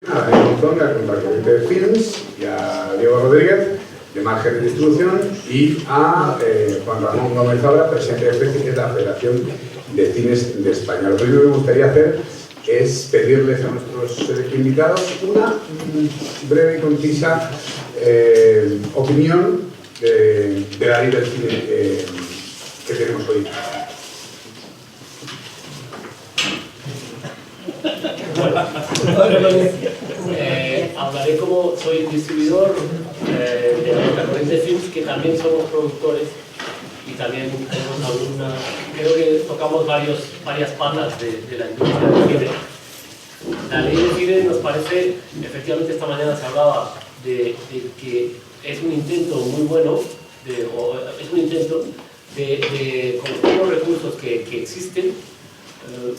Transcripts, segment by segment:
A Daniel Monzón, a Corriente Films, y a Diego Rodríguez, de Margen de Distribución, y a Juan Ramón Gómez Fabra, presidente de FECI, que es la Federación de Cines de España. Lo primero que me gustaría hacer es pedirles a nuestros invitados una breve y concisa opinión de la ley del cine que tenemos hoy. Hablaré como soy distribuidor de la Corriente Films, que también somos productores y también tenemos alguna, creo que tocamos varias patas de la industria del cine. La ley del cine nos parece, efectivamente esta mañana se hablaba de que es un intento muy bueno, es un intento de con todos los recursos que existen,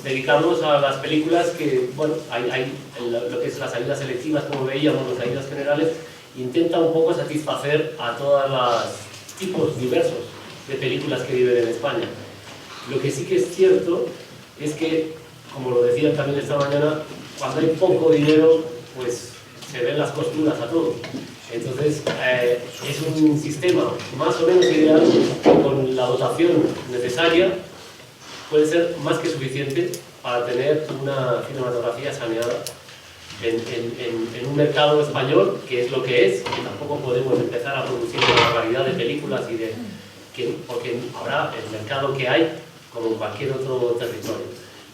dedicarnos a las películas que, bueno, hay lo que es las salidas selectivas, como veíamos, las salidas generales, intenta un poco satisfacer a todos los tipos diversos de películas que viven en España. Lo que sí que es cierto es que, como lo decían también esta mañana, cuando hay poco dinero, pues se ven las costuras a todo. Entonces, es un sistema más o menos ideal que con la dotación necesaria puede ser más que suficiente para tener una cinematografía saneada en un mercado español, que es lo que es, que tampoco podemos empezar a producir una variedad de películas porque habrá el mercado que hay, como en cualquier otro territorio.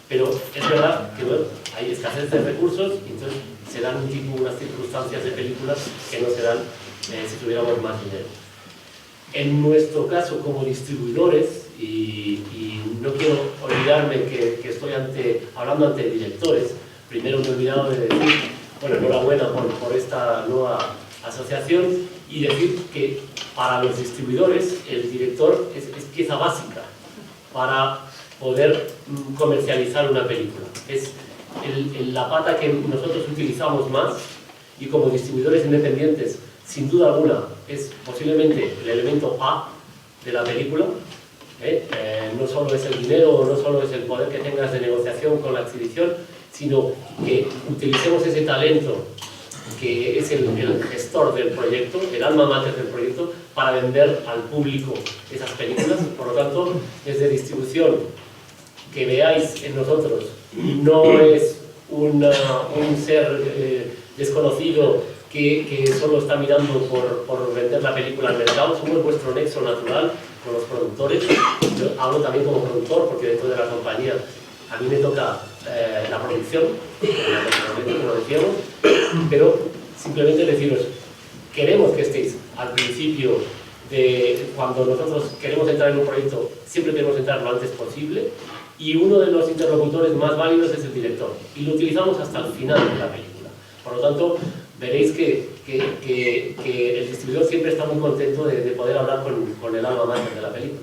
Pero es verdad que bueno, hay escasez de recursos, y entonces se dan unas circunstancias de películas que no se dan si tuviéramos más dinero. En nuestro caso, como distribuidores, y no quiero olvidarme que estoy hablando ante directores, primero me he olvidado de decir, bueno, enhorabuena por esta nueva asociación, y decir que para los distribuidores el director es pieza básica para poder comercializar una película. Es la pata que nosotros utilizamos más, y como distribuidores independientes, sin duda alguna, es posiblemente el elemento A de la película. No solo es el dinero, no solo es el poder que tengas de negociación con la exhibición, sino que utilicemos ese talento que es el gestor del proyecto, el alma mater del proyecto, para vender al público esas películas. Por lo tanto, desde distribución, que veáis en nosotros no es un ser desconocido que solo está mirando por vender la película al mercado. Somos vuestro nexo natural con los productores. Yo hablo también como productor, porque dentro de la compañía a mí me toca la producción, como decíamos, pero simplemente deciros, queremos que estéis al principio cuando nosotros queremos entrar en un proyecto, siempre queremos entrar lo antes posible, y uno de los interlocutores más válidos es el director, y lo utilizamos hasta el final de la película. Por lo tanto, veréis que el distribuidor siempre está muy contento de poder hablar con el alma mater de la película.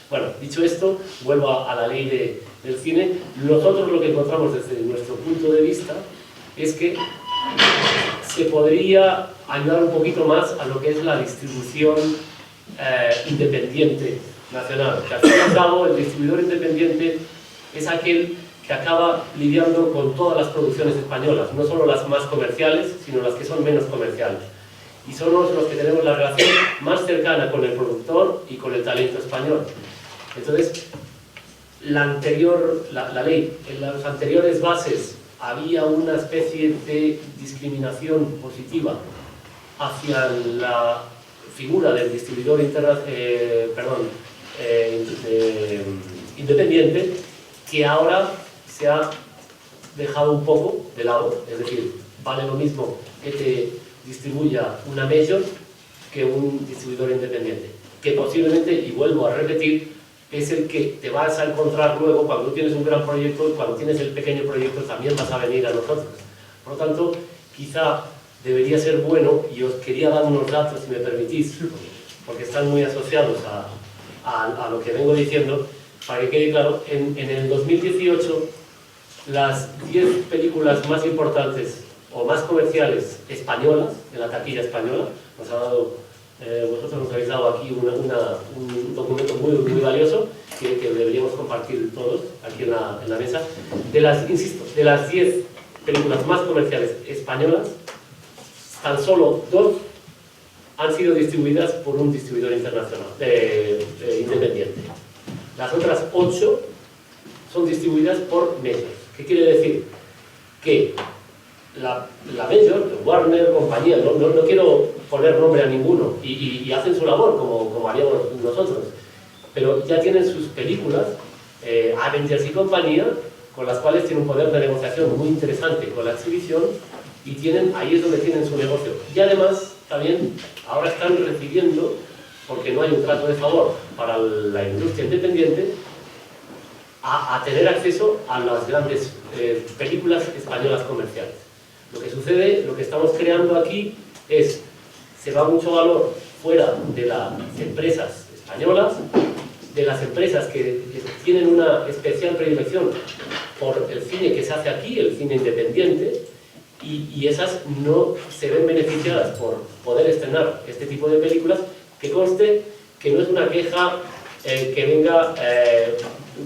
Bueno, dicho esto, vuelvo a la ley del cine. Nosotros lo que encontramos desde nuestro punto de vista es que se podría ayudar un poquito más a lo que es la distribución independiente nacional. Que al fin y al cabo, el distribuidor independiente es aquel que acaba lidiando con todas las producciones españolas, no solo las más comerciales, sino las que son menos comerciales. Y somos los que tenemos la relación más cercana con el productor y con el talento español. Entonces, la ley, en las anteriores bases, había una especie de discriminación positiva hacia la figura del distribuidor independiente, que ahora se ha dejado un poco de lado. Es decir, vale lo mismo que te distribuya una major que un distribuidor independiente, que posiblemente, y vuelvo a repetir, es el que te vas a encontrar luego cuando tienes un gran proyecto, y cuando tienes el pequeño proyecto también vas a venir a nosotros. Por lo tanto, quizá debería ser bueno, y os quería dar unos datos, si me permitís, porque están muy asociados a lo que vengo diciendo, para que quede claro. En el 2018, las 10 películas más importantes o más comerciales españolas, en la taquilla española, nos ha dado, vosotros nos habéis dado aquí un documento muy valioso que deberíamos compartir todos aquí en la mesa. Insisto, de las 10 películas más comerciales españolas, tan solo 2 han sido distribuidas por un distribuidor internacional, independiente. Las otras 8 son distribuidas por medios. ¿Qué quiere decir? Que la Major, Warner, compañía, no quiero poner nombre a ninguno, y hacen su labor como haríamos nosotros, pero ya tienen sus películas, Avengers y compañía, con las cuales tienen un poder de negociación muy interesante con la exhibición, y ahí es donde tienen su negocio. Y además, también, ahora están recibiendo, porque no hay un trato de favor para la industria independiente, a tener acceso a las grandes películas españolas comerciales. Lo que sucede, lo que estamos creando aquí es, se va mucho valor fuera de las empresas españolas, de las empresas que tienen una especial predilección por el cine que se hace aquí, el cine independiente, y esas no se ven beneficiadas por poder estrenar este tipo de películas, que conste que no es una queja que venga,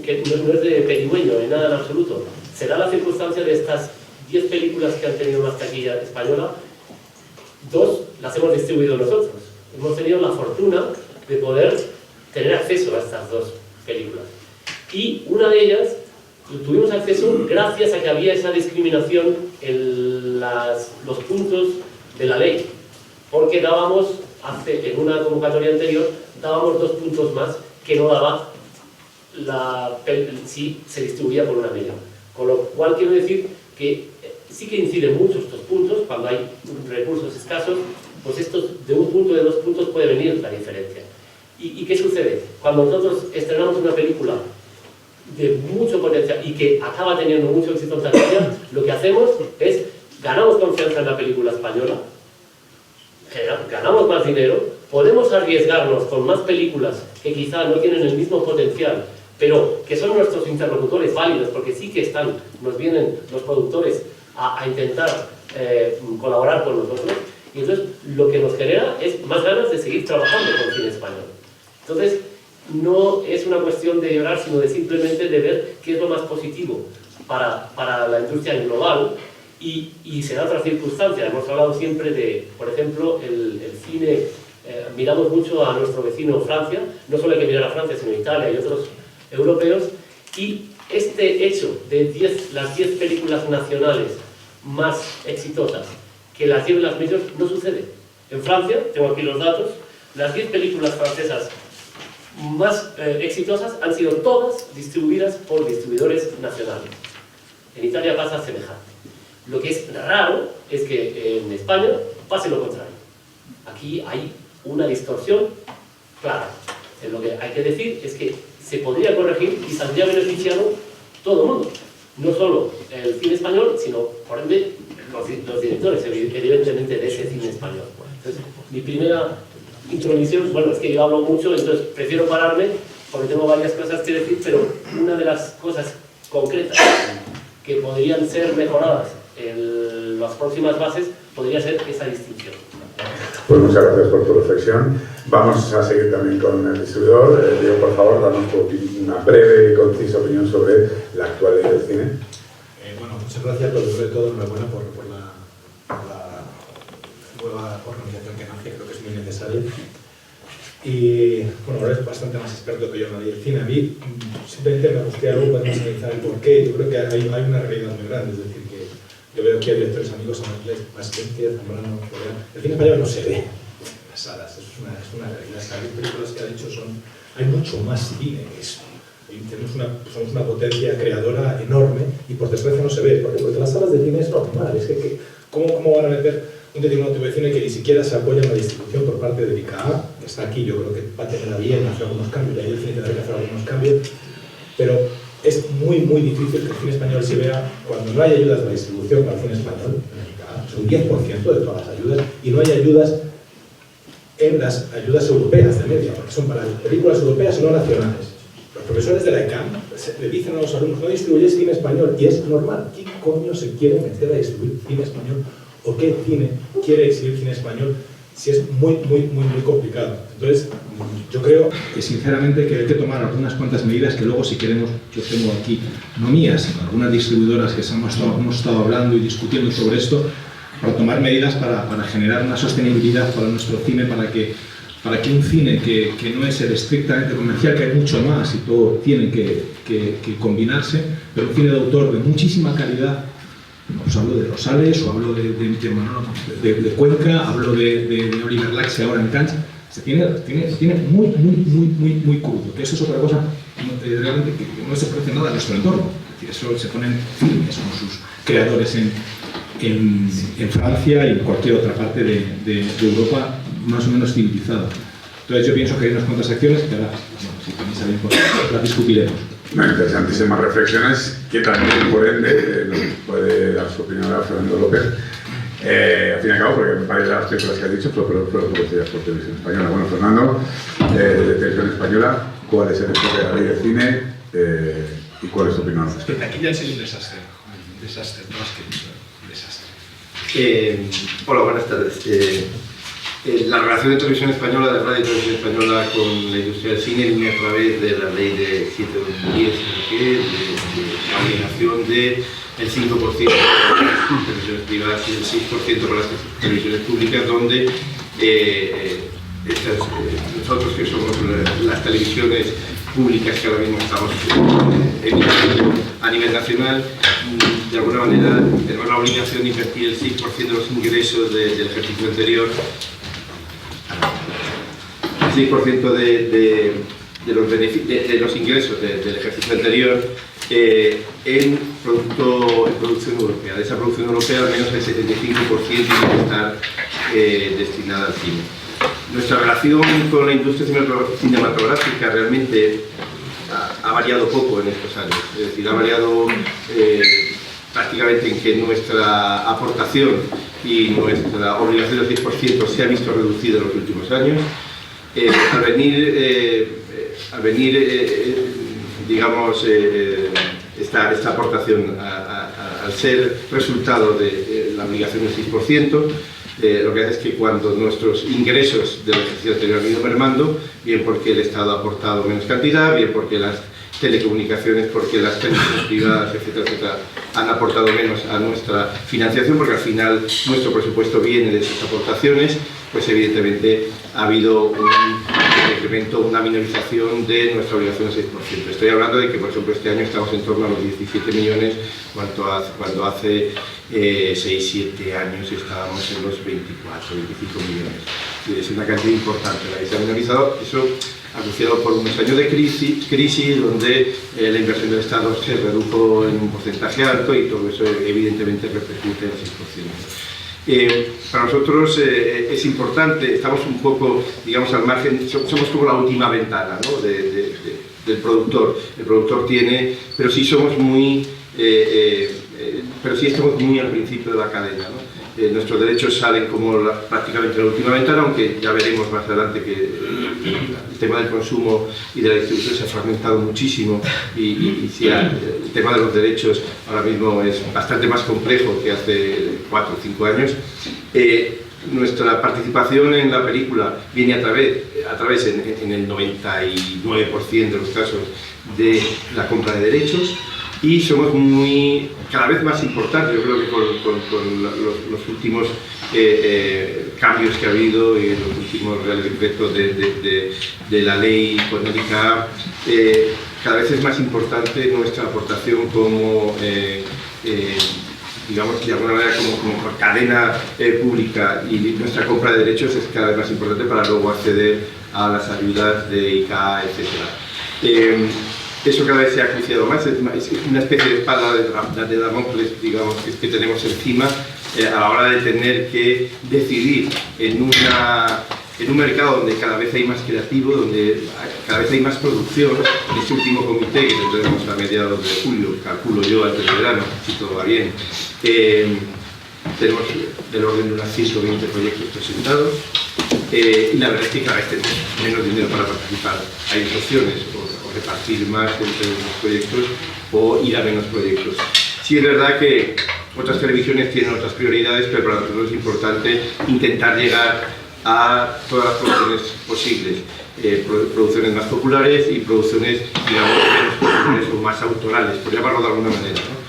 que no es de pedigüeño ni nada en absoluto. Se da la circunstancia de estas 10 películas que han tenido más taquilla española, 2 las hemos distribuido nosotros. Hemos tenido la fortuna de poder tener acceso a estas 2 películas. Y una de ellas tuvimos acceso gracias a que había esa discriminación en los puntos de la ley, porque dábamos, en una convocatoria anterior, dábamos 2 puntos más que no daba si se distribuía por una media. Con lo cual quiero decir que sí que inciden mucho estos puntos, cuando hay recursos escasos, pues estos de 1 punto, de 2 puntos puede venir la diferencia. ¿Y qué sucede? Cuando nosotros estrenamos una película de mucho potencial y que acaba teniendo mucho éxito en taquilla, lo que hacemos es, ganamos confianza en la película española, ganamos más dinero, podemos arriesgarnos con más películas que quizá no tienen el mismo potencial, pero que son nuestros interlocutores válidos, porque sí que nos vienen los productores a intentar colaborar con nosotros, y entonces lo que nos genera es más ganas de seguir trabajando con cine español. Entonces, no es una cuestión de llorar, sino de simplemente de ver qué es lo más positivo para la industria en global, y se da otra circunstancia. Hemos hablado siempre de, por ejemplo, el cine, miramos mucho a nuestro vecino Francia, no solo hay que mirar a Francia, sino a Italia y otros europeos, y este hecho de las 10 películas nacionales más exitosas que las lleven las majors no sucede. En Francia, tengo aquí los datos, las 10 películas francesas más exitosas han sido todas distribuidas por distribuidores nacionales. En Italia pasa semejante. Lo que es raro es que en España pase lo contrario. Aquí hay una distorsión clara. Lo que hay que decir es que se podría corregir y saldría beneficiado todo el mundo. No solo el cine español, sino, por ende, los directores, evidentemente, de ese cine español. Entonces, mi primera intromisión, bueno, es que yo hablo mucho, entonces prefiero pararme porque tengo varias cosas que decir, pero una de las cosas concretas que podrían ser mejoradas en las próximas bases podría ser esa distinción. Pues muchas gracias por tu reflexión. Vamos a seguir también con el distribuidor. Diego, por favor, danos una breve y concisa opinión sobre la actualidad del cine. Bueno, muchas gracias, pero sobre todo enhorabuena por la nueva organización que nace, creo que es muy necesaria. Y bueno, ahora es bastante más experto que yo en la ley del cine. A mí simplemente me gustaría luego podemos analizar el porqué. Yo creo que hay una realidad muy grande, es decir, que yo veo aquí a directores amigos, a Masquente, Zambrano, Florian. El cine español no se ve en las salas, eso es una realidad. Las películas que ha dicho hay mucho más cine que eso. Somos una potencia creadora enorme y por desgracia no se ve, porque las salas de cine es normal. Es que ¿cómo van a meter un determinado tipo de cine que ni siquiera se apoya en la distribución por parte de ICA? Que está aquí, yo creo que va a tener a bien hacer algunos cambios, y ahí el cine tendrá que hacer algunos cambios, pero es muy difícil que el cine español se vea cuando no hay ayudas de la distribución para el cine español en ICA. Es un 10% de todas las ayudas, y no hay ayudas en las ayudas europeas de media, porque son para películas europeas y no nacionales. Los profesores de la ICAM le dicen a los alumnos: no distribuyes cine español, y es normal. ¿Quién coño se quiere meter a distribuir cine español? ¿O qué cine quiere exhibir cine español sí es muy complicado. Entonces, yo creo que sinceramente que hay que tomar algunas cuantas medidas que luego, si queremos, yo tengo aquí, no mías, sino algunas distribuidoras que hemos estado hablando y discutiendo sobre esto, para tomar medidas para generar una sostenibilidad para nuestro cine, para que un cine que no es el estrictamente comercial, que hay mucho más y todo tiene que combinarse, pero un cine de autor de muchísima calidad. Os hablo de Rosales, o hablo de Cuenca, hablo de Oliver Laxe ahora en Cannes. Se tiene muy crudo, que eso es otra cosa realmente que no se ofrece nada a nuestro entorno. Es decir, eso se ponen filmes con sus creadores en Francia y en cualquier otra parte de Europa más o menos civilizada. Entonces yo pienso que hay unas cuantas acciones que ahora, bueno, si tenéis a bien, pues las discutiremos. Bueno, interesantísimas reflexiones que también, por ende, nos puede dar su opinión a Fernando López. Al fin y al cabo, porque varias de las películas que has dicho fueron producidas por Televisión Española. Bueno, Fernando, de Televisión Española, ¿cuál es el enfoque de la ley de cine y cuál es tu opinión al respecto? Aquí ya ha sido un desastre, más que un desastre. Hola, buenas tardes. La relación de Televisión Española, de Radio y Televisión Española con la industria del cine viene a través de la ley de 7/2010, de la obligación del 5% de las televisiones privadas y el 6% para las televisiones públicas, donde nosotros, que somos las televisiones públicas que ahora mismo estamos emitiendo a nivel nacional, de alguna manera tenemos la obligación de invertir el 6% de los ingresos del ejercicio anterior, el 6% de los ingresos del ejercicio anterior en producción europea. De esa producción europea, al menos el 75% tiene que estar destinada al cine. Nuestra relación con la industria cinematográfica realmente ha variado poco en estos años. Es decir, ha variado prácticamente en que nuestra aportación y nuestra obligación del 6% se ha visto reducida en los últimos años. Al venir digamos, esta aportación al ser resultado de la obligación del 6%, lo que hace es que cuando nuestros ingresos del ejercicio anterior han ido mermando, bien porque el Estado ha aportado menos cantidad, bien porque las telecomunicaciones, porque las televisiones privadas, etcétera, han aportado menos a nuestra financiación, porque al final nuestro presupuesto viene de esas aportaciones, pues evidentemente ha habido un incremento, una minorización de nuestra obligación del 6%. Estoy hablando de que, por ejemplo, este año estamos en torno a los 17 millones, cuando hace 6-7 años estábamos en los 24, 25 millones. Es una cantidad importante la que se ha minorizado. Eso anunciado por unos años de crisis donde la inversión del Estado se redujo en un porcentaje alto y todo eso evidentemente repercute en el 6%. Para nosotros es importante, estamos un poco, digamos, al margen, somos como la última ventana, ¿no? del productor. El productor tiene, pero sí somos muy, pero sí estamos muy al principio de la cadena, ¿no? Nuestros derechos salen como prácticamente la última ventana, aunque ya veremos más adelante que el tema del consumo y de la distribución se ha fragmentado muchísimo y sí, el tema de los derechos ahora mismo es bastante más complejo que hace 4 o 5 años. Nuestra participación en la película viene a través en el 99% de los casos de la compra de derechos, y somos cada vez más importantes. Yo creo que con los últimos cambios que ha habido y los últimos reales decretos de la ley económica, cada vez es más importante nuestra aportación como digamos, de alguna manera como cadena pública, y nuestra compra de derechos es cada vez más importante para luego acceder a las ayudas de ICA, etc. Eso cada vez se ha acuciado más, es una especie de espada de Damocles, digamos, que tenemos encima a la hora de tener que decidir en un mercado donde cada vez hay más creativo, donde cada vez hay más producción. En este último comité que tendremos a mediados de julio, calculo yo, antes del verano, si todo va bien, tenemos del orden de unas 120 proyectos presentados, y la verdad es que cada vez tenemos menos dinero para participar. Hay dos opciones, o repartir más entre los proyectos o ir a menos proyectos. Sí es verdad que otras televisiones tienen otras prioridades, pero para nosotros es importante intentar llegar a todas las producciones posibles, producciones más populares y producciones, digamos, menos populares o más autorales, por llamarlo de alguna manera, ¿no?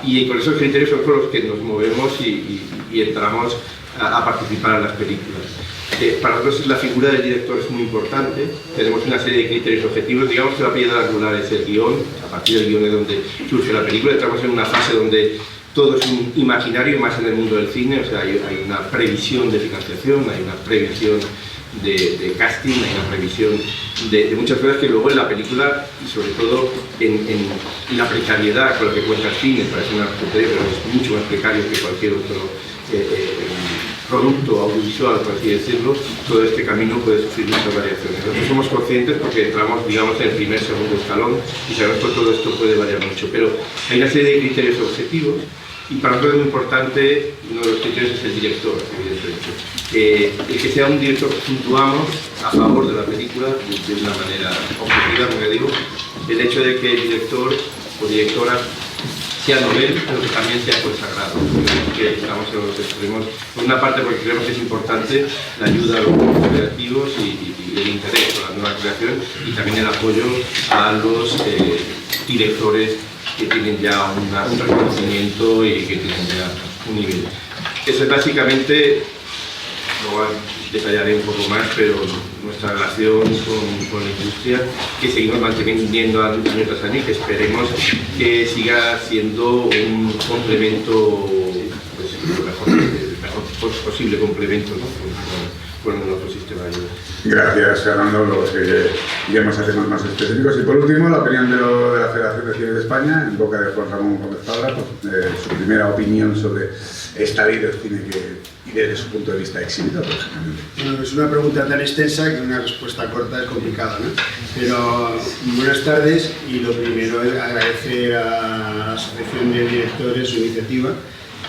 Y con esos criterios son con los que nos movemos y entramos a participar en las películas. Para nosotros la figura del director es muy importante, tenemos una serie de criterios objetivos, digamos que la piedra angular es el guión, a partir del guión es donde surge la película, entramos en una fase donde todo es un imaginario, más en el mundo del cine, o sea, hay una previsión de financiación, hay una previsión de casting, hay una previsión de muchas cosas que luego en la película, y sobre todo en la precariedad con la que cuenta el cine, parece una tontería, pero es mucho más precario que cualquier otro producto audiovisual, por así decirlo, todo este camino puede sufrir muchas variaciones. Nosotros somos conscientes porque entramos, digamos, en el primer, segundo escalón y sabemos que todo esto puede variar mucho, pero hay una serie de criterios objetivos y para nosotros es muy importante, uno de los criterios es el director, evidentemente. El que sea un director que puntuamos a favor de la película de una manera objetiva, como digo, el hecho de que el director o directora sea novel, pero que también sea consagrado. Que estamos en los extremos, por una parte porque creemos que es importante la ayuda a los grupos creativos y el interés por la nueva creación y también el apoyo a los directores que tienen ya un reconocimiento y que tienen ya un nivel. Eso es básicamente, luego detallaré un poco más, pero nuestra relación con la industria, que seguimos manteniendo año tras año y que esperemos que siga siendo un complemento, pues, el mejor posible complemento, ¿no? con el otro sistema de ayuda. Gracias, Fernando. Luego iremos a temas más específicos. Y por último, la opinión de la Federación de Cine de España, en boca de Juan Ramón Gómez Fabra, pues, su primera opinión sobre esta ley del cine y desde su punto de vista exhibidor. Bueno, es una pregunta tan extensa que una respuesta corta es complicada, ¿no? Pero buenas tardes, y lo primero es agradecer a la Asociación de Directores su iniciativa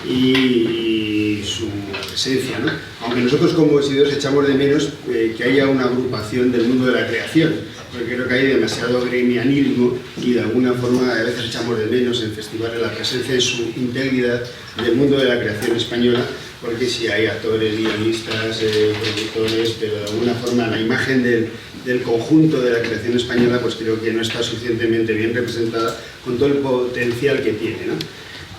y su presencia, ¿no? Aunque nosotros como exhibidores echamos de menos que haya una agrupación del mundo de la creación, porque creo que hay demasiado gremialismo y de alguna forma a veces echamos de menos en festivales la presencia en su integridad del mundo de la creación española, porque si hay actores, guionistas, productores, pero de alguna forma la imagen del conjunto de la creación española pues creo que no está suficientemente bien representada con todo el potencial que tiene, ¿no?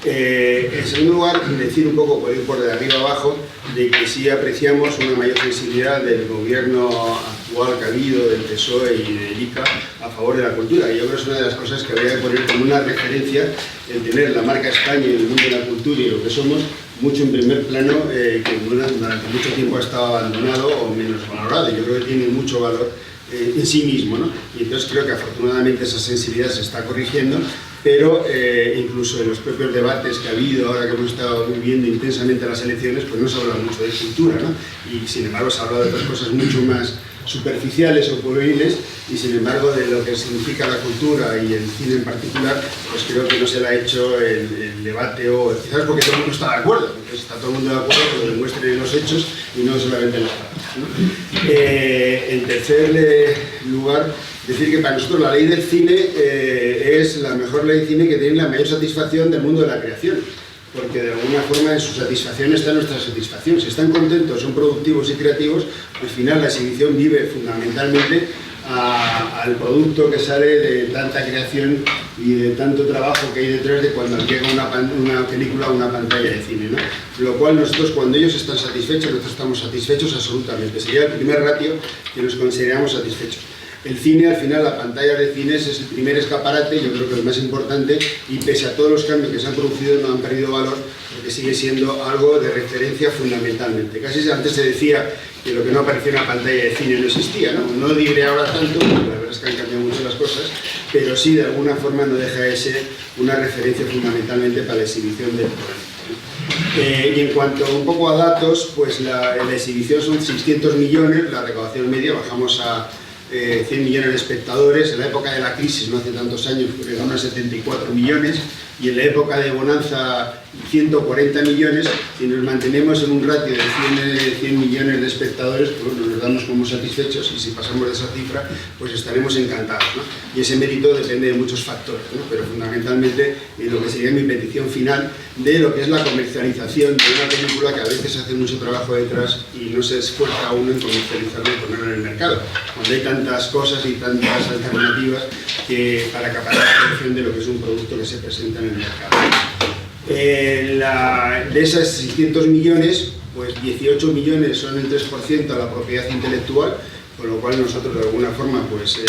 En segundo lugar, decir un poco, por ir por de arriba abajo, de que sí apreciamos una mayor sensibilidad del gobierno actual que ha habido, del PSOE y del ICA, a favor de la cultura. Y yo creo que es una de las cosas que habría que poner como una referencia, el tener la marca España y el mundo de la cultura y lo que somos, mucho en primer plano, que durante mucho tiempo ha estado abandonado o menos valorado. Yo creo que tiene mucho valor en sí mismo, ¿no? Y entonces creo que afortunadamente esa sensibilidad se está corrigiendo, pero incluso en los propios debates que ha habido ahora que hemos estado viviendo intensamente las elecciones, pues no se habla mucho de cultura, ¿no? Y sin embargo se ha hablado de otras cosas mucho más superficiales o pueriles, y sin embargo de lo que significa la cultura y el cine en particular, pues creo que no se le ha hecho el debate, o quizás porque todo el mundo está de acuerdo, entonces está todo el mundo de acuerdo, pero lo demuestren en los hechos y no solamente en las palabras, ¿no? En tercer lugar, decir que para nosotros la ley del cine es la mejor ley de cine que tiene la mayor satisfacción del mundo de la creación, porque de alguna forma en su satisfacción está nuestra satisfacción. Si están contentos, son productivos y creativos, al final la exhibición vive fundamentalmente al producto que sale de tanta creación y de tanto trabajo que hay detrás de cuando llega una película a una pantalla de cine, ¿no? Lo cual nosotros, cuando ellos están satisfechos, nosotros estamos satisfechos absolutamente. Sería el primer ratio que nos consideramos satisfechos. El cine, al final, la pantalla de cines es el primer escaparate, yo creo que es el más importante, y pese a todos los cambios que se han producido no han perdido valor, porque sigue siendo algo de referencia fundamentalmente. Casi antes se decía que lo que no aparecía en la pantalla de cine no existía, ¿no? No diré ahora tanto, porque la verdad es que han cambiado mucho las cosas, pero sí, de alguna forma, no deja de ser una referencia fundamentalmente para la exhibición del programa. Y en cuanto un poco a datos, pues la exhibición son 600 millones, la recaudación media bajamos a 100 millones de espectadores. En la época de la crisis, no hace tantos años, llegaron a 74 millones, y en la época de bonanza 140 millones. Si nos mantenemos en un ratio de 100 millones de espectadores, pues nos damos como satisfechos, y si pasamos de esa cifra, pues estaremos encantados, ¿no? Y ese mérito depende de muchos factores, ¿no? Pero fundamentalmente de lo que sería mi petición final, de lo que es la comercialización de una película, que a veces hace mucho trabajo detrás y no se esfuerza uno en comercializarlo y ponerlo en el mercado, cuando hay tantas cosas y tantas alternativas que para acaparar la atención de lo que es un producto que se presenta en el mercado. De esas 600 millones, pues 18 millones son el 3% a la propiedad intelectual, con lo cual nosotros de alguna forma pues,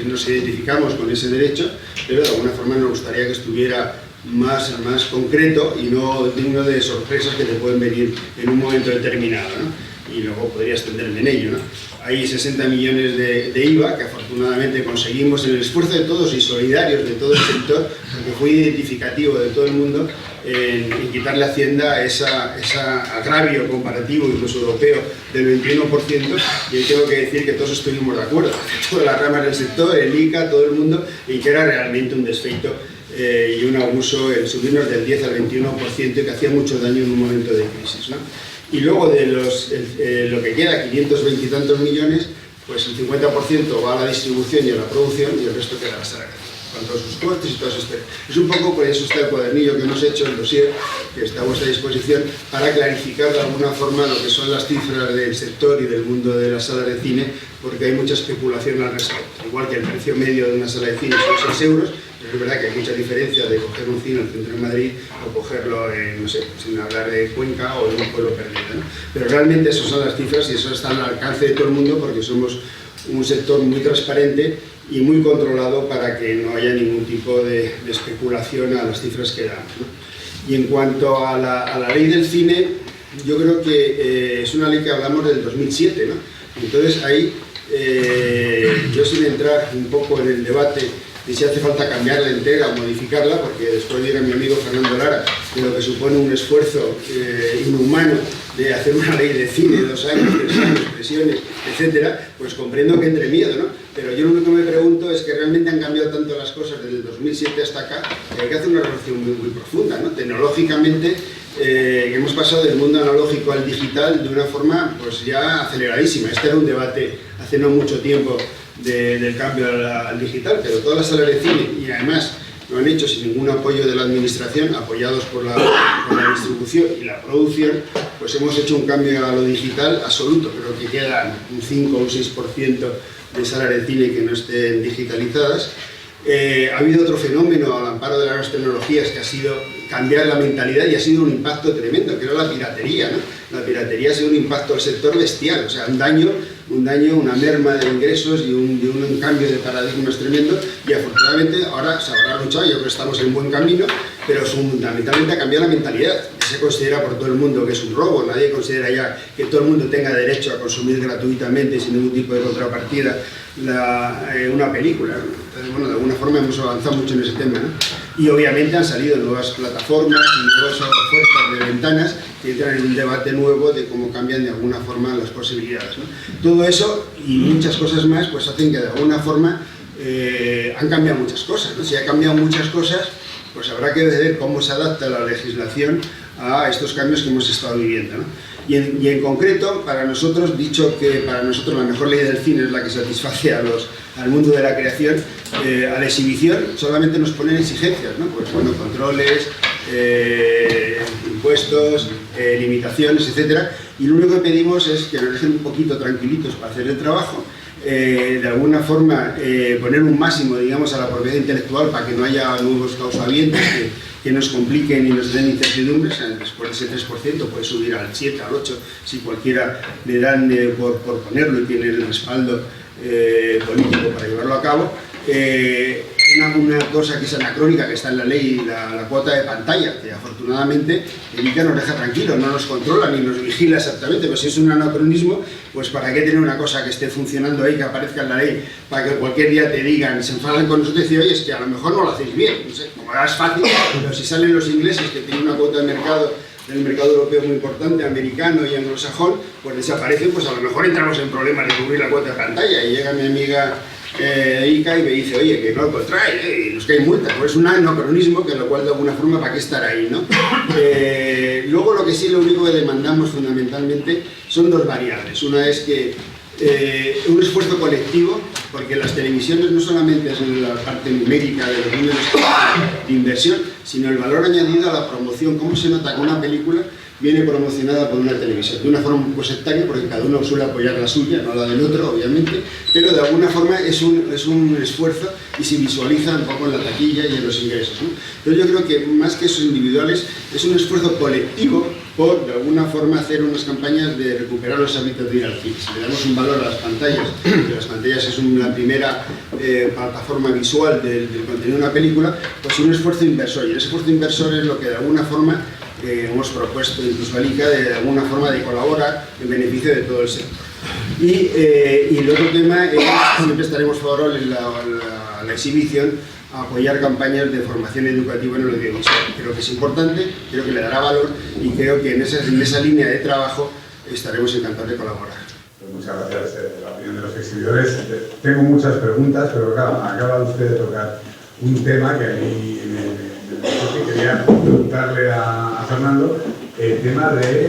nos identificamos con ese derecho, pero de alguna forma nos gustaría que estuviera más concreto y no digno de sorpresas que te pueden venir en un momento determinado, ¿no? Y luego podría extenderme en ello, ¿no? Hay 60 millones de IVA que afortunadamente conseguimos en el esfuerzo de todos y solidarios de todo el sector, porque fue identificativo de todo el mundo en quitarle a Hacienda ese agravio comparativo, incluso europeo, del 21%, y tengo que decir que todos estuvimos de acuerdo, todas las ramas del sector, el ICA, todo el mundo, y que era realmente un desfeito y un abuso el subirnos del 10 al 21%, que hacía mucho daño en un momento de crisis, ¿no? Y luego de lo que queda, 520 y tantos millones, pues el 50% va a la distribución y a la producción, y el resto queda a la sala, con todos sus costes y todas sus... Es un poco, por eso está el cuadernillo que hemos hecho, el dossier, que está a vuestra disposición, para clarificar de alguna forma lo que son las cifras del sector y del mundo de las salas de cine, porque hay mucha especulación al respecto. Igual que el precio medio de una sala de cine son 6 euros, pero es verdad que hay mucha diferencia de coger un cine en el centro de Madrid o cogerlo, no sé, sin hablar de Cuenca o de un pueblo perdido, ¿no? Pero realmente esas son las cifras y eso está al alcance de todo el mundo, porque somos un sector muy transparente y muy controlado para que no haya ningún tipo de especulación a las cifras que damos, ¿no? Y en cuanto a la ley del cine, yo creo que es una ley que hablamos del 2007, ¿no? Entonces ahí, yo sin entrar un poco en el debate de si hace falta cambiarla entera o modificarla, porque después dirá mi amigo Fernando Lara de lo que supone un esfuerzo inhumano de hacer una ley de cine, 2 años, 3 años, presiones, etcétera, pues comprendo que entre miedo, ¿no? Pero yo lo único que me pregunto es que realmente han cambiado tanto las cosas desde el 2007 hasta acá, que hay que hacer una relación muy profunda, ¿no? Tecnológicamente, hemos pasado del mundo analógico al digital de una forma pues ya aceleradísima. Este era un debate hace no mucho tiempo del cambio al digital, pero todas las salas de cine, y además lo han hecho sin ningún apoyo de la administración, apoyados por la distribución y la producción, pues hemos hecho un cambio a lo digital absoluto. Creo que quedan un 5 o un 6% de salas de cine que no estén digitalizadas. Ha habido otro fenómeno al amparo de las nuevas tecnologías que ha sido cambiar la mentalidad, y ha sido un impacto tremendo, que era la piratería, ¿no? La piratería ha sido un impacto al sector bestial, o sea, un daño, una merma de ingresos y un cambio de paradigmas tremendo, y afortunadamente ahora se habrá luchado, yo creo que estamos en buen camino, pero fundamentalmente ha cambiado la mentalidad. Se considera por todo el mundo que es un robo, nadie considera ya que todo el mundo tenga derecho a consumir gratuitamente, sin ningún tipo de contrapartida, una película, ¿no? Entonces, bueno, de alguna forma hemos avanzado mucho en ese tema, ¿no? Y obviamente han salido nuevas plataformas y nuevas ofertas de ventanas que entran en un debate nuevo de cómo cambian de alguna forma las posibilidades, ¿no? Todo eso y muchas cosas más pues hacen que de alguna forma han cambiado muchas cosas, ¿no? Si ha cambiado muchas cosas, pues habrá que ver cómo se adapta la legislación a estos cambios que hemos estado viviendo, ¿no? Y en concreto, para nosotros, dicho que para nosotros la mejor ley del cine es la que satisface al mundo de la creación, a la exhibición solamente nos ponen exigencias, ¿no? Pues bueno, controles, impuestos, limitaciones, etcétera, y lo único que pedimos es que nos dejen un poquito tranquilitos para hacer el trabajo, de alguna forma poner un máximo, digamos, a la propiedad intelectual para que no haya nuevos causamientos que nos compliquen y nos den incertidumbres. Después de ese 3% puede subir al 7, al 8, si cualquiera le dan por ponerlo y tiene el respaldo político para llevarlo a cabo. Una cosa que es anacrónica, que está en la ley, la cuota de pantalla, que afortunadamente el ICA nos deja tranquilos, no nos controla ni nos vigila exactamente, pero si es un anacronismo, pues para qué tener una cosa que esté funcionando ahí, que aparezca en la ley, para que cualquier día te digan, se enfadan con nosotros y dicen, oye, es que a lo mejor no lo hacéis bien, no sé, como es fácil, pero si salen los ingleses que tienen una cuota de mercado del mercado europeo muy importante, americano y anglosajón, pues desaparecen, pues a lo mejor entramos en problemas de cubrir la cuota de pantalla y llega mi amiga Ica y me dice, oye, que no lo contrae, y nos cae multa, pues es un anacronismo, que lo cual de alguna forma, ¿para qué estar ahí, no? Luego lo que sí, lo único que demandamos fundamentalmente son dos variables. Una es que un esfuerzo colectivo, porque las televisiones no solamente es la parte numérica de los números de inversión, sino el valor añadido a la promoción. ¿Cómo se nota que una película viene promocionada por una televisión? De una forma un poco sectaria, porque cada uno suele apoyar la suya, no la del otro, obviamente, pero de alguna forma es un esfuerzo y se visualiza un poco en la taquilla y en los ingresos, ¿no? Entonces yo creo que más que esos individuales, es un esfuerzo colectivo por, de alguna forma, hacer unas campañas de recuperar los hábitos de ir al cine. Si le damos un valor a las pantallas, que las pantallas es una primera plataforma visual del contenido de una película, pues un esfuerzo inversor, y ese esfuerzo inversor es lo que de alguna forma hemos propuesto incluso al ICA, de alguna forma de colaborar en beneficio de todo el sector. Y el otro tema es, siempre estaremos favorables a la exhibición, a apoyar campañas de formación educativa en el audiovisual. Creo que es importante, creo que le dará valor y creo que en esa línea de trabajo estaremos encantados de colaborar. Pues muchas gracias. La opinión de los exhibidores. Tengo muchas preguntas, pero claro, acaba usted de tocar un tema que a mí me quería preguntarle a Fernando, el tema de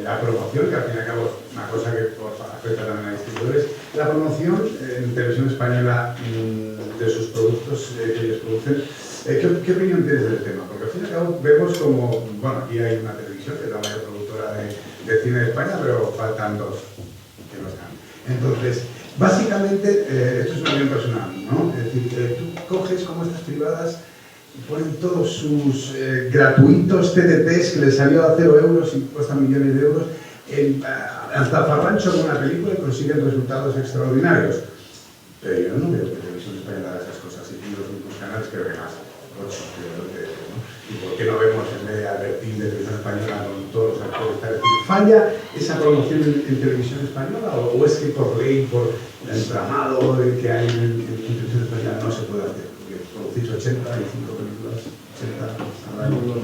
la promoción, que al fin y al cabo es una cosa que afecta también a distribuidores. La promoción en televisión española de sus productos que ellos producen. ¿Qué opinión tienes del tema? Porque al fin y al cabo vemos como, bueno, aquí hay una televisión que es la mayor productora de cine de España, pero faltan dos que no están. Entonces, básicamente, esto es una opinión personal, ¿no? Es decir, tú coges como estas privadas y ponen todos sus gratuitos TDTs que les salió a 0 euros y cuestan millones de euros, hasta farrancho con una película y consiguen resultados extraordinarios. Pero yo no veo que Televisión Española haga esas cosas, y los últimos canales creo que más, 8, creo que, ¿no? ¿Y por qué no vemos en vez de Albertín de Televisión Española con todos los actores? ¿Falla esa promoción en Televisión Española o es que por ley, por el entramado que hay en Televisión Española no se puede hacer? Porque producís 85 películas, 80 al año.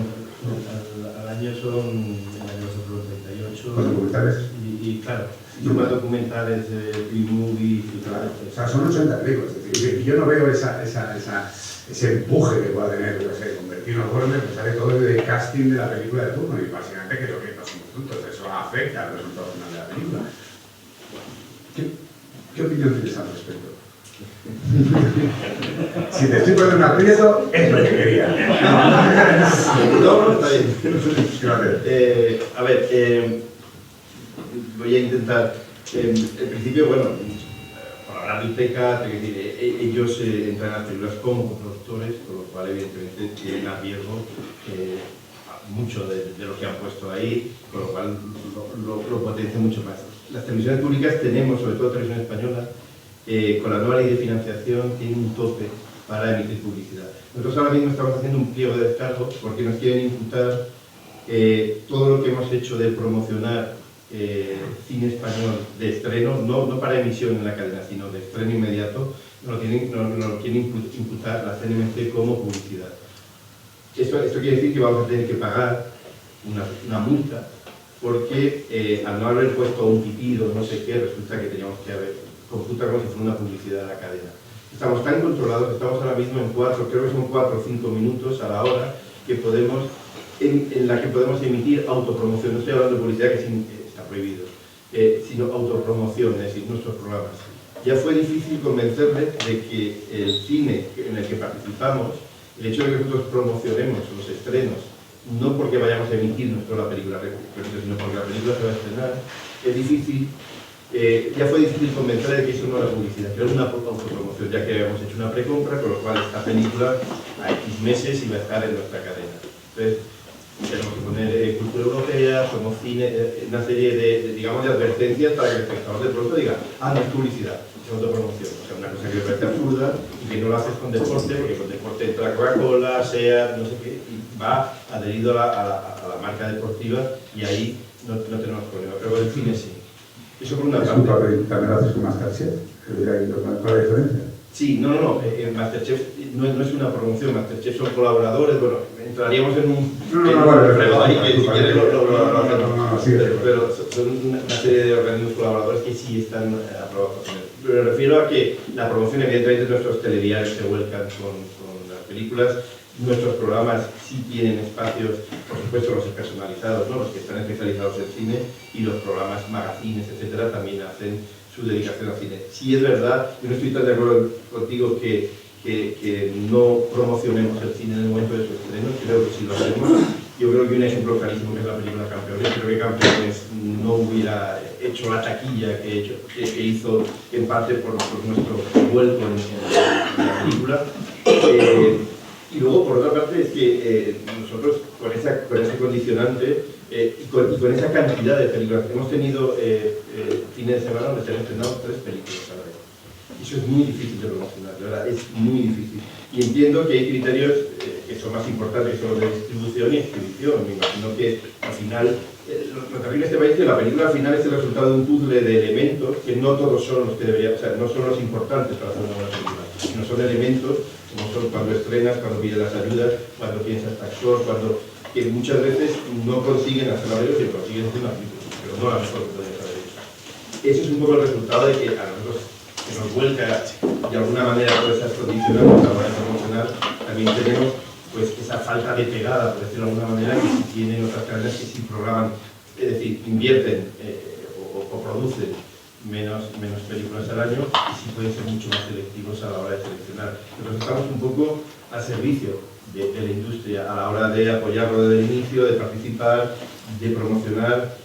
Al año son, en el año 38. ¿Con documentales? Y claro, son más documentales, B-movies y claro. O sea, son 80 películas. Es decir, yo no veo ese empuje que pueda tener, no sé, convertir en Warner, pues sale todo el casting de la película de turno y básicamente creo que no somos tontos, eso afecta al resultado final de la película. ¿Qué opinión tienes al respecto? Si te estoy poniendo un aprieto, es lo que quería. No, está bien. A ver, voy a intentar. En principio, bueno, para hablar de UTECA, tengo que decir, ellos entran a las películas como coproductores, con lo cual, evidentemente, tienen a riesgo mucho de lo que han puesto ahí, con lo cual lo potencia mucho más. Las televisiones públicas tenemos, sobre todo Televisión Española, con la nueva ley de financiación, tiene un tope para emitir publicidad. Nosotros ahora mismo estamos haciendo un pliego de descargo porque nos quieren imputar todo lo que hemos hecho de promocionar cine español de estreno, no para emisión en la cadena, sino de estreno inmediato, nos lo quieren imputar la CNMC como publicidad. Esto quiere decir que vamos a tener que pagar una multa porque al no haber puesto un pitido, no sé qué, resulta que teníamos que haber computa como si fuera una publicidad de la cadena. Estamos tan controlados que estamos ahora mismo en 4 o 5 minutos a la hora que podemos, en la que podemos emitir autopromoción. No estoy hablando de publicidad, que está prohibido, sino autopromoción, es decir, nuestros programas. Ya fue difícil convencerles de que el cine en el que participamos, el hecho de que nosotros promocionemos los estrenos, no porque vayamos a emitir nosotros la película, sino porque la película se va a estrenar, es difícil. Ya fue difícil convencer de que eso no era publicidad, pero era una autopromoción, ya que habíamos hecho una precompra, con lo cual esta película a X meses iba a estar en nuestra cadena. Entonces, tenemos que poner cultura europea, somos cine, una serie de advertencias para que el espectador de pronto diga, no es publicidad, es autopromoción. O sea, una cosa que me parece absurda y que no lo haces con deporte, porque con deporte entra Coca-Cola, SEAT, no sé qué, y va adherido a la marca deportiva y ahí no tenemos problema, pero con el cine sí. Eso por una parte. ¿También lo haces con Masterchef? ¿Cuál es la diferencia? Sí, no, Masterchef no es una promoción, Masterchef son colaboradores, bueno, entraríamos en un fregado ahí que si quieres lo hacemos, pero son una serie de organismos colaboradores que sí están aprobados. Pero me refiero a que la promoción, evidentemente, nuestros telediarios se vuelcan con las películas, nuestros programas sí tienen espacios, por supuesto los personalizados, ¿no? Los que están especializados en cine, y los programas magazines, etcétera, también hacen su dedicación al cine. Sí es verdad, yo no estoy tan de acuerdo contigo que no promocionemos el cine en el momento de su estreno, creo que sí lo hacemos. Yo creo que un ejemplo clarísimo que es la película Campeones, creo que Campeones no hubiera hecho la taquilla que hizo en parte por nuestro vuelco en la película. Y luego, por otra parte, es que nosotros, con ese condicionante y con esa cantidad de películas, hemos tenido fines de semana donde se han estrenado 3 películas a la vez. Eso es muy difícil de promocionar, de verdad, es muy difícil. Y entiendo que hay criterios que son más importantes, que son los de distribución y exhibición. Me imagino que al final, lo terrible de este país es que la película al final es el resultado de un puzzle de elementos que no todos son los que deberían, o sea, no son los importantes para hacer una buena película, sino son elementos como son cuando estrenas, cuando pides las ayudas, cuando piensas actor, que muchas veces no consiguen hacer la película, sino consiguen hacer una película, pero no la mejor que pueden hacer ellos. Eso es un poco el resultado de que a nosotros que nos vuelca de alguna manera todas esas condicionantes a la hora de promocionar, también tenemos pues esa falta de pegada, por decirlo de alguna manera, que si tienen otras cadenas que sí programan, es decir, invierten o producen menos películas al año, y sí pueden ser mucho más selectivos a la hora de seleccionar. Entonces estamos un poco al servicio de la industria a la hora de apoyarlo desde el inicio, de participar, de promocionar,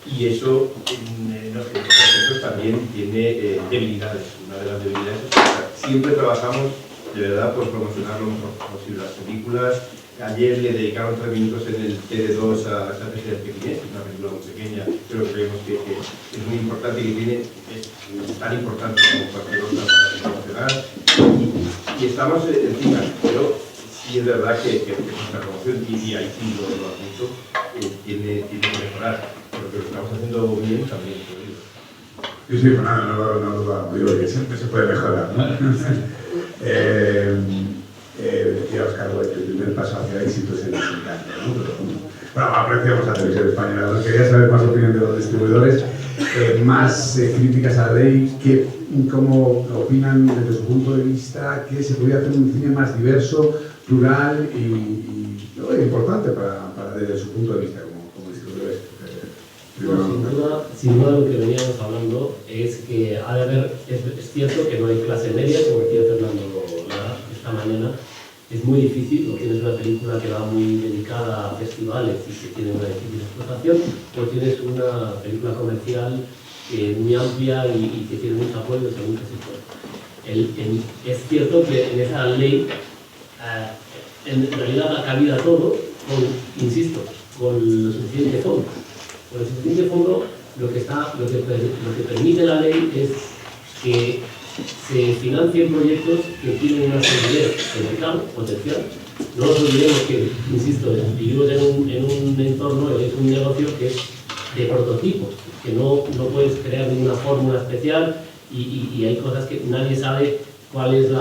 y eso en los procesos también tiene debilidades. Una de las debilidades es que siempre trabajamos de verdad por promocionar lo mejor posible las películas. Ayer le dedicaron 3 minutos en el TD2 a la estrategia del Pequinés, una película muy pequeña, pero creemos que es muy importante y que es tan importante como cualquier otra para promocionar. Y estamos encima, pero sí es verdad que nuestra promoción, y ahí sí lo has dicho, tiene que mejorar, pero que lo estamos haciendo bien también, te lo digo. Sí, pues nada, no digo que siempre se puede mejorar, ¿no? Decía Oscar, que el primer paso hacia el éxito es el desencanto, ¿no? Pero bueno, apreciamos a Televisión Española. Quería saber más opinión de los distribuidores, más críticas a la ley, cómo opinan desde su punto de vista que se podría hacer un cine más diverso, plural y importante desde su punto de vista como distribuidores. Sin duda lo que veníamos hablando es que ha de haber, es cierto que no hay clase media, como decía Fernando esta mañana. Es muy difícil, o tienes una película que va muy dedicada a festivales y que tiene una difícil explotación, o tienes una película comercial muy amplia y que tiene mucho apoyo de muchos sectores. Es cierto que en esa ley en realidad da cabida a todo, insisto, con lo suficiente fondo. Con el suficiente fondo lo que permite la ley es que se financien proyectos que tienen una solidez de mercado potencial. No nos olvidemos que, insisto, vivimos en un entorno, es un negocio que es de prototipos, que no puedes crear ninguna fórmula especial y hay cosas que nadie sabe cuál es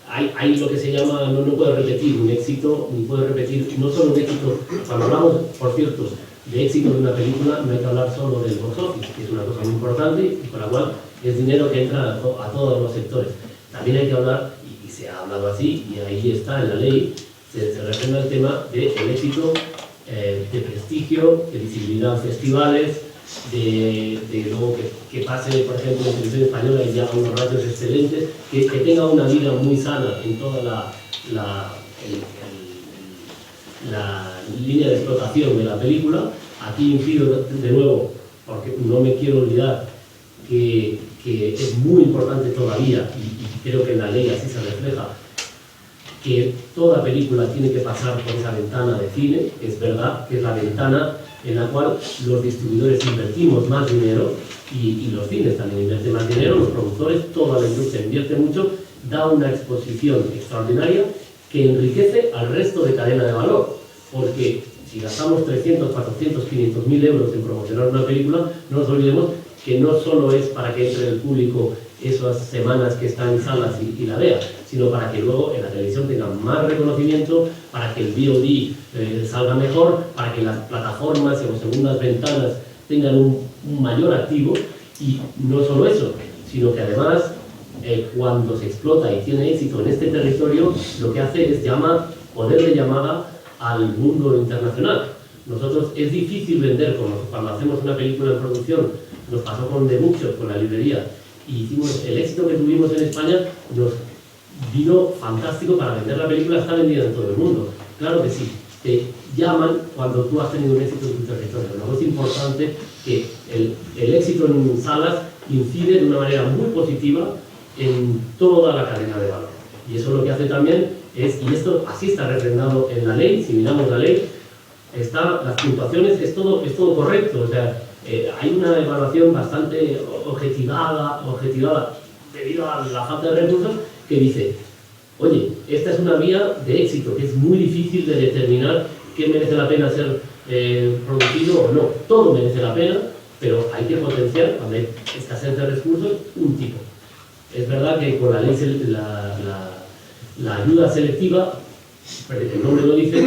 hay lo que se llama, no puedes repetir un éxito, ni puedes repetir, no solo un éxito, cuando hablamos, por cierto, de éxito de una película, no hay que hablar solo del box office, que es una cosa muy importante y con la cual es dinero que entra a todos los sectores. También hay que hablar, y se ha hablado así, y ahí está en la ley, se refrenda el tema del éxito de prestigio, de visibilidad en festivales, de luego que pase, por ejemplo, en Televisión Española y ya unos ratios excelentes, que tenga una vida muy sana en toda la línea de explotación de la película. Aquí incido de nuevo, porque no me quiero olvidar que es muy importante todavía, y creo que en la ley así se refleja, que toda película tiene que pasar por esa ventana de cine. Es verdad que es la ventana en la cual los distribuidores invertimos más dinero y los cines también invierten más dinero, los productores, toda la industria invierte mucho, da una exposición extraordinaria que enriquece al resto de cadena de valor, porque si gastamos 300, 400, 500.000 euros en promocionar una película, no nos olvidemos que no solo es para que entre el público esas semanas que está en salas y la vea, sino para que luego en la televisión tenga más reconocimiento, para que el VOD salga mejor, para que las plataformas o segundas ventanas tengan un mayor activo. Y no solo eso, sino que además cuando se explota y tiene éxito en este territorio, lo que hace es poder de llamada al mundo internacional. Nosotros es difícil vender, como cuando hacemos una película en producción, nos pasó con The Bookshop, con la librería, y hicimos el éxito que tuvimos en España, nos vino fantástico para vender la película, está vendida en todo el mundo. Claro que sí, te llaman cuando tú has tenido un éxito en tu territorio. Luego es importante que el éxito en salas incide de una manera muy positiva en toda la cadena de valor. Y eso lo que hace también es, y esto así está refrendado en la ley, si miramos la ley, las puntuaciones, es todo correcto. O sea, hay una evaluación bastante objetivada debido a la falta de recursos, que dice, oye, esta es una vía de éxito, que es muy difícil de determinar qué merece la pena ser producido o no. Todo merece la pena, pero hay que potenciar, cuando hay escasez de recursos, un tipo. Es verdad que con la ley, la ayuda selectiva, el nombre lo dice,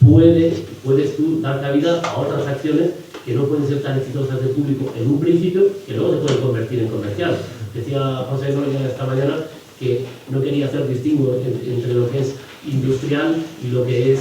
puedes tú dar cabida a otras acciones que no pueden ser tan exitosas del público en un principio, que luego se pueden convertir en comercial. Decía José Noria esta mañana que no quería hacer distingo entre lo que es industrial y lo que es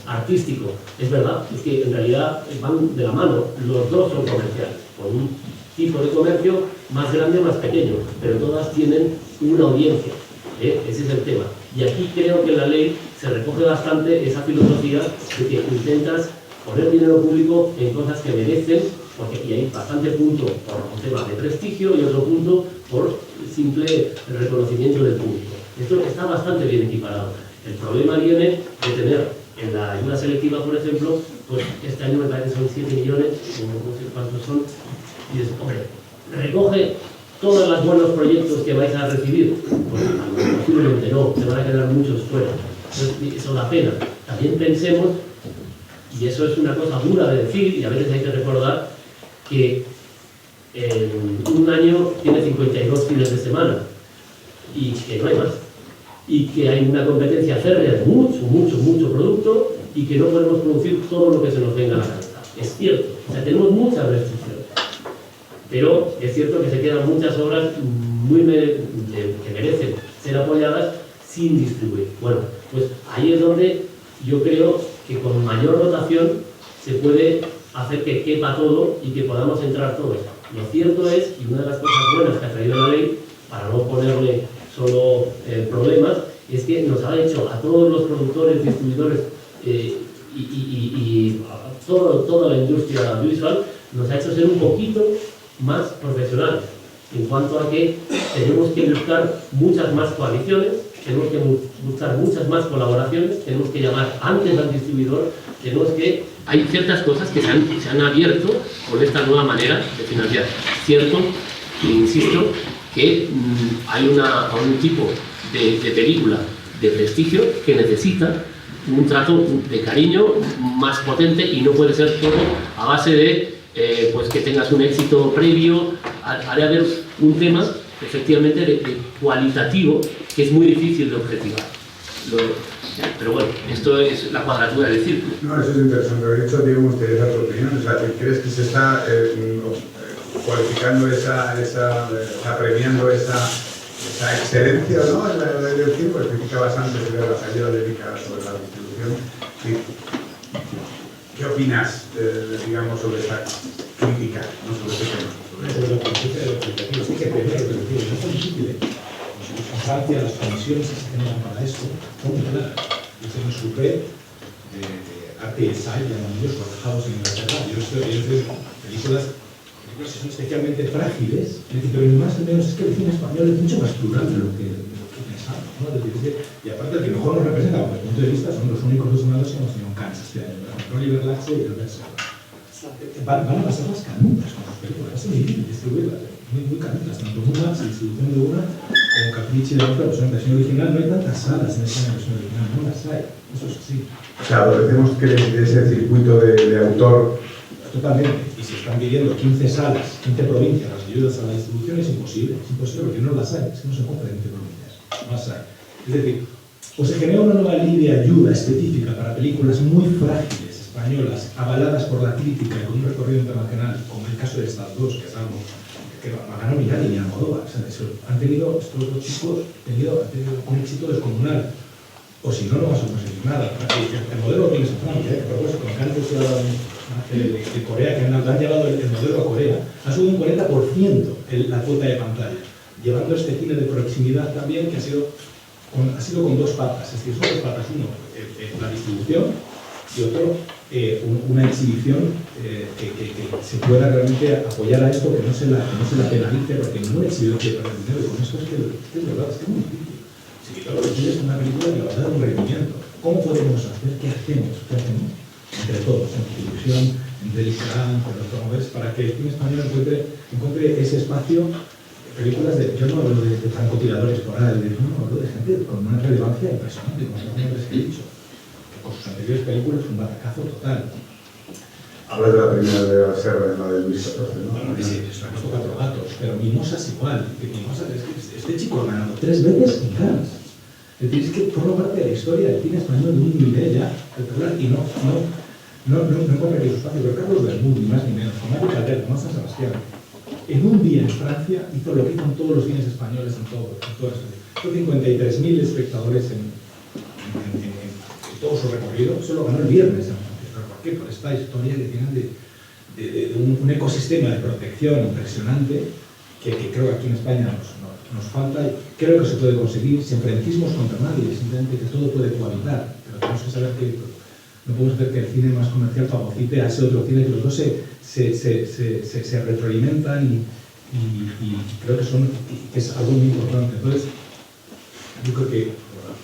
artístico. Es verdad, es que en realidad van de la mano, los dos son comerciales, con un tipo de comercio más grande o más pequeño, pero todas tienen una audiencia. Ese es el tema. Y aquí creo que en la ley se recoge bastante esa filosofía de que intentas poner dinero público en cosas que merecen, porque y hay bastante punto por un tema de prestigio y otro punto por simple reconocimiento del público. Esto está bastante bien equiparado. El problema viene de tener en la ayuda selectiva, por ejemplo, pues este año me parece que son 7 millones, no sé cuántos son, y dices, hombre, recoge todos los buenos proyectos que vais a recibir. Pues posiblemente no, se van a quedar muchos fuera. Entonces, eso da pena. También pensemos, y eso es una cosa dura de decir, y a veces hay que recordar, que un año tiene 52 fines de semana, y que no hay más. Y que hay una competencia férrea de mucho producto, y que no podemos producir todo lo que se nos venga a la cabeza. Es cierto, o sea, tenemos muchas restricciones. Pero es cierto que se quedan muchas obras que merecen ser apoyadas sin distribuir. Bueno, pues ahí es donde yo creo que con mayor dotación se puede hacer que quepa todo y que podamos entrar todos. Lo cierto es, y una de las cosas buenas que ha traído la ley, para no ponerle solo problemas, es que nos ha hecho a todos los productores, distribuidores y a toda la industria audiovisual, nos ha hecho ser un poquito más profesionales, en cuanto a que tenemos que buscar muchas más coaliciones, tenemos que buscar muchas más colaboraciones, tenemos que llamar antes al distribuidor, hay ciertas cosas que se han abierto con esta nueva manera de financiar. Cierto, insisto, que hay un tipo de película de prestigio que necesita un trato de cariño más potente y no puede ser todo a base de pues que tengas un éxito previo. Ha de haber un tema efectivamente de cualitativo que es muy difícil de objetivar. Pero bueno, esto es la cuadratura del círculo. No, eso es interesante. De hecho, Diego, me gustaría tu opinión. O sea, ¿crees que se está cualificando premiando esa excelencia, ¿no? En el tiempo? Criticabas antes de las ayudas dedicadas sobre la distribución. ¿Qué opinas, digamos, sobre esa crítica, no sobre ese tema? Sobre la política de los expectativos, sí que primero que decir, no es tan difícil, En Francia las comisiones que se generan para esto son muy claras. Es en su red de arte y ensayo, llaman ellos, trabajados en Inglaterra. Ellos películas que son especialmente frágiles, pero más o menos es que el cine español es mucho más plural de lo que pensamos, ¿no? Y aparte el que mejor nos representa desde el punto de vista son los únicos dos nominados que hemos tenido en Cannes este año, Oliver Laxe y el Verso. Van a pasar las canutas con las películas, va a ser muy difícil distribuirlas, muy canutas, tanto una, la distribución de una, como Caprichi de otra, en versión original. No hay tantas salas en España en versión original, no las hay, eso es así. O sea, adolecemos que de ese circuito de autor Totalmente. Y si están pidiendo 15 salas, 15 provincias las ayudas a la distribución, es imposible porque no las hay, es que no se encuentran 15 provincias, no las hay. Es decir, o se genera una nueva ley de ayuda específica para películas muy frágiles, españolas, avaladas por la crítica y con un recorrido internacional, como el caso de estas dos, que es algo que ganó Millán y Almodóvar. O sea, han tenido, estos dos chicos han tenido un éxito descomunal. O si no, no vas a conseguir nada. El modelo que tienes en Francia, por supuesto, con antes de Corea, que han llevado el modelo a Corea, ha subido un 40% la cuota de pantalla, llevando este cine de proximidad también, que ha sido con dos patas. Es decir, son dos patas. Uno, la distribución, y otro, una exhibición que se pueda realmente apoyar a esto, que no se la penalice, porque ningún exhibidor quiere perder dinero. Y con esto es verdad, es muy difícil. Si todo lo que quieres es una película que va a dar un rendimiento. ¿Cómo podemos hacer? ¿Qué hacemos? Entre todos, en distribución, entre el ICRAN, entre los promotores, para que el cine español encuentre ese espacio. Películas yo no hablo de francotiradores por ahí, hablo de gente con una relevancia impresionante, como los nombres que he dicho, que con sus anteriores películas es un batacazo total. Hablas de la primera de la Serra, la de Luis XIV, ¿no? Bueno, sí, es una cosa Cuatro Gatos, pero Mimosas igual. Mimosas, este chico ha ganado 3 veces en Cannes. Es decir, es que forma parte de la historia del cine español de un nivel ya espectacular y no encuentra aquí su espacio. Pero Carlos Bermúdez, ni más ni menos, con Mario Calder, con San Sebastián, en un día en Francia hizo lo que hizo en todos los cines españoles, en todo eso. Hizo 53.000 espectadores en todo su recorrido. Eso lo ganó el viernes en Francia. ¿Pero por qué? Por esta historia que tienen de un ecosistema de protección impresionante que creo que aquí en España nos falta. Creo que se puede conseguir sin enfrentismos contra nadie, simplemente que todo puede cohabitar. Pero tenemos que saber que no podemos hacer que el cine más comercial fagocite a ese otro cine, que los dos se retroalimentan y creo que es algo muy importante. Entonces, yo creo que,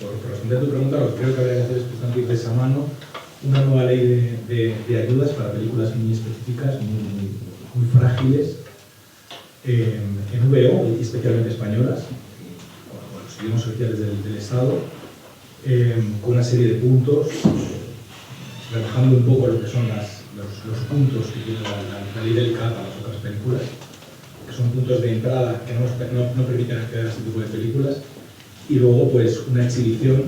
por responder a tu pregunta, lo que creo que habría que hacer es justamente ir de esa mano una nueva ley de ayudas para películas muy específicas, muy frágiles, en VO, y especialmente españolas, con los idiomas oficiales del Estado, con una serie de puntos, rebajando un poco lo que son los puntos que tiene la ley del CAP a las otras películas, que son puntos de entrada que no permiten acceder a este tipo de películas, y luego pues una exhibición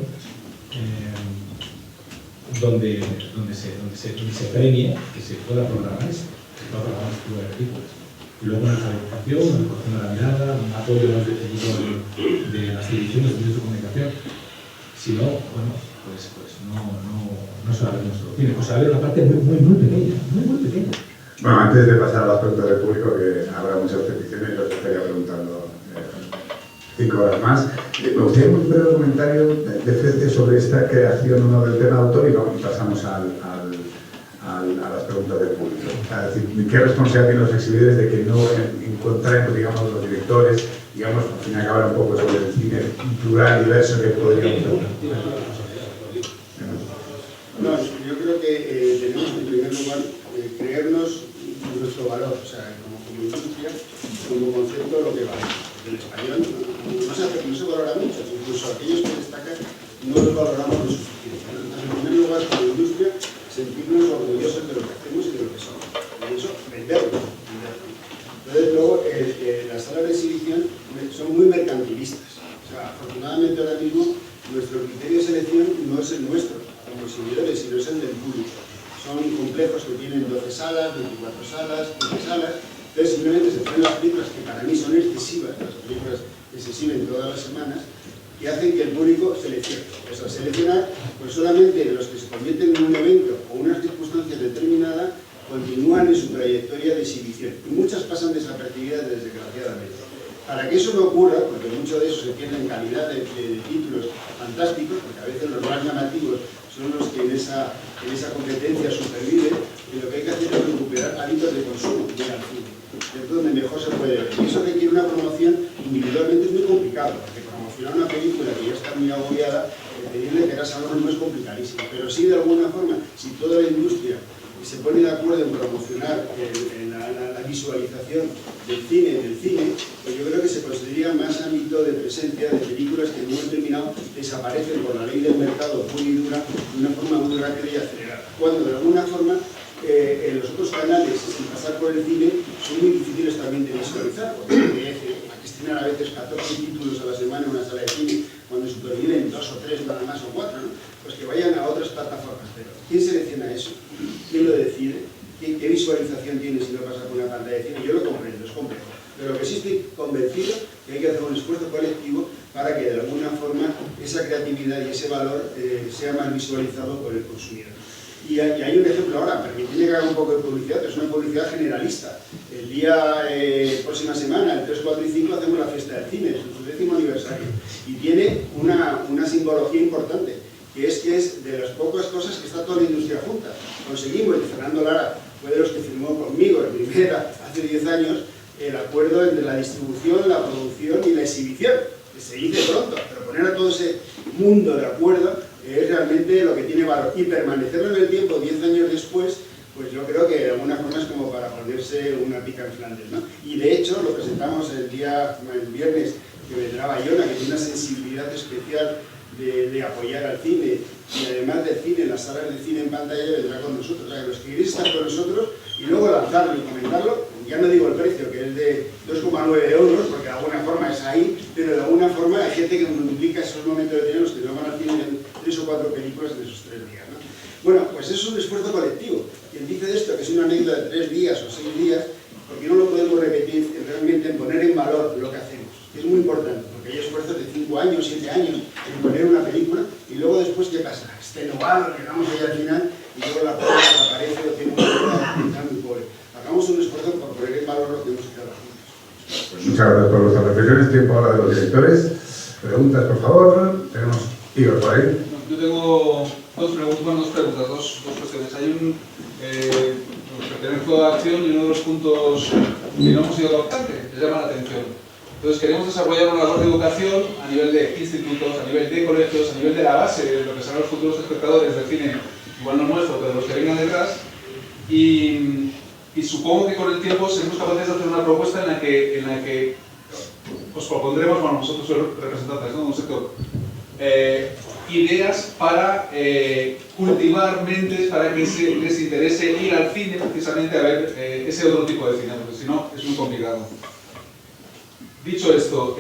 donde se premie que se pueda programar esto, que se pueda programar este tipo de películas. Y luego una calificación, una educación de la mirada, un apoyo más definido de las televisiones, de medios de comunicación. Si no, bueno, pues no se va a ver nuestro cine. O sea, va a haber una parte muy pequeña, muy pequeña. Bueno, antes de pasar a las preguntas del público, que habrá muchas peticiones, yo os estaría preguntando 5 horas más. Me gustaría un breve comentario de Fede sobre esta creación del tema de autor y pasamos a las preguntas del público. Es decir, ¿qué responsabilidad tienen los exhibidores de que no encuentren, digamos, los directores, digamos, al fin y al cabo un poco sobre el cine plural, diverso que podríamos hacer? No, yo creo que tenemos en primer lugar creernos nuestro valor, o sea, como industria, como concepto lo que vale. El español no se valora mucho, incluso aquellos que destacan no los valoramos lo suficiente. Entonces, en primer lugar, como industria, sentirnos orgullosos de lo que hacemos y de lo que somos. Y eso, venderlo. Entonces, luego, las salas de exhibición son muy mercantilistas. O sea, afortunadamente ahora mismo, nuestro criterio de selección no es el nuestro, como exhibidores, sino es el del público. Son complejos que tienen 12 salas, 24 salas, 15 salas. Entonces, simplemente se ponen las películas que para mí son excesivas, las películas que se exhiben todas las semanas, que hacen que el público seleccione. Pues al seleccionar, pues solamente los que se convierten en un evento o unas circunstancias determinadas continúan en su trayectoria de exhibición. Y muchas pasan desapercibidas, desgraciadamente. Para que eso no ocurra, porque mucho de eso se pierde en calidad de títulos fantásticos, porque a veces los más llamativos son los que en esa competencia superviven, y lo que hay que hacer es recuperar hábitos de consumo de al cine. Es donde mejor se puede ver. Y eso requiere una promoción individualmente es muy complicado, porque promocionar una película que ya está muy agobiada, pedirle que era algo no es complicadísimo. Pero sí, de alguna forma, si toda la industria se pone de acuerdo en promocionar la visualización del cine, pues yo creo que se conseguiría más ámbito de presencia de películas que en un momento determinado desaparecen por la ley del mercado pura y dura de una forma muy rápida y acelerada. Cuando de alguna forma los otros canales, sin pasar por el cine, son muy difíciles también de visualizar, porque estrenan a veces 14 títulos a la semana en una sala de cine, cuando superviven 2 o 3 nada más o 4, ¿no? Pues que vayan a otras plataformas. Pero ¿quién selecciona eso? ¿Quién lo decide? ¿Qué visualización tiene si no pasa por una pantalla de cine? Yo lo comprendo, es complejo. Pero lo que sí estoy convencido que hay que hacer un esfuerzo colectivo para que de alguna forma esa creatividad y ese valor sea más visualizado por el consumidor. Y hay un ejemplo ahora, permitidme que haga un poco de publicidad, pero es una publicidad generalista. El día, próxima semana, el 3, 4 y 5, hacemos la fiesta del cine, es su 10º aniversario. Y tiene una simbología importante, que es de las pocas cosas que está toda la industria junta. Conseguimos, y Fernando Lara fue de los que firmó conmigo en primera, hace 10 años, el acuerdo entre la distribución, la producción y la exhibición, que se dice pronto, pero poner a todo ese mundo de acuerdo es realmente lo que tiene valor. Y permanecerlo en el tiempo, 10 años después, pues yo creo que de alguna forma es como para ponerse una pica en Flandes, ¿no? Y de hecho lo presentamos el viernes que vendrá Bayona, que tiene una sensibilidad especial de apoyar al cine, y además del cine, las salas de cine en pantalla vendrá con nosotros. O sea, que los que queréis estar con nosotros y luego lanzarlo y comentarlo, ya no digo el precio, que es de 2,9 euros, porque de alguna forma es ahí, pero de alguna forma hay gente que multiplica esos momentos de dinero, los que no van al cine en 3 o 4 películas en esos 3 días, ¿no? Bueno, pues eso es un esfuerzo colectivo. Quien dice de esto, que es una anécdota de 3 días o 6 días, porque no lo podemos repetir realmente en poner en valor lo que hacemos. Es muy importante, porque hay esfuerzos de 5 años, 7 años en poner una película, y luego después, ¿qué pasa? Extenuado, llegamos ahí al final, y luego la película desaparece o tiene una muy pobre. Hagamos un esfuerzo por poner en valor lo que hemos hecho juntos. Pues muchas gracias por vuestras reflexiones. Tiempo ahora de los directores. Preguntas, por favor. Tenemos Igor por ahí. Yo tengo dos preguntas, dos cuestiones. Hay pertenezco a Acción y uno de los puntos que no hemos sido captante, que llama la atención. Entonces queremos desarrollar una labor de educación a nivel de institutos, a nivel de colegios, a nivel de la base de lo que serán los futuros espectadores del cine, igual no nuestro, pero los que vengan detrás. Y supongo que con el tiempo seremos capaces de hacer una propuesta en la que os propondremos, bueno, nosotros somos representantes, ¿no?, de un sector, ideas para cultivar mentes para que les interese ir al cine precisamente a ver ese otro tipo de cine, porque si no es muy complicado. Dicho esto,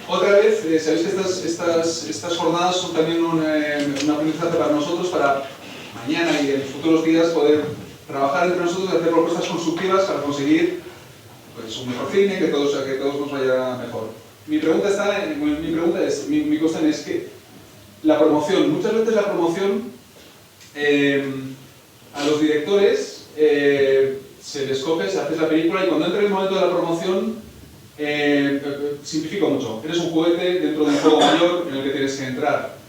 otra vez, sabéis que estas jornadas son también un aprendizaje para nosotros, para mañana y en futuros días poder trabajar entre nosotros y hacer propuestas constructivas para conseguir, pues, un mejor cine, que todos nos vaya mejor. Mi cuestión es que la promoción, muchas veces la promoción a los directores se les coge, se hace la película y cuando entra el momento de la promoción simplifico mucho. Eres un juguete dentro de un juego mayor en el que tienes que entrar.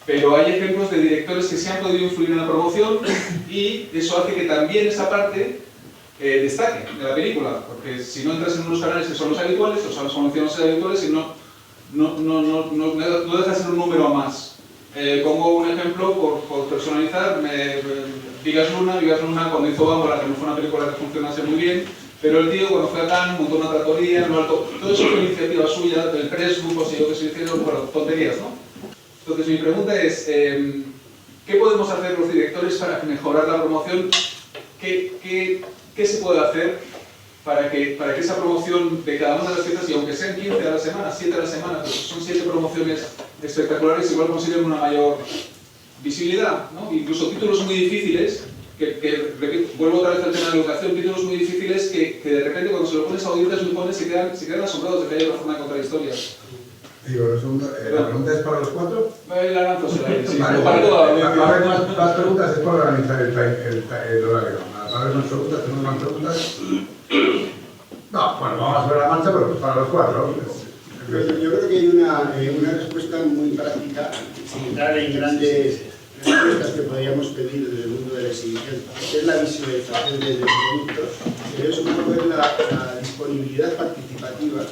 Pero hay ejemplos de directores que se han podido influir en la promoción y eso hace que también esa parte destaque de la película, porque si no entras en unos canales que son los habituales, los canales conocidos habituales, y no dejas de ser un número más. Pongo un ejemplo por personalizar, Vigas Luna, cuando hizo Bámbara, que no fue una película que funcionase muy bien, pero el tío cuando fue a Cannes montó una tractoría, todo eso fue iniciativa suya, del press group, y yo que se hicieron, bueno, tonterías, ¿no? Entonces mi pregunta es, ¿qué podemos hacer los directores para mejorar la promoción? ¿Qué se puede hacer para que esa promoción de cada una de las fiestas, y aunque sean 15 a la semana, 7 a la semana, pues son 7 promociones espectaculares, igual consiguen una mayor visibilidad, ¿no? Incluso títulos muy difíciles, vuelvo otra vez al tema de la educación, títulos muy difíciles que de repente cuando se lo pones a audiencias muy jóvenes se quedan asombrados de que haya una forma de contar historias. Digo, ¿la pregunta es para los 4? La lanzo, sí, vale, para toda la audiencia. Va a haber más preguntas, es por organizar el horario. Va a haber más preguntas, tenemos más preguntas. No, bueno, vamos a hacer la marcha, pero para los 4. Yo creo que hay una respuesta muy práctica, sin entrar en grandes respuestas que podríamos pedir desde el mundo de la exhibición, que es la visualización de productos, que es un poco la disponibilidad participativa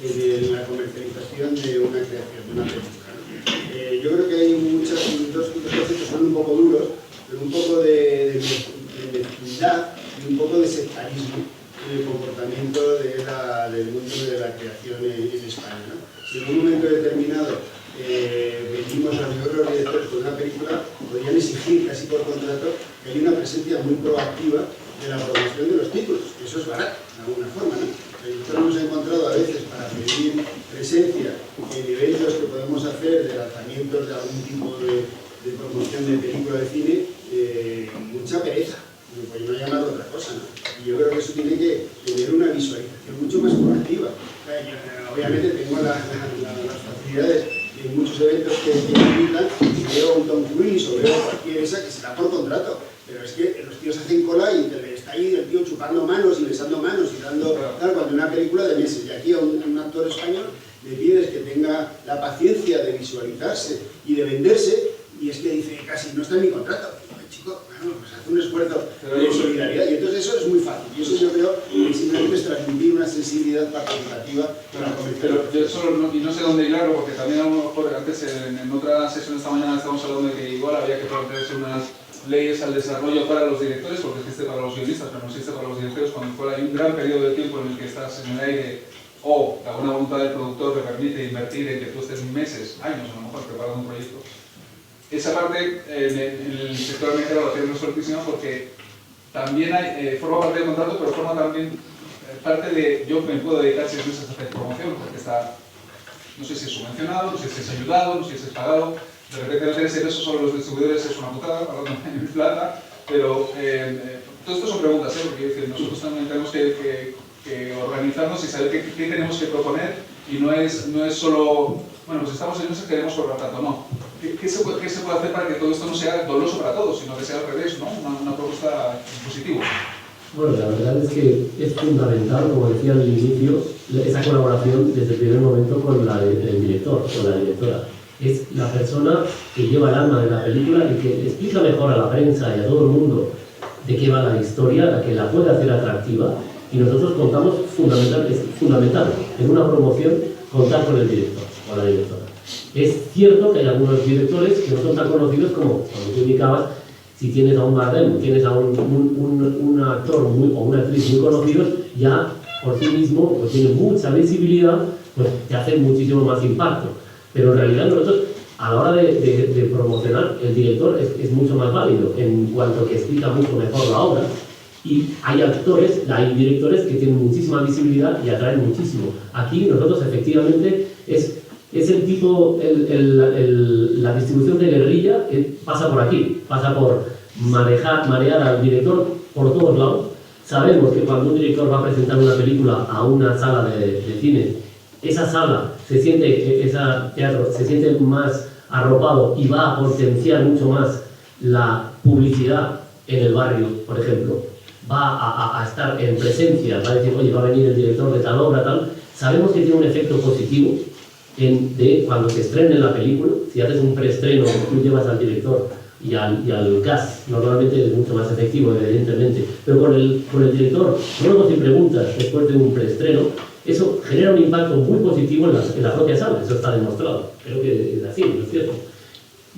de la comercialización de una creación, de una película. Yo creo que hay dos conceptos, son un poco duros, pero un poco de mezquindad y un poco de sectarismo en el comportamiento del mundo de la creación en España, ¿no? Si en un momento determinado venimos a los directores con una película, podrían exigir casi por contrato que hay una presencia muy proactiva de la promoción de los títulos, que eso es barato, de alguna forma, ¿no? Nosotros nos hemos encontrado a veces para pedir presencia en eventos que podemos hacer de lanzamientos de algún tipo de promoción de película de cine, mucha pereza, pues no llamar otra cosa, ¿no? Y yo creo que eso tiene que tener una visualización mucho más proactiva. Obviamente tengo las facilidades en muchos eventos que invitan, y veo un Tom Cruise o veo cualquier esa que se da por contrato, pero es que los tíos hacen cola y está ahí el tío chupando manos y besando manos y dando tal, cuando una película de meses, y aquí a un actor español le pides que tenga la paciencia de visualizarse y de venderse, y es que dice casi no está en mi contrato. Chico, bueno, pues hace un esfuerzo de solidaridad, y entonces eso es muy fácil, y eso yo creo que simplemente es transmitir una sensibilidad participativa para convencer. Pero yo solo no sé dónde hilarlo, porque también a lo mejor antes en otra sesión esta mañana estábamos hablando de que igual había que plantearse unas leyes al desarrollo para los directores, porque existe para los guionistas, pero no existe para los directores, cuando fuera hay un gran periodo de tiempo en el que estás en el aire, o la buena voluntad del productor te permite invertir en que tú estés meses, años a lo mejor preparando un proyecto. Esa parte en el sector americano la tiene resueltísima, porque también forma parte del contrato, pero forma también parte de yo me puedo dedicar 6 meses a hacer promoción, porque está, no sé si es subvencionado, no sé si es ayudado, no sé si es pagado. De repente no tener ese peso sobre los distribuidores es una putada, hablando en plata, pero todo esto son preguntas, porque decir, nosotros también tenemos que organizarnos y saber qué tenemos que proponer, y no es solo, bueno, pues estamos en eso, queremos cobrar tanto, no. ¿Qué se puede hacer para que todo esto no sea doloso para todos, sino que sea al revés, ¿no? Una propuesta positiva? Bueno, la verdad es que es fundamental, como decía al inicio, esa colaboración desde el primer momento con el director, con la directora. Es la persona que lleva el alma de la película y que explica mejor a la prensa y a todo el mundo de qué va la historia, la que la puede hacer atractiva, y nosotros contamos, es fundamental en una promoción, contar con el director o la directora. Es cierto que hay algunos directores que no son tan conocidos como, cuando tú indicabas, si tienes a un Bardem, tienes a un actor o una actriz muy conocidos, ya por sí mismo pues, tiene mucha visibilidad, pues te hace muchísimo más impacto. Pero en realidad nosotros, a la hora de promocionar, el director es mucho más válido, en cuanto que explica mucho mejor la obra. Y hay hay directores que tienen muchísima visibilidad y atraen muchísimo. Aquí nosotros efectivamente es el tipo, la distribución de guerrilla pasa por aquí, pasa por marear al director por todos lados. Sabemos que cuando un director va a presentar una película a una sala de cine, esa sala teatro se siente más arropado y va a potenciar mucho más la publicidad en el barrio, por ejemplo. Va a estar en presencia, va a decir, oye, va a venir el director de tal obra, tal. Sabemos que tiene un efecto positivo de cuando se estrene la película. Si haces un preestreno, tú llevas al director y al cast, normalmente es mucho más efectivo, evidentemente, pero con el director, luego sin preguntas, después de un preestreno, eso genera un impacto muy positivo en la propia sala, eso está demostrado. Creo que es así, ¿no es cierto?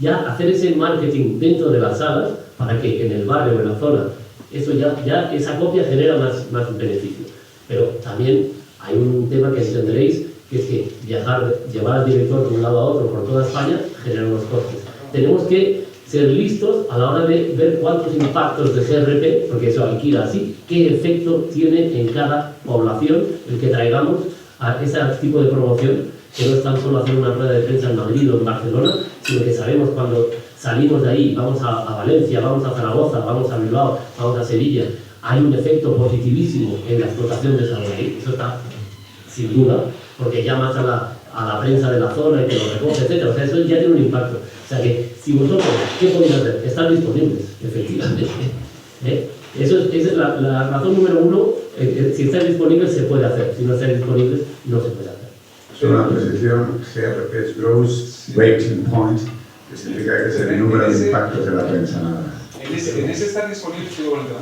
Ya hacer ese marketing dentro de las salas, para que en el barrio o en la zona, eso ya esa copia genera más beneficio. Pero también hay un tema que entenderéis, que es que llevar al director de un lado a otro por toda España genera unos costes. Tenemos que ser listos a la hora de ver cuántos impactos de GRP, porque eso alquila así, qué efecto tiene en cada población el que traigamos a ese tipo de promoción, que no es tan solo hacer una rueda de prensa en Madrid o en Barcelona, sino que sabemos cuando salimos de ahí, vamos a Valencia, vamos a Zaragoza, vamos a Bilbao, vamos a Sevilla, hay un efecto positivísimo en la explotación de esa obra. Eso está sin duda, porque llamas a la prensa de la zona y te lo recoge, etc. O sea, eso ya tiene un impacto. O sea que, si vosotros, ¿qué podéis hacer? Estar disponibles, efectivamente. Esa es la razón número uno. Si estáis disponibles, se puede hacer. Si no estáis disponibles, no se puede hacer. Es una precisión, GRP es Gross Rating Point, que significa que es el número de impactos de la prensa nada más. En ese estar disponible, estoy con el tema.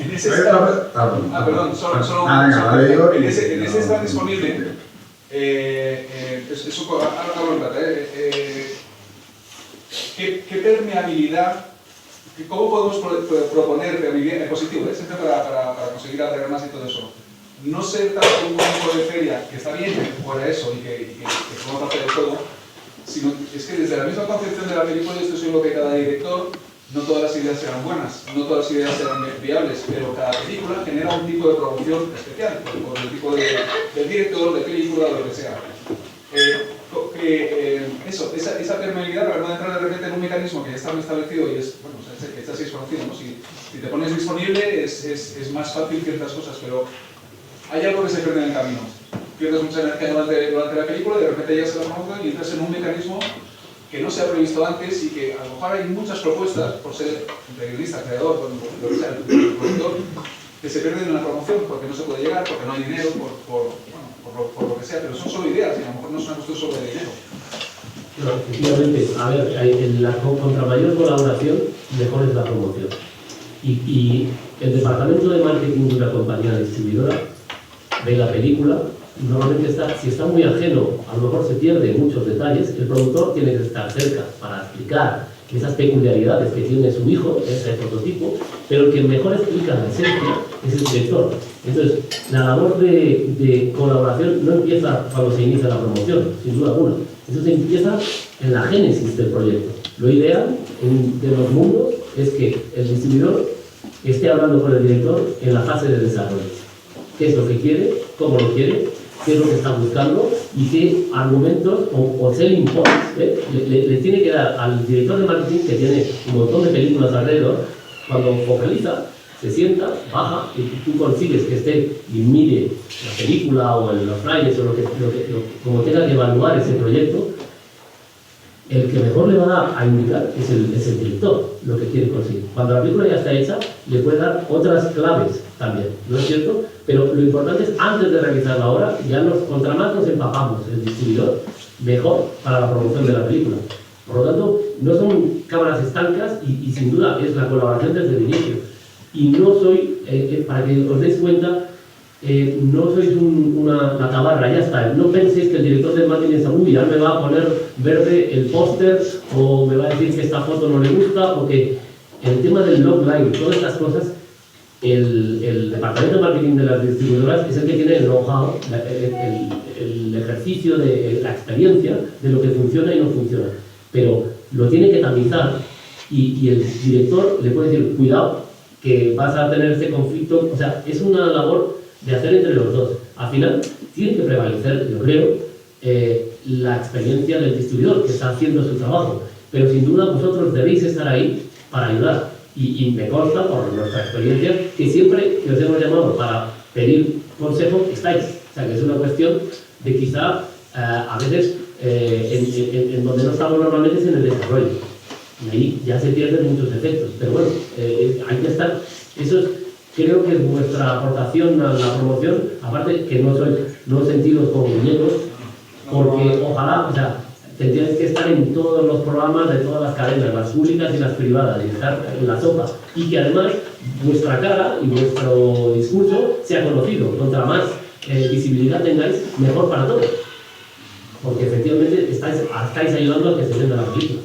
En ese perdón, solo en ese estar disponible, hablo en plata, ¿qué permeabilidad, cómo podemos proponer permeabilidad positiva, siempre para conseguir atraer más y todo eso? No ser tanto un grupo de feria, que está bien fuera eso y que forma parte del juego, sino es que desde la misma concepción de la película, esto es lo que cada director no todas las ideas serán buenas, no todas las ideas serán viables, pero cada película genera un tipo de promoción especial, por el tipo del director, de película, o lo que sea. Esa permeabilidad, para no entrar de repente en un mecanismo que ya está establecido y es, bueno, está así es conocido, ¿no? Si te pones disponible es más fácil ciertas cosas, pero hay algo que se pierde en el camino. Pierdes mucha energía durante la película y de repente ya se la promoción y entras en un mecanismo que no se ha previsto antes y que a lo mejor hay muchas propuestas, por ser guionista, creador, lo que sea, el productor, que se pierden en la promoción porque no se puede llegar, porque no hay dinero, por lo que sea, pero son solo ideas y a lo mejor no es una cuestión solo de dinero. No, efectivamente, a ver, contra mayor colaboración, mejor es la promoción. Y el departamento de marketing de una compañía distribuidora ve la película, normalmente si está muy ajeno, a lo mejor se pierde muchos detalles. El productor tiene que estar cerca para explicar esas peculiaridades que tiene su hijo, ese prototipo, pero el que mejor explica la esencia es el director. Entonces, la labor de colaboración no empieza cuando se inicia la promoción, sin duda alguna. Entonces empieza en la génesis del proyecto. Lo ideal de los mundos es que el distribuidor esté hablando con el director en la fase de desarrollo. ¿Qué es lo que quiere? ¿Cómo lo quiere? ¿Qué es lo que está buscando? Y qué argumentos o selling points le tiene que dar al director de marketing, que tiene un montón de películas alrededor. Cuando focaliza, se sienta, baja y tú consigues que esté y mire la película o los flyers o como tenga que evaluar ese proyecto. El que mejor le va a indicar es el director, lo que quiere conseguir. Cuando la película ya está hecha, le puede dar otras claves también, ¿no es cierto? Pero lo importante es, antes de realizar la obra, contra más nos empapamos el distribuidor, mejor para la promoción de la película. Por lo tanto, no son cámaras estancas y sin duda es la colaboración desde el inicio. Y no soy, para que os deis cuenta, no sois una tabarra, ya está. No penséis que el director de marketing está muy ya me va a poner verde el póster o me va a decir que esta foto no le gusta o que el tema del logline, todas estas cosas, el departamento de marketing de las distribuidoras es el que tiene el know-how, el ejercicio de la experiencia de lo que funciona y no funciona. Pero lo tiene que tamizar y el director le puede decir, cuidado, que vas a tener este conflicto. O sea, es una labor de hacer entre los dos. Al final, tiene que prevalecer, yo creo, la experiencia del distribuidor que está haciendo su trabajo. Pero sin duda vosotros debéis estar ahí para ayudar. Y me consta, por nuestra experiencia, que siempre que os hemos llamado para pedir consejo, estáis. O sea, que es una cuestión de quizá, a veces, en donde no estamos normalmente es en el desarrollo. Y ahí ya se pierden muchos efectos. Pero bueno, hay que estar. Eso es, creo que es vuestra aportación a la promoción, aparte que no os sentiros como muñecos, porque ojalá, o sea, tendríais que estar en todos los programas de todas las cadenas, las públicas y las privadas, y estar en la sopa. Y que además vuestra cara y vuestro discurso sea conocido. Contra más visibilidad tengáis, mejor para todos. Porque efectivamente estáis ayudando a que se venda la película.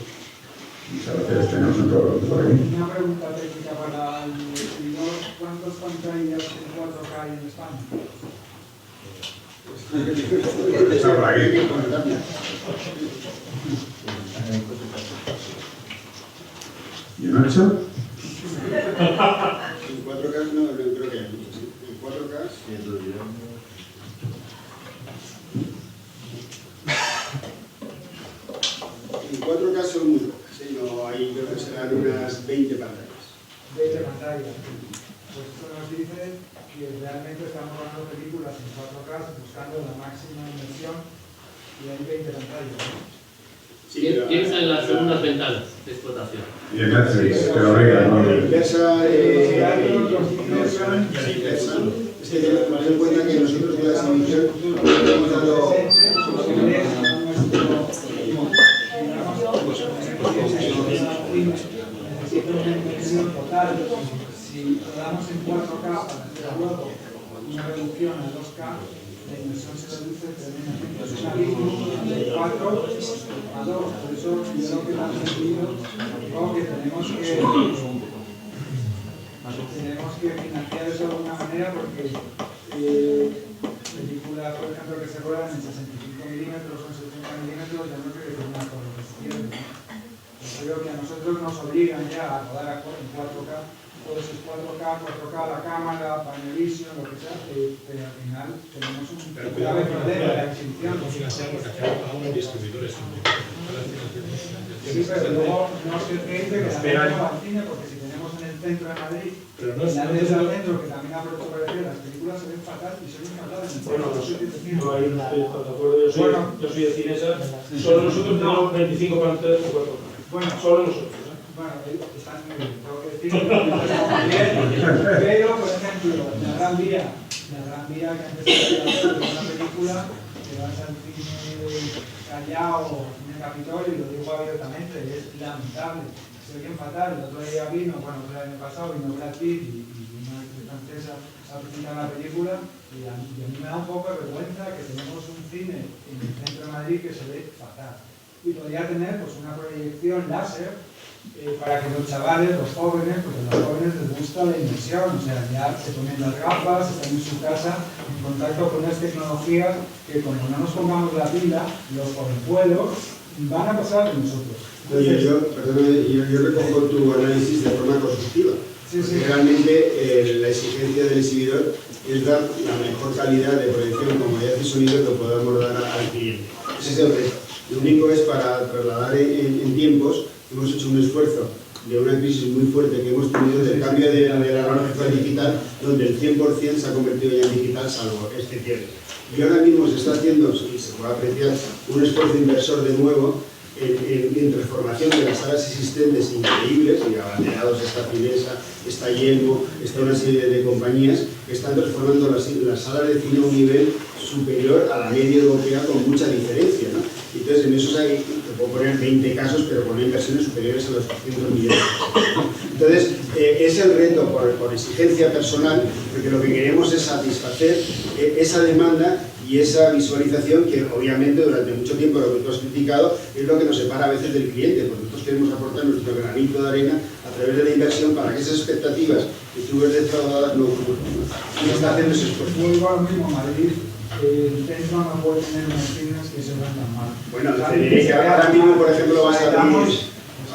Muchas gracias. Tenemos otro por aquí. Una pregunta técnica para el distribuidor. ¿Cuántos pantallas en 4K hay en España? Está por aquí. ¿Y en 8? En 4K no creo que haya muchos. En 4K en 4K son muy pocas, no hay, creo que serán unas 20 pantallas. 20 pantallas. Pues esto nos dice que realmente estamos rodando películas en 4K buscando la máxima inversión y hay 20 pantallas. Sí, piensa en las segundas ventanas de explotación. Y en Netflix, que lo oiga, ¿no? Inversa, es que tenemos en cuenta que nosotros con la distribución hemos dado total, si rodamos en 4K para hacer luego una reducción a 2K, la inversión se reduce tremendamente. Es un abismo de 4 a 2, por eso yo creo que hemos entendido que tenemos que financiar eso de alguna manera, porque películas, por ejemplo, que se ruedan en 65 milímetros o en 70 milímetros, ya no creo que tengan por lo que se quiere. creo que a nosotros nos obligan ya a rodar en 4K, todo eso es 4K, la cámara, Panavision, lo que sea, pero al final tenemos un grave problema de exhibición. No financiar porque algunos distribuidores son sí, pero luego no os creéis que también no al cine, porque si tenemos en el centro de Madrid, pero no en la del centro, que también aprovecho para decir, las películas se ven fatal y se ven fatal en el centro. Bueno, no hay una de acuerdo, yo soy de Cinesa, solo nosotros tenemos 25 pantallas por 4K. Bueno, solo nosotros. Bueno, están muy bien, tengo que decir que pero, por ejemplo, la Gran Vía que antes era una película que vas al cine Callao, cine Capitolio, y lo digo abiertamente, es lamentable, se oyen fatal. El otro día vino, bueno, el año pasado vino Brad Pitt y una actriz francesa a presentar la película, y a mí me da un poco de vergüenza que tenemos un cine en el centro de Madrid que se ve fatal. Y podría tener pues una proyección láser para que los chavales, los jóvenes, porque a los jóvenes les gusta la inmersión, o sea, ya se ponen las gafas, están en su casa, en contacto con las tecnologías que como no nos pongamos la pila, los jovenzuelos van a pasar de nosotros. Oye, yo recojo tu análisis de forma constructiva. Sí, sí. Realmente la exigencia del exhibidor es dar la mejor calidad de proyección, comodidad y sonido que podamos dar al cliente. Ese es el reto. Lo único es para trasladar en tiempos. Hemos hecho un esfuerzo de una crisis muy fuerte que hemos tenido del cambio de la analógica digital, donde el 100% se ha convertido ya en digital, salvo excepciones. Y ahora mismo se está haciendo, y se puede apreciar, un esfuerzo inversor de nuevo en transformación de las salas existentes increíbles, y abanderados está Cinesa, está Yelmo, está una serie de compañías que están transformando las salas de cine a un nivel superior a la media europea con mucha diferencia, ¿no? Entonces, en esos hay, te puedo poner 20 casos, pero con inversiones superiores a los 200 millones. Entonces, es el reto por exigencia personal, porque lo que queremos es satisfacer esa demanda y esa visualización que obviamente durante mucho tiempo, lo que tú has criticado, es lo que nos separa a veces del cliente, porque nosotros queremos aportar nuestro granito de arena a través de la inversión para que esas expectativas que tú ves defraudadas no ocurran. Y está haciendo ese esfuerzo. Muy igual mismo Madrid. El centro no puede tener unas tiendas que se vendan mal. Bueno, te diré que ahora mismo, por ejemplo, vas a abrir...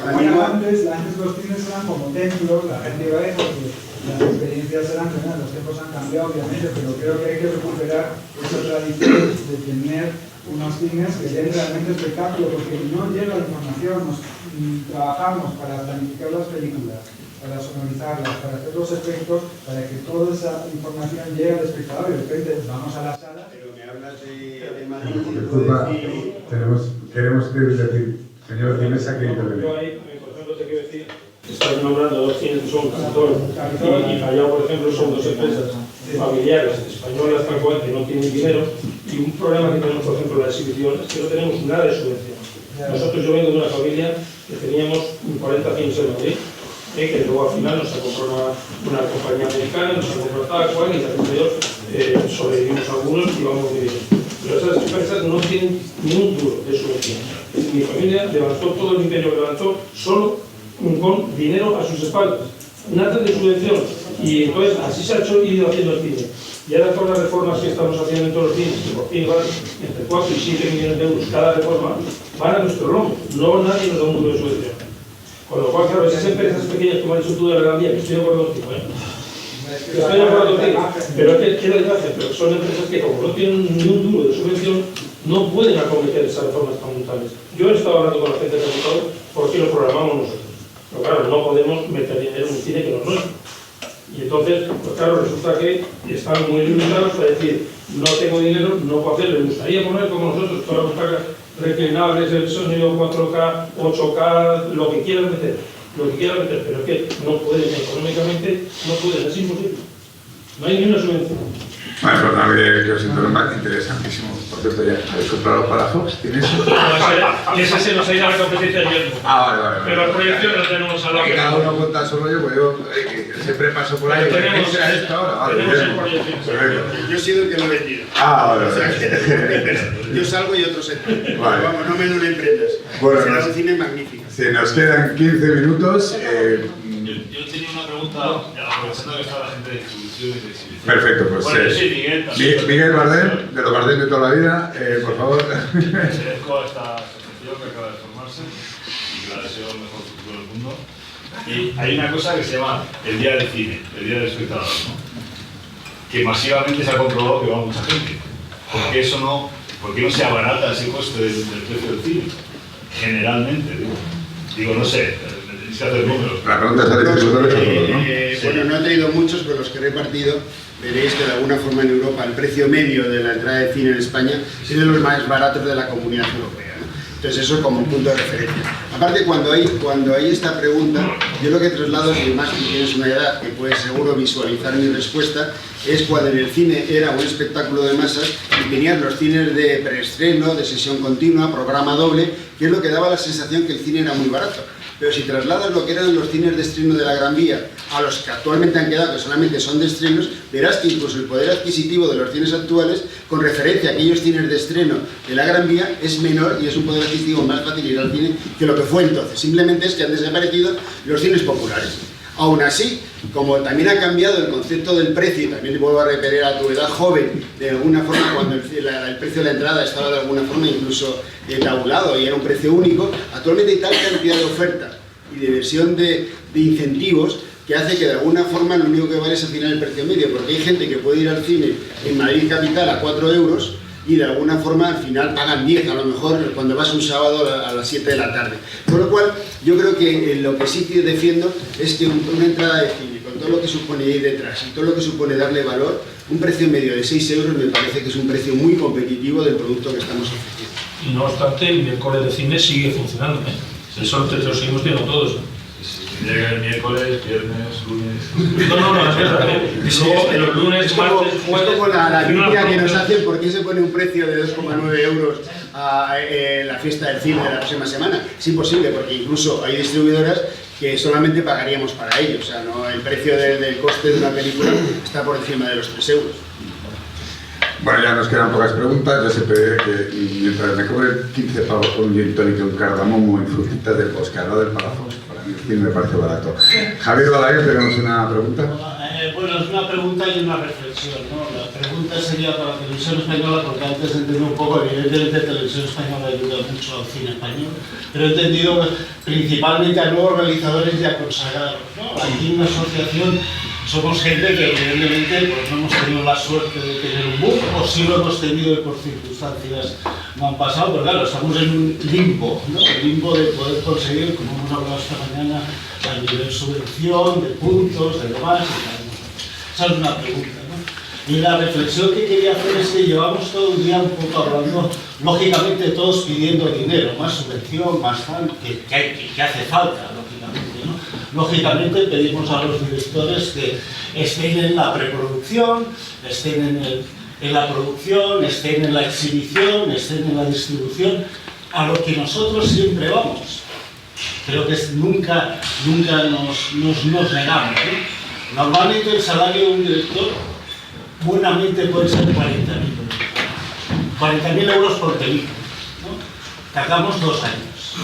Antes los cines eran como templos, la gente iba ahí porque las experiencias eran geniales, los tiempos han cambiado obviamente, pero creo que hay que recuperar esa tradición de tener unos cines que den realmente espectáculo, porque no llega la información, trabajamos para planificar las películas, para sonorizarlas, para hacer los efectos, para que toda esa información llegue al espectador y de repente vamos a la sala. Pero me hablas de Madrid. Disculpa, queremos decir, señor Cinesa, que interviene. Yo ahí, por ejemplo, te quiero decir, estás nombrando dos cines que son Capitol y Callao, por ejemplo, son dos empresas familiares españolas tal cual que no tienen dinero, y un problema que tenemos, por ejemplo, en la exhibición es que no tenemos nada de subvención. Nosotros, yo vengo de una familia que teníamos 40 cines en Madrid, que luego al final nos ha comprado una compañía americana, nos ha comprado tal cual, y alrededor sobrevivimos algunos y vamos muy bien. Pero esas empresas no tienen ni un duro de subvención. Mi familia levantó todo el imperio que levantó solo con dinero a sus espaldas, nada de subvención. Y entonces así se ha ido haciendo el cine. Y ahora con las reformas que estamos haciendo en todos los cines, que por fin van entre 4 y 7 millones de euros cada reforma, van a nuestro lomo. No nadie nos da un duro de subvención. Con lo cual, claro, esas empresas pequeñas, como ha dicho tú de la Gran Vía, que estoy de acuerdo contigo, estoy de acuerdo contigo, pero es que queda imagen, pero son empresas que como no tienen ni un duro de subvención, no pueden acometer esas reformas tan brutales. Yo he estado hablando con la gente del Capitol porque lo programamos nosotros. Pero claro, no podemos meter dinero en un cine que no es nuestro. Y entonces, pues claro, resulta que están muy limitados para decir, no tengo dinero, no puedo hacerlo. Me gustaría poner como nosotros, para buscar reclinables, el sonido 4K, 8K, lo que quieran meter, pero es que no pueden, económicamente, no pueden, es imposible. No hay ni una subvención. Bueno, pues también yo siento más interesantísimo. Por cierto, ya habéis comprado los Palafox, ¿tienes? Ese se nos ha ido a la competencia ayer. Vale. Pero la proyección la tenemos a la que cada uno cuenta su rollo, pues yo siempre paso por ahí. Tenemos esto ahora. el proyección. Yo he sido el que lo he vendido. Vale. O sea, que yo salgo y otros entran. Vale. Vamos, no me duelen prendas. Bueno, será un cine magnífico. Sí, nos quedan 15 minutos. Yo tenía una pregunta, aprovechando que está la gente de distribución y de exhibición. Perfecto, pues bueno, sí, Miguel, también. Miguel Bardem, de los Bardem de toda la vida, por favor. Pertenezco a esta asociación que acaba de formarse y la deseo el mejor futuro del mundo. Y hay una cosa que se llama el día del cine, el día del espectador, ¿no? Que masivamente se ha comprobado que va mucha gente. ¿Por qué no se abarata ese coste del precio del cine? Generalmente, digo, no sé, tenéis que hacer números. La pregunta es a distribuidores, ¿no? Bueno, no he traído muchos, pero los que he repartido, veréis que de alguna forma en Europa el precio medio de la entrada de cine en España es de los más baratos de la Comunidad Europea, ¿no? Entonces eso como un punto de referencia. Aparte, cuando hay esta pregunta, yo lo que traslado, y más que tienes una edad que puedes seguro visualizar mi respuesta, es cuando en el cine era un espectáculo de masas y tenías los cines de preestreno, de sesión continua, programa doble, que es lo que daba la sensación que el cine era muy barato. Pero si trasladas lo que eran los cines de estreno de la Gran Vía a los que actualmente han quedado, que solamente son de estrenos, verás que incluso el poder adquisitivo de los cines actuales, con referencia a aquellos cines de estreno de la Gran Vía, es menor y es un poder adquisitivo más fácil ir al cine que lo que fue entonces. Simplemente es que han desaparecido los cines populares. Aún así, como también ha cambiado el concepto del precio, y también vuelvo a repetir a tu edad joven, de alguna forma cuando el precio de la entrada estaba de alguna forma incluso tabulado y era un precio único, actualmente hay tal cantidad de oferta y de versión de incentivos que hace que de alguna forma lo único que vale es al final el precio medio, porque hay gente que puede ir al cine en Madrid capital a 4 euros y de alguna forma al final pagan 10, a lo mejor cuando vas un sábado a las 7 de la tarde. Con lo cual, yo creo que lo que sí que defiendo es que una entrada de cine, con todo lo que supone ir detrás y todo lo que supone darle valor, un precio medio de 6 euros me parece que es un precio muy competitivo del producto que estamos ofreciendo. Y no obstante, el miércoles de cine sigue funcionando, ¿eh? Eso lo seguimos viendo todos, ¿no? Llega el miércoles, viernes, lunes... No, es verdad. Luego, los lunes, martes, jueves... Es como la crítica que nos hacen por qué se pone un precio de 2,9 euros a la fiesta del cine de la próxima semana. Es imposible, porque incluso hay distribuidoras que solamente pagaríamos para ello. O sea, no, el precio del coste de una película está por encima de los 3 euros. Bueno, ya nos quedan pocas preguntas. Yo siempre diré que mientras me cobre 15 pavos por un gin tonic y un cardamomo y frutitas del Oscar, no del Palafox, para mí el cine me parece barato. Javier Balaguer, tenemos una pregunta. Bueno, es una pregunta y una reflexión, ¿no? La pregunta sería para la televisión española, porque antes he entendido un poco, evidentemente la televisión española ayuda mucho al cine español, pero he entendido principalmente a nuevos realizadores ya consagrados, ¿no? Aquí en una asociación somos gente que evidentemente pues, no hemos tenido la suerte de tener un boom, o sí lo hemos tenido y por circunstancias no han pasado, pero claro, estamos en un limbo, ¿no? El limbo de poder conseguir, como hemos hablado esta mañana, a nivel subvención, de puntos, de demás, esa es una pregunta, ¿no? Y la reflexión que quería hacer es que llevamos todo el día un poco hablando, lógicamente todos pidiendo dinero, más subvención, más tal, que hace falta, lógicamente, ¿no? Lógicamente pedimos a los directores que estén en la preproducción, estén en la producción, estén en la exhibición, estén en la distribución, a lo que nosotros siempre vamos. Creo que nunca nos negamos, ¿no? Normalmente el salario de un director buenamente puede ser 40.000 euros. 40.000 euros por película, ¿no? Tardamos 2 años.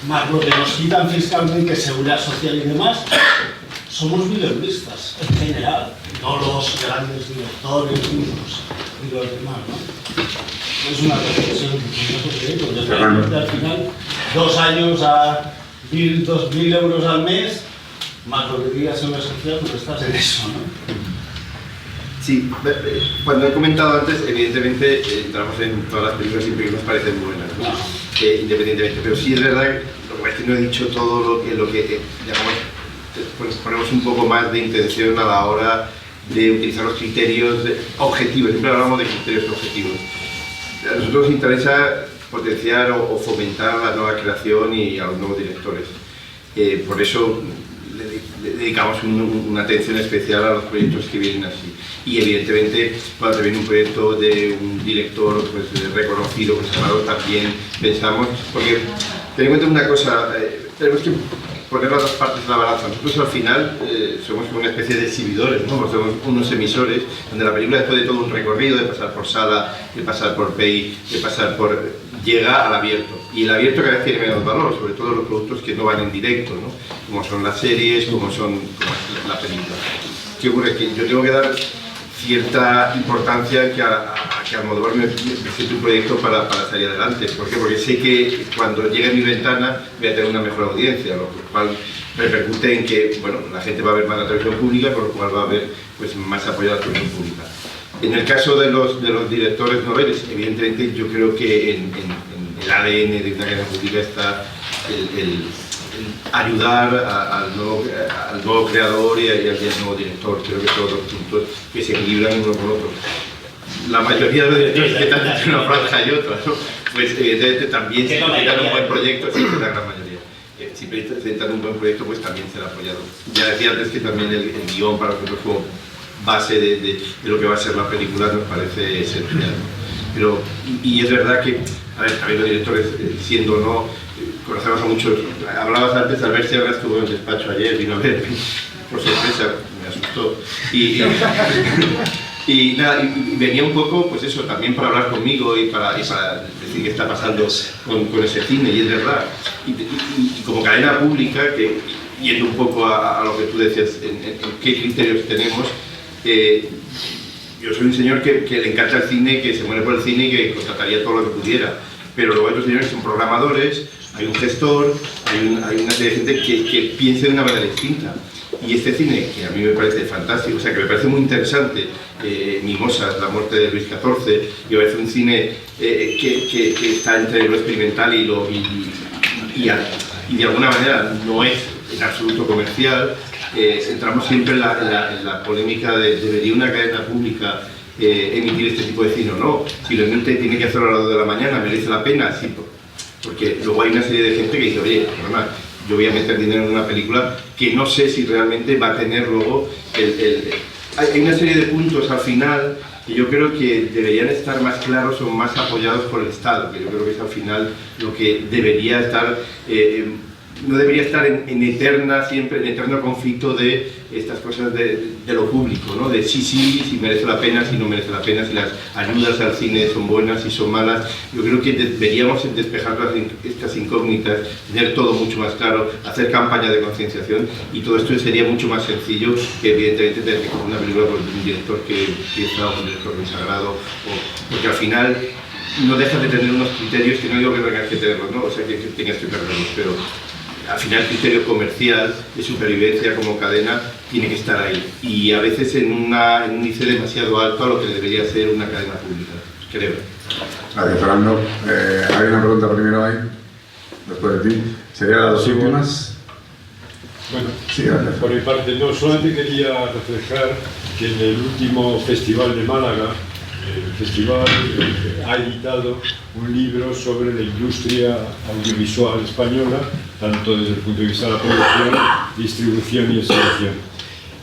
Más lo que nos quitan fiscalmente, seguridad social y demás, somos mileuristas en general, no los grandes directores y los demás, ¿no? Es una reflexión que porque realmente al final 2 años a 2.000 euros al mes, más lo que digas en la sociedad, pues estás en eso, ¿no? Sí, cuando he comentado antes, evidentemente entramos en todas las películas siempre que nos parecen buenas, ¿no? Independientemente, pero sí es verdad que no he dicho todo lo que digamos, pues ponemos un poco más de intención a la hora de utilizar los criterios objetivos, siempre hablamos de criterios objetivos. A nosotros nos interesa potenciar o fomentar la nueva creación y a los nuevos directores. Por eso le dedicamos una atención especial a los proyectos que vienen así. Y evidentemente, cuando viene un proyecto de un director pues, reconocido, consagrado, también pensamos, porque ten en cuenta una cosa, tenemos que poner las dos partes de la balanza. Nosotros al final somos una especie de exhibidores, ¿no? Pues somos unos emisores, donde la película después de todo un recorrido, de pasar por sala, de pasar por pay, de pasar por... llega al abierto. Y el abierto cada vez tiene menos valor, sobre todo los productos que no van en directo, ¿no? Como son las series, como es la película. ¿Qué ocurre? Que yo tengo que dar cierta importancia que a que Almodóvar me presente un proyecto para salir adelante. ¿Por qué? Porque sé que cuando llegue a mi ventana voy a tener una mejor audiencia, lo cual repercute en que, bueno, la gente va a ver más la televisión pública, por lo cual va a haber pues, más apoyo a la televisión pública. En el caso de los directores noveles, evidentemente yo creo que en el ADN de una cadena pública está el ayudar al nuevo creador y al nuevo director. Creo que todos los puntos que se equilibran uno con otro. La mayoría de los directores que están entre una franja y otra, ¿no? Pues evidentemente también si presentan un buen proyecto, siempre la gran mayoría. Si presentan un buen proyecto, pues también será apoyado. Ya decía antes que también el guión para nosotros como base de lo que va a ser la película nos parece esencial. Pero, y es verdad que, a ver, también los directores, siendo o no, conocemos a muchos. Hablabas antes, Albert Serra estuvo en el despacho ayer, vino a ver, por sorpresa, me asustó. Y nada, y venía un poco, pues eso, también para hablar conmigo y para decir qué está pasando con ese cine, y es verdad. Y como cadena pública, que yendo un poco a lo que tú decías, en qué criterios tenemos, yo soy un señor que le encanta el cine, que se muere por el cine y que contrataría todo lo que pudiera. Pero luego hay otros señores que son programadores, hay un gestor, hay una serie de gente que piensa de una manera distinta. Y este cine, que a mí me parece fantástico, o sea, que me parece muy interesante, Mimosas, La muerte de Luis XIV, y me parece un cine que está entre lo experimental y de alguna manera no es en absoluto comercial. Entramos siempre en la polémica de ¿debería una cadena pública emitir este tipo de cine o no? Simplemente tiene que hacerlo a las 2 de la mañana, merece la pena, sí, porque luego hay una serie de gente que dice, oye, normal, yo voy a meter dinero en una película que no sé si realmente va a tener luego Hay una serie de puntos al final que yo creo que deberían estar más claros o más apoyados por el Estado, que yo creo que es al final lo que debería estar, no debería estar en eterno conflicto de estas cosas de lo público, ¿no? De si merece la pena, si no merece la pena, si las ayudas al cine son buenas, si son malas. Yo creo que deberíamos despejar estas incógnitas, tener todo mucho más claro, hacer campaña de concienciación, y todo esto sería mucho más sencillo que evidentemente tener que hacer una película por un director que empieza o un director consagrado, porque al final no dejas de tener unos criterios, que no digo que tengas que tenerlos, ¿no? O sea, que tengas que perderlos, pero al final el criterio comercial de supervivencia como cadena tiene que estar ahí, y a veces en un índice demasiado alto a lo que debería ser una cadena pública, creo. Gracias, Fernando. Hay una pregunta primero ahí, después de ti. ¿Serían las dos últimas? Bueno, sí, gracias. Por mi parte, no, solamente quería reflejar que en el último festival de Málaga, el festival ha editado un libro sobre la industria audiovisual española, tanto desde el punto de vista de la producción, distribución y exhibición.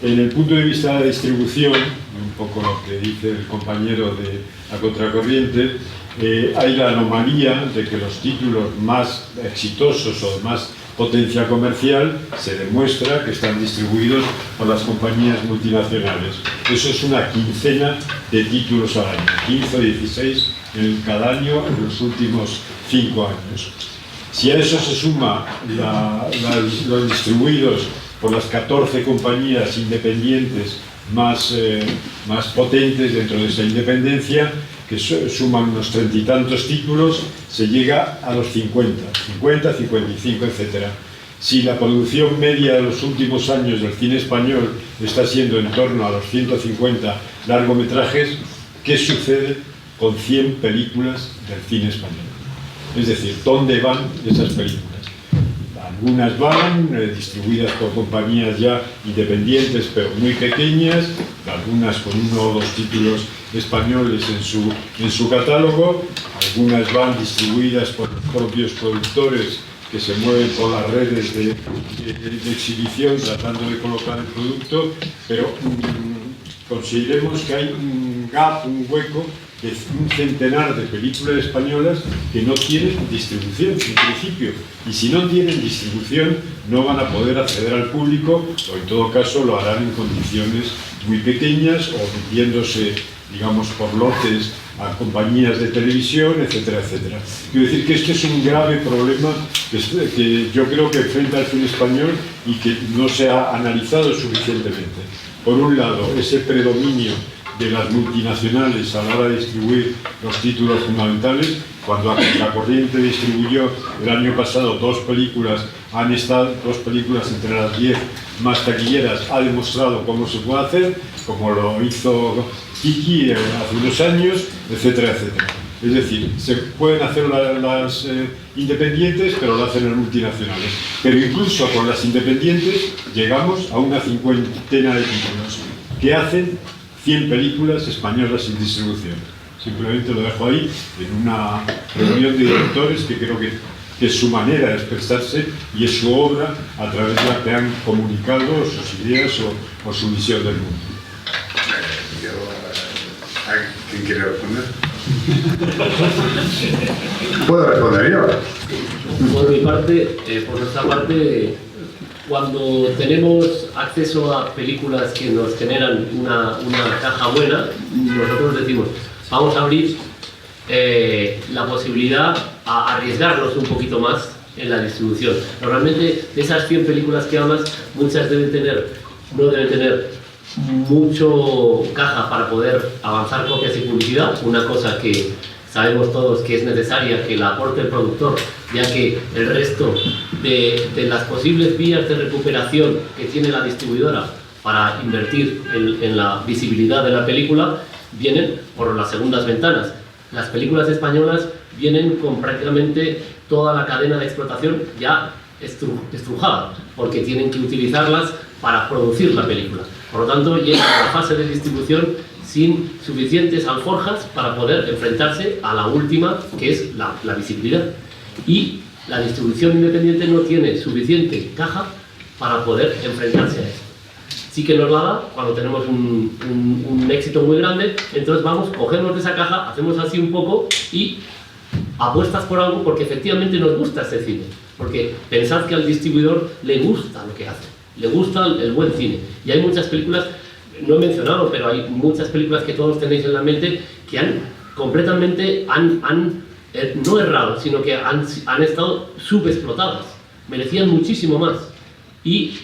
En el punto de vista de la distribución, un poco lo que dice el compañero de La Contracorriente, hay la anomalía de que los títulos más exitosos o de más potencia comercial se demuestra que están distribuidos por las compañías multinacionales. Eso es una quincena de títulos al año, 15 o 16 en cada año en los últimos 5 años. Si a eso se suma los distribuidos por las 14 compañías independientes más potentes dentro de esa independencia, que suman unos 30 y tantos títulos, se llega a los 50, 55, etc. Si la producción media de los últimos años del cine español está siendo en torno a los 150 largometrajes, ¿qué sucede con 100 películas del cine español? Es decir, ¿dónde van esas películas? Algunas van distribuidas por compañías ya independientes pero muy pequeñas, algunas con 1 o 2 títulos españoles en su catálogo, algunas van distribuidas por los propios productores que se mueven por las redes de exhibición tratando de colocar el producto, pero consideremos que hay un gap, un hueco de un centenar de películas españolas que no tienen distribución en principio, y si no tienen distribución no van a poder acceder al público, o en todo caso lo harán en condiciones muy pequeñas o vendiéndose, digamos, por lotes a compañías de televisión, etcétera, etcétera. Quiero decir que este es un grave problema que yo creo que enfrenta el cine español y que no se ha analizado suficientemente. Por un lado, ese predominio de las multinacionales a la hora de distribuir los títulos fundamentales. Cuando La Corriente distribuyó el año pasado dos películas entre las 10 más taquilleras, ha demostrado cómo se puede hacer, como lo hizo Kiki hace unos años, etcétera, etcétera. Es decir, se pueden hacer las independientes, pero lo hacen las multinacionales. Pero incluso con las independientes llegamos a una 50ena de títulos que hacen 100 películas españolas en distribución. Simplemente lo dejo ahí, en una reunión de directores que creo que es su manera de expresarse y es su obra a través de la que han comunicado sus ideas o su visión del mundo. ¿Quién quiere responder? ¿Puedo responder yo? Por mi parte, por nuestra parte, cuando tenemos acceso a películas que nos generan una caja buena, nosotros decimos, vamos a abrir la posibilidad a arriesgarnos un poquito más en la distribución. Normalmente, de esas 100 películas que hablas, muchas no deben tener mucho caja para poder avanzar copias y publicidad, una cosa que sabemos todos que es necesaria que la aporte el productor, ya que el resto de las posibles vías de recuperación que tiene la distribuidora para invertir en la visibilidad de la película vienen por las segundas ventanas. Las películas españolas vienen con prácticamente toda la cadena de explotación ya estrujada, porque tienen que utilizarlas para producir la película. Por lo tanto, llega a la fase de distribución sin suficientes alforjas para poder enfrentarse a la última, que es la visibilidad. Y la distribución independiente no tiene suficiente caja para poder enfrentarse a eso. Sí que nos la da cuando tenemos un éxito muy grande, entonces cogemos de esa caja, hacemos así un poco y apuestas por algo porque efectivamente nos gusta este cine. Porque pensad que al distribuidor le gusta lo que hace, le gusta el buen cine. Y hay muchas películas, no he mencionado, pero hay muchas películas que todos tenéis en la mente que completamente no errado, sino que han estado subexplotadas, merecían muchísimo más. Y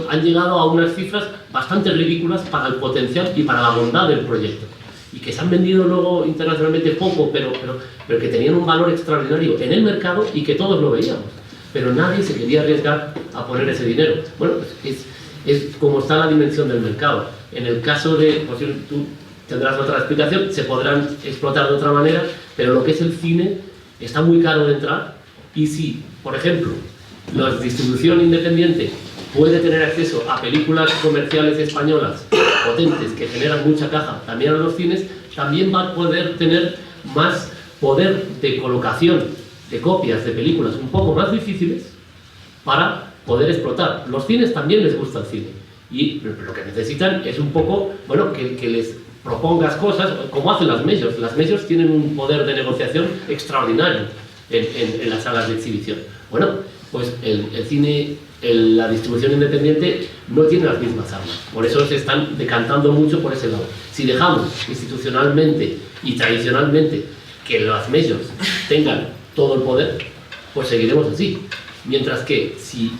han llegado a unas cifras bastante ridículas para el potencial y para la bondad del proyecto. Y que se han vendido luego internacionalmente poco, pero que tenían un valor extraordinario en el mercado y que todos lo veíamos. Pero nadie se quería arriesgar a poner ese dinero. Bueno, pues es como está la dimensión del mercado. En el caso de, pues tú tendrás otra explicación, se podrán explotar de otra manera, pero lo que es el cine está muy caro de entrar. Y si, por ejemplo, la distribución independiente puede tener acceso a películas comerciales españolas potentes que generan mucha caja también a los cines, también va a poder tener más poder de colocación de copias de películas un poco más difíciles para poder explotar. Los cines también les gusta el cine y lo que necesitan es un poco, bueno, que les propongas cosas como hacen las majors. Las majors tienen un poder de negociación extraordinario en las salas de exhibición. Bueno, pues el cine, la distribución independiente no tiene las mismas armas. Por eso se están decantando mucho por ese lado. Si dejamos institucionalmente y tradicionalmente que las majors tengan todo el poder, pues seguiremos así. Mientras que si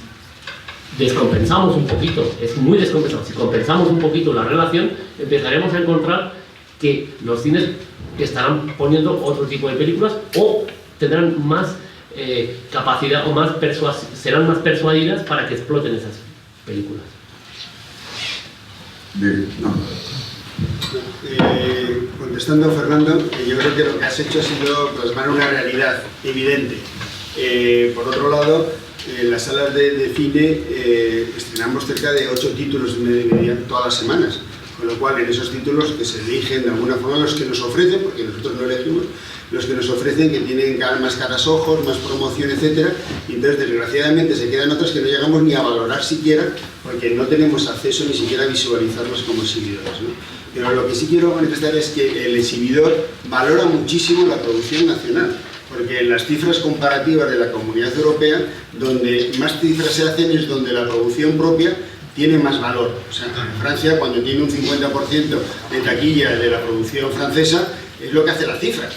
descompensamos un poquito, es muy descompensado, si compensamos un poquito la relación, empezaremos a encontrar que los cines estarán poniendo otro tipo de películas o tendrán más capacidad o serán más persuadidas para que exploten esas películas. Bien, no. Contestando a Fernando, yo creo que lo que has hecho ha sido plasmar una realidad evidente. Por otro lado, en las salas de cine estrenamos cerca de 8 títulos de media todas las semanas, con lo cual en esos títulos que se eligen de alguna forma los que nos ofrecen, porque nosotros no elegimos, los que nos ofrecen que tienen más caras ojos, más promoción, etcétera, y entonces desgraciadamente se quedan otras que no llegamos ni a valorar siquiera porque no tenemos acceso ni siquiera a visualizarlas como exhibidores, ¿no? Pero lo que sí quiero manifestar es que el exhibidor valora muchísimo la producción nacional, porque en las cifras comparativas de la Comunidad Europea, donde más cifras se hacen es donde la producción propia tiene más valor. O sea, en Francia, cuando tiene un 50% de taquilla de la producción francesa, es lo que hace las cifras.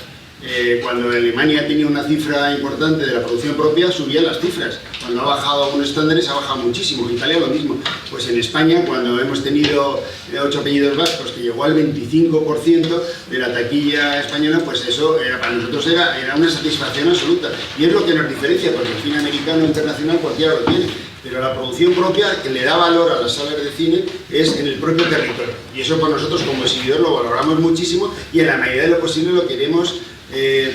Cuando Alemania tenía una cifra importante de la producción propia, subían las cifras. Cuando ha bajado algunos estándares, ha bajado muchísimo. Italia lo mismo. Pues en España, cuando hemos tenido 8 apellidos vascos, que llegó al 25% de la taquilla española, pues eso para nosotros era una satisfacción absoluta. Y es lo que nos diferencia, porque el cine americano internacional cualquiera lo tiene. Pero la producción propia, que le da valor a las salas de cine, es en el propio territorio. Y eso para nosotros como exhibidor lo valoramos muchísimo y en la medida de lo posible lo queremos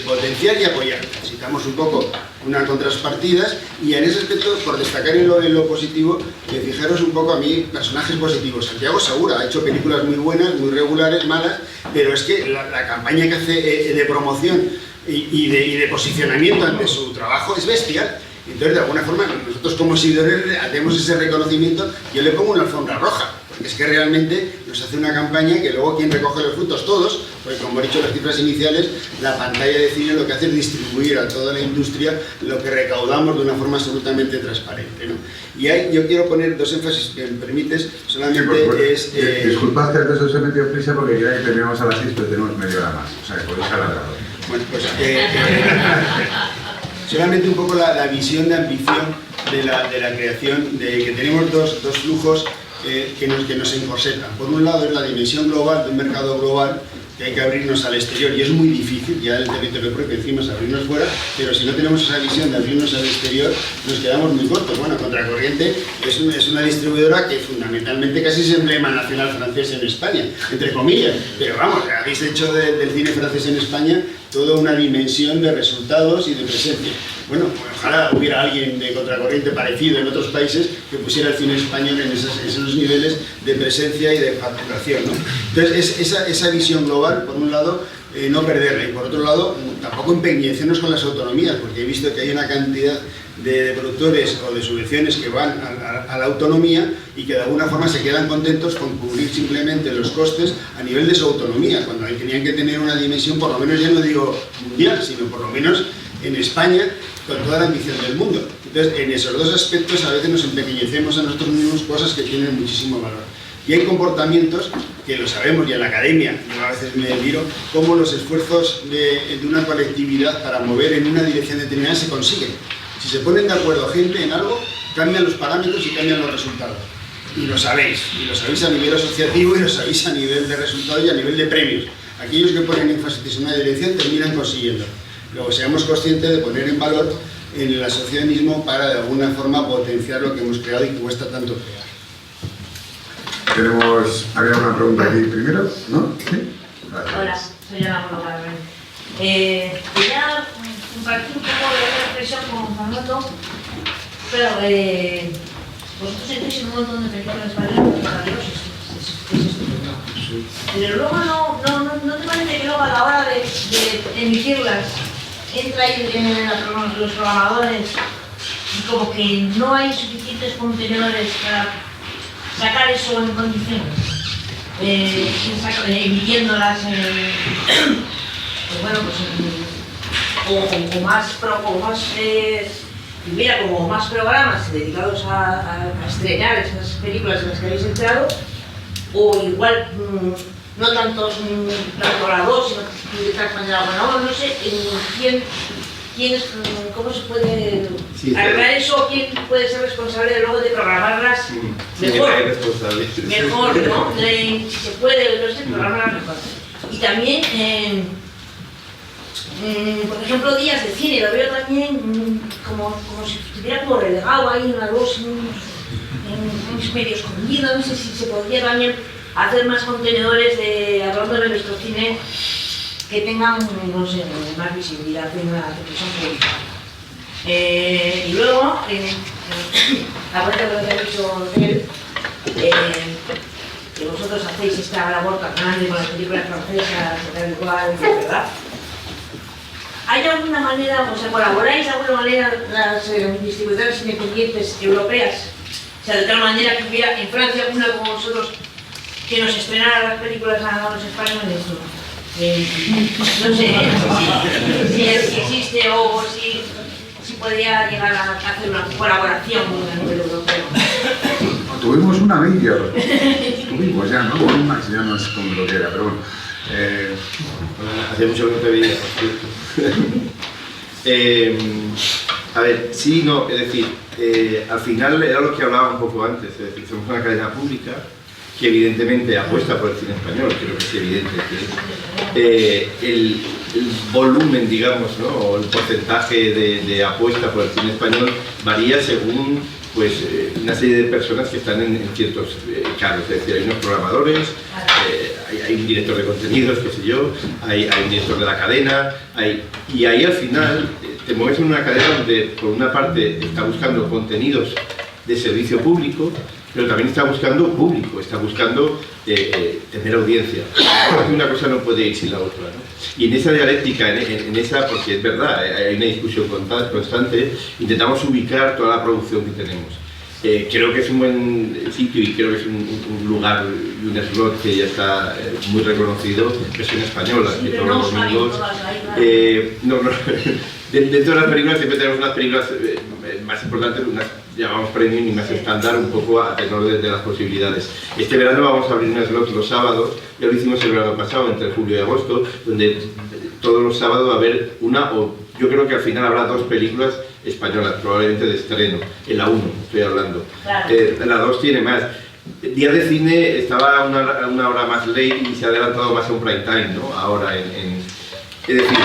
potenciar y apoyar. Necesitamos un poco unas contrapartidas y en ese aspecto, por destacar en lo positivo, fijaros un poco a mí, personajes positivos. Santiago Segura ha hecho películas muy buenas, muy regulares, malas, pero es que la campaña que hace de promoción y de posicionamiento ante su trabajo es bestial. Entonces, de alguna forma, nosotros como exhibidores hacemos ese reconocimiento. Yo le pongo una alfombra roja, porque es que realmente nos hace una campaña que luego quien recoge los frutos, todos, porque como he dicho en las cifras iniciales, la pantalla de cine lo que hace es distribuir a toda la industria lo que recaudamos de una forma absolutamente transparente, ¿no? Y ahí yo quiero poner dos énfasis, que me permites, solamente es... Disculpad que antes os he metido prisa porque quería que terminamos a las 6, pero tenemos media hora más, o sea que podéis alargarlo. Bueno, pues... solamente un poco la visión de ambición de la creación, de que tenemos dos flujos que nos encorsetan. Por un lado es la dimensión global de un mercado global, que hay que abrirnos al exterior y es muy difícil, ya el territorio propio encima es abrirnos fuera, pero si no tenemos esa visión de abrirnos al exterior nos quedamos muy cortos. Bueno, Contracorriente es una distribuidora que fundamentalmente casi es emblema nacional francés en España, entre comillas, pero vamos, habéis hecho del cine francés en España toda una dimensión de resultados y de presencia. Bueno, ojalá hubiera alguien de Contracorriente parecido en otros países que pusiera el cine español en esos niveles de presencia y de facturación, ¿no? Entonces, esa visión global, por un lado, no perderla, y por otro lado, tampoco empeñecernos con las autonomías, porque he visto que hay una cantidad de productores o de subvenciones que van a la autonomía y que de alguna forma se quedan contentos con cubrir simplemente los costes a nivel de su autonomía, cuando ahí tenían que tener una dimensión, por lo menos ya no digo mundial, sino por lo menos en España, con toda la ambición del mundo. Entonces, en esos dos aspectos a veces nos empequeñecemos a nosotros mismos, cosas que tienen muchísimo valor. Y hay comportamientos que lo sabemos, y en la academia, yo a veces me miro, cómo los esfuerzos de una colectividad para mover en una dirección determinada se consiguen. Si se ponen de acuerdo gente en algo, cambian los parámetros y cambian los resultados. Y lo sabéis a nivel asociativo y lo sabéis a nivel de resultados y a nivel de premios. Aquellos que ponen énfasis en una dirección terminan consiguiendo. Luego seamos conscientes de poner en valor en el asociacionismo para de alguna forma potenciar lo que hemos creado y que cuesta tanto crear. Había una pregunta aquí primero, ¿no? ¿Sí? Hola, soy Ana Morgan. Quería compartir un poco de la expresión con Fernando. Claro, vosotros entréis en un montón de películas maravillosas, es estupendo. Pero luego no te parece que luego a la hora de emitirlas entra ahí los programadores y como que no hay suficientes contenedores para sacar eso en condiciones, emitiéndolas hubiera como más programas dedicados a estrenar esas películas en las que habéis entrado, o igual no tanto la 2, sino de tal manera, no sé cómo se puede arreglar eso, quién puede ser responsable luego de programarlas mejor, ¿no? Si se puede, no sé, programarlas mejor. Y también, por ejemplo, días de cine, lo veo también como si estuviera como relegado ahí una 2 en medio escondido, no sé si se podría también hacer más contenedores hablando de nuestro cine que tengan, no sé, más visibilidad en la televisión pública. Y luego, aparte de lo que ha dicho él, que vosotros hacéis esta labor tan grande con las películas francesas, tal igual, ¿verdad? ¿Hay alguna manera, o sea, colaboráis de alguna manera las distribuidoras independientes europeas? O sea, de tal manera que hubiera en Francia una como vosotros que nos estrenara las películas a los españoles, ¿no? No sé si existe o si podría llegar a hacer una colaboración a nivel europeo. Tuvimos una vídeo, tuvimos ya, ¿no? Con Max, ya no es como lo que era, pero bueno. Hace mucho que no te veía, por cierto. A ver, sí, no, es decir, al final era lo que hablaba un poco antes, es decir, somos una cadena pública que evidentemente apuesta por el cine español, creo que es evidente que el volumen, digamos, ¿no? O el porcentaje de apuesta por el cine español varía según pues, una serie de personas que están en ciertos cargos, es decir, hay unos programadores, hay un director de contenidos, qué sé yo, hay un director de la cadena, y ahí al final te mueves en una cadena donde por una parte está buscando contenidos de servicio público, pero también está buscando público, está buscando tener audiencia. Una cosa no puede ir sin la otra, ¿no? Y en esa dialéctica, en esa, porque es verdad, hay una discusión constante, intentamos ubicar toda la producción que tenemos. Creo que es un buen sitio y creo que es un lugar y un slot que ya está muy reconocido, versión española, que todos los domingos... Dentro de las películas siempre tenemos unas películas más importantes, unas llamamos premium y más estándar, un poco a tenor de las posibilidades. Este verano vamos a abrir un slot los sábados, ya lo hicimos el verano pasado, entre julio y agosto, donde todos los sábados va a haber una, o yo creo que al final habrá 2 películas españolas, probablemente de estreno, en la 1 estoy hablando. Claro. La 2 tiene más. Día de cine estaba una hora más late y se ha adelantado más a un prime time, ¿no? Ahora es decir,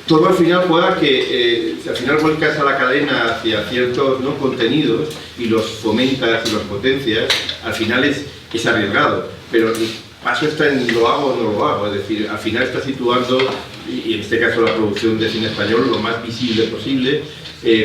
todo al final juega que si al final vuelcas a la cadena hacia ciertos, ¿no? contenidos y los fomentas y los potencias, al final es arriesgado, pero el paso está en lo hago o no lo hago, es decir, al final está situando, y en este caso la producción de cine español, lo más visible posible,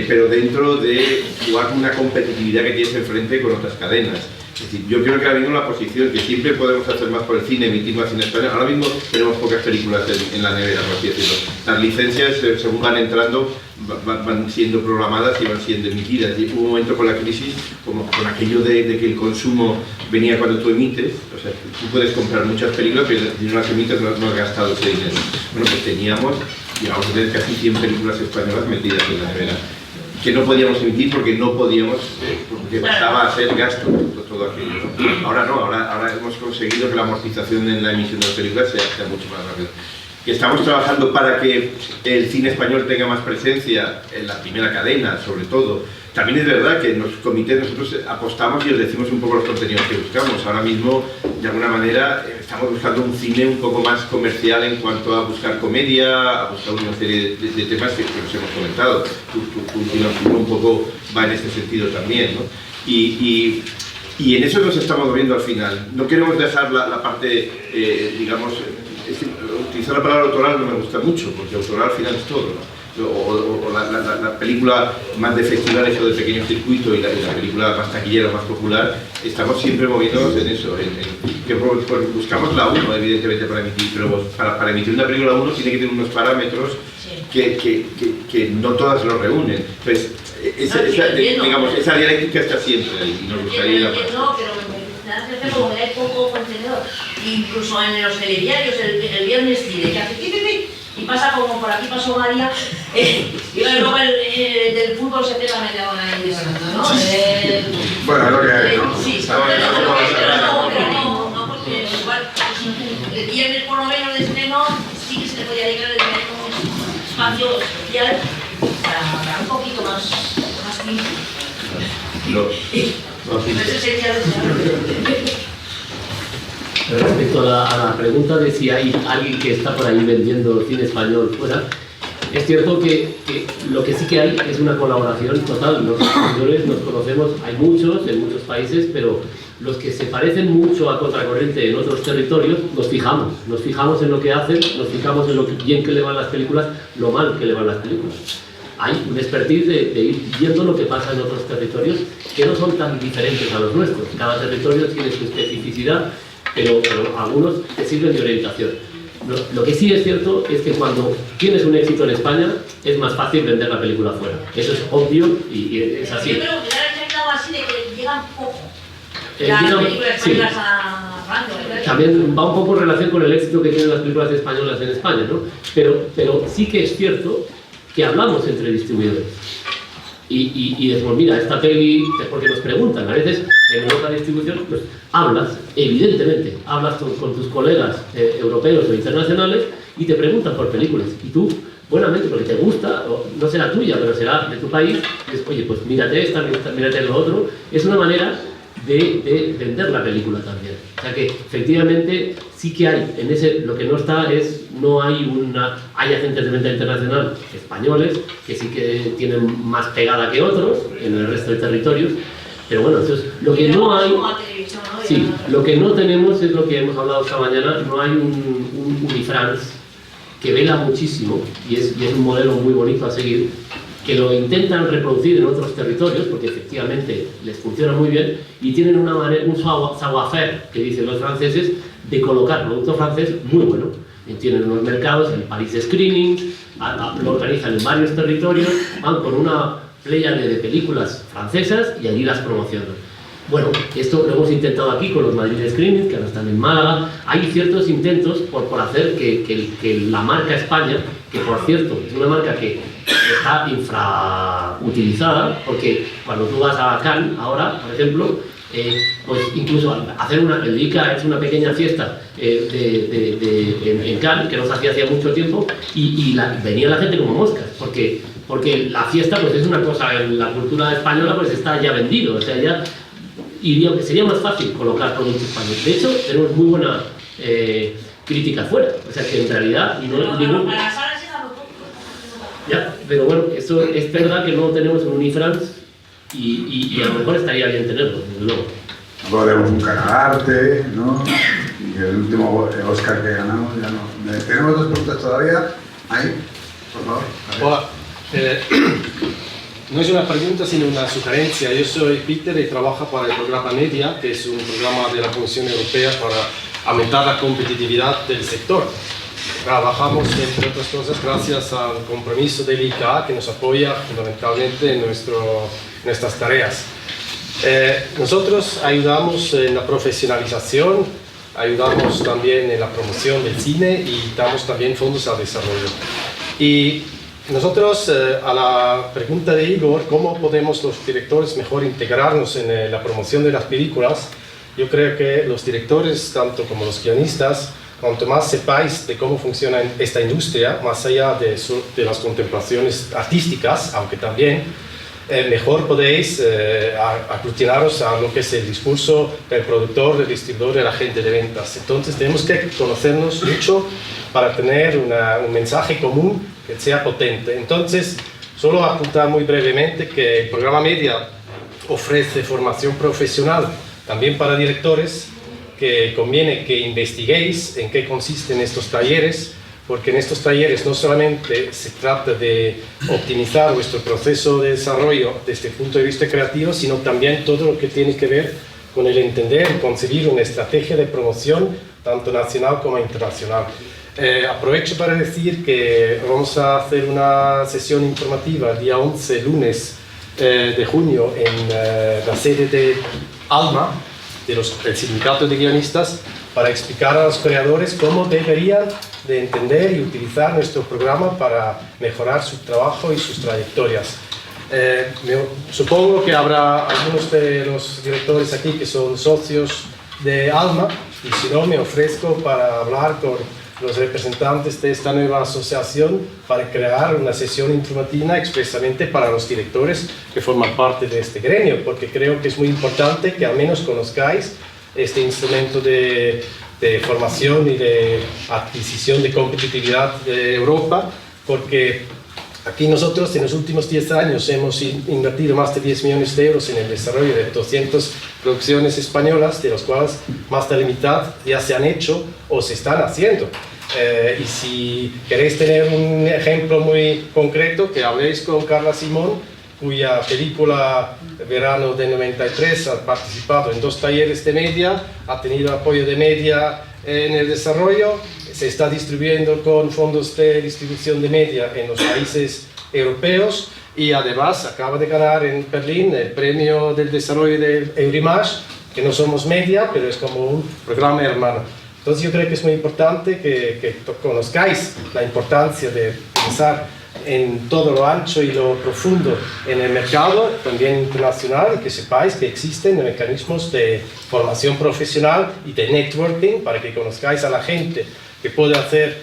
pero dentro de jugar una competitividad que tienes enfrente con otras cadenas. Es decir, yo creo que ahora mismo la posición que siempre podemos hacer más por el cine, emitir más cine español, ahora mismo tenemos pocas películas en la nevera, por así decirlo. Las licencias, según van entrando, van siendo programadas y van siendo emitidas. Y hubo un momento con la crisis, como con aquello de que el consumo venía cuando tú emites, o sea, tú puedes comprar muchas películas, pero si no las emites no has gastado ese dinero. Bueno, pues llegamos a tener casi 100 películas españolas metidas en la nevera, que no podíamos emitir porque no podíamos, porque bastaba hacer gasto, todo aquello, ¿no? Ahora no, ahora hemos conseguido que la amortización en la emisión de las películas sea mucho más rápida. Que estamos trabajando para que el cine español tenga más presencia en la primera cadena, sobre todo. También es verdad que en los comités nosotros apostamos y os decimos un poco los contenidos que buscamos. Ahora mismo, de alguna manera, estamos buscando un cine un poco más comercial en cuanto a buscar comedia, a buscar una serie de temas que os hemos comentado. Tu un poco va en este sentido también, ¿no? Y en eso nos estamos moviendo al final. No queremos dejar la parte, digamos, utilizar la palabra autoral no me gusta mucho, porque autoral al final es todo, ¿no? O la película más de festivales o de pequeño circuito y la película más taquillera, más popular, estamos siempre moviéndonos en eso, que pues, buscamos la 1 evidentemente para emitir, pero para emitir una película 1 tiene que tener unos parámetros que no todas lo reúnen. Entonces, esa dialéctica está siempre ahí y nos gustaría ir a hace como que hay poco contenedor, incluso en los telediarios el viernes cine, que hace y pasa como por aquí pasó María, y luego del fútbol se queda media hora en eso, ¿no? Bueno, es lo que hay, ¿no? Sí, pero no, porque igual el viernes por lo menos de estreno sí que se le podía dedicar un espacio especial para un poquito más tiempo. Eso sería Respecto a la pregunta de si hay alguien que está por ahí vendiendo cine español fuera, es cierto que lo que sí que hay es una colaboración total. Los españoles nos conocemos, hay muchos en muchos países, pero los que se parecen mucho a Contracorriente en otros territorios, nos fijamos en lo que hacen, nos fijamos en lo bien que le van las películas, lo mal que le van las películas. Hay un expertise de ir viendo lo que pasa en otros territorios que no son tan diferentes a los nuestros. Cada territorio tiene su especificidad, pero algunos te sirven de orientación. Lo que sí es cierto es que cuando tienes un éxito en España es más fácil vender la película fuera. Eso es obvio y es así. Yo creo que ahora se ha quedado así de que llegan poco las películas españolas a Rango. También va un poco en relación con el éxito que tienen las películas españolas en España, ¿no? Pero sí que es cierto que hablamos entre distribuidores. y decimos, mira, esta peli, porque nos preguntan, a veces en otra distribución, pues hablas, evidentemente, hablas con tus colegas europeos o internacionales y te preguntan por películas. Y tú, buenamente, porque te gusta, o no será tuya, pero será de tu país, dices, oye, pues mírate esta, mírate lo otro. Es una manera de vender la película también. O sea que efectivamente sí que hay, en ese, lo que no está es, no hay hay agentes de venta internacional españoles que sí que tienen más pegada que otros en el resto de territorios, pero bueno, entonces lo que no hay, sí, lo que no tenemos es lo que hemos hablado esta mañana, no hay un Unifrance que vela muchísimo y es un modelo muy bonito a seguir, que lo intentan reproducir en otros territorios, porque efectivamente les funciona muy bien, y tienen una manera, un savoir-faire, que dicen los franceses, de colocar producto francés muy bueno. Tienen unos mercados, en París Screenings, lo organizan en varios territorios, van con una pléyade de películas francesas y allí las promocionan. Bueno, esto lo hemos intentado aquí con los Madrid Screenings, que ahora están en Málaga. Hay ciertos intentos por hacer que la marca España, que por cierto es una marca que está infrautilizada, porque cuando tú vas a Cannes ahora, por ejemplo, pues incluso hacer el ICA ha hecho una pequeña fiesta en Cannes, que no se hacía mucho tiempo, y venía la gente como moscas, porque la fiesta pues es una cosa, en la cultura española pues está ya vendido, o sea, ya sería más fácil colocar productos españoles. De hecho, tenemos muy buena crítica fuera, o sea que en realidad no ya, pero bueno, eso es verdad que no tenemos un Unifrance y a lo mejor estaría bien tenerlo, desde luego. Podemos un Canalarte, ¿no? Y el último Oscar que ganamos ya no. ¿Tenemos 2 preguntas todavía? Ahí, por favor. Hola. No es una pregunta, sino una sugerencia. Yo soy Peter y trabajo para el programa Media, que es un programa de la Comisión Europea para aumentar la competitividad del sector. Trabajamos, entre otras cosas, gracias al compromiso del ICA, que nos apoya fundamentalmente en nuestras tareas. Nosotros ayudamos en la profesionalización, ayudamos también en la promoción del cine y damos también fondos al desarrollo. Y nosotros, a la pregunta de Igor, ¿cómo podemos los directores mejor integrarnos en la promoción de las películas? Yo creo que los directores, tanto como los guionistas, cuanto más sepáis de cómo funciona esta industria, más allá de las contemplaciones artísticas, aunque también, mejor podéis aglutinaros a lo que es el discurso del productor, del distribuidor, del agente de ventas. Entonces tenemos que conocernos mucho para tener un mensaje común que sea potente. Entonces, solo apuntar muy brevemente que el programa Media ofrece formación profesional también para directores, que conviene que investiguéis en qué consisten estos talleres, porque en estos talleres no solamente se trata de optimizar vuestro proceso de desarrollo desde el punto de vista creativo, sino también todo lo que tiene que ver con el entender y concebir una estrategia de promoción tanto nacional como internacional. Aprovecho para decir que vamos a hacer una sesión informativa el día 11, lunes de junio, en la sede de ALMA, del sindicato de guionistas, para explicar a los creadores cómo deberían de entender y utilizar nuestro programa para mejorar su trabajo y sus trayectorias. Supongo que habrá algunos de los directores aquí que son socios de ALMA, y si no, me ofrezco para hablar con los representantes de esta nueva asociación para crear una sesión informativa expresamente para los directores que forman parte de este gremio, porque creo que es muy importante que al menos conozcáis este instrumento de formación y de adquisición de competitividad de Europa, porque aquí nosotros en los últimos 10 años hemos invertido más de 10 millones de euros en el desarrollo de 200 producciones españolas, de las cuales más de la mitad ya se han hecho o se están haciendo. Y si queréis tener un ejemplo muy concreto, que habléis con Carla Simón, cuya película Verano de 93 ha participado en 2 talleres de media, ha tenido apoyo de media en el desarrollo, se está distribuyendo con fondos de distribución de media en los países europeos y además acaba de ganar en Berlín el premio del desarrollo de Eurimage, que no somos media, pero es como un programa hermano. Entonces yo creo que es muy importante que conozcáis la importancia de pensar en todo lo ancho y lo profundo en el mercado, también internacional, y que sepáis que existen mecanismos de formación profesional y de networking para que conozcáis a la gente que puede hacer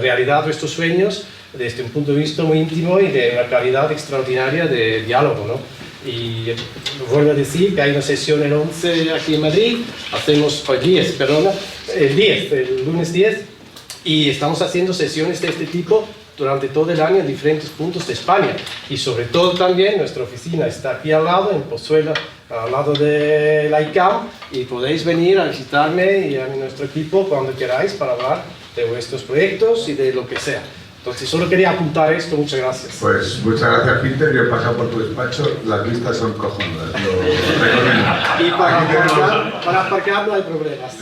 realidad vuestros sueños desde un punto de vista muy íntimo y de una calidad extraordinaria de diálogo, ¿no? Y vuelvo a decir que hay una sesión el 11 aquí en Madrid, hacemos el lunes 10, y estamos haciendo sesiones de este tipo durante todo el año en diferentes puntos de España, y sobre todo también nuestra oficina está aquí al lado, en Pozuelo, al lado de la ICAM, y podéis venir a visitarme y a nuestro equipo cuando queráis para hablar de vuestros proyectos y de lo que sea. Entonces, solo quería apuntar esto, muchas gracias. Pues muchas gracias, Peter. Yo he pasado por tu despacho, las vistas son cojonudas, lo recomiendo. Y para aparcar no hay problemas.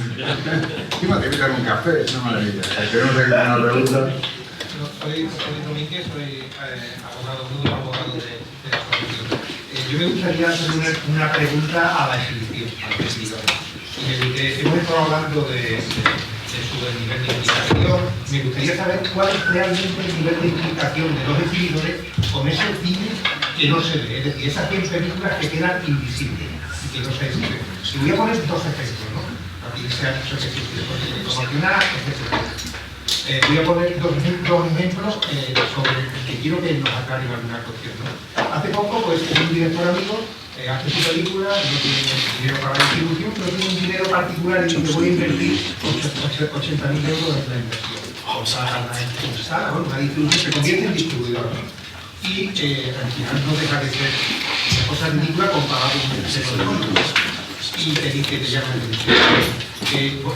Encima te invitan un café, es una maravilla. Tenemos aquí una pregunta. Soy Domínguez, soy abogado de la asociación. Yo me gustaría hacer una pregunta a la institución, al festival. Hemos estado hablando de su nivel de implicación. Me gustaría saber cuál es realmente el nivel de implicación de los exhibidores con ese cine que no se ve, es decir, esas 100 películas que quedan invisibles y que no se exhiben. Y voy a poner dos ejemplos, ¿no? Aquí se ha dicho que existe el promocional, etc. Voy a poner dos ejemplos sobre que quiero que nos aclaren alguna cuestión, ¿no? Hace poco, pues, un director amigo hace su película, no tiene dinero para la distribución, pero tiene un dinero particular y dice, voy a invertir 80.000 euros en la inversión. Una distribución se convierte en distribuidor, ¿no? Y al final no deja de ser una cosa ridícula comparado con el sector económico. Y te dice, te llama la atención.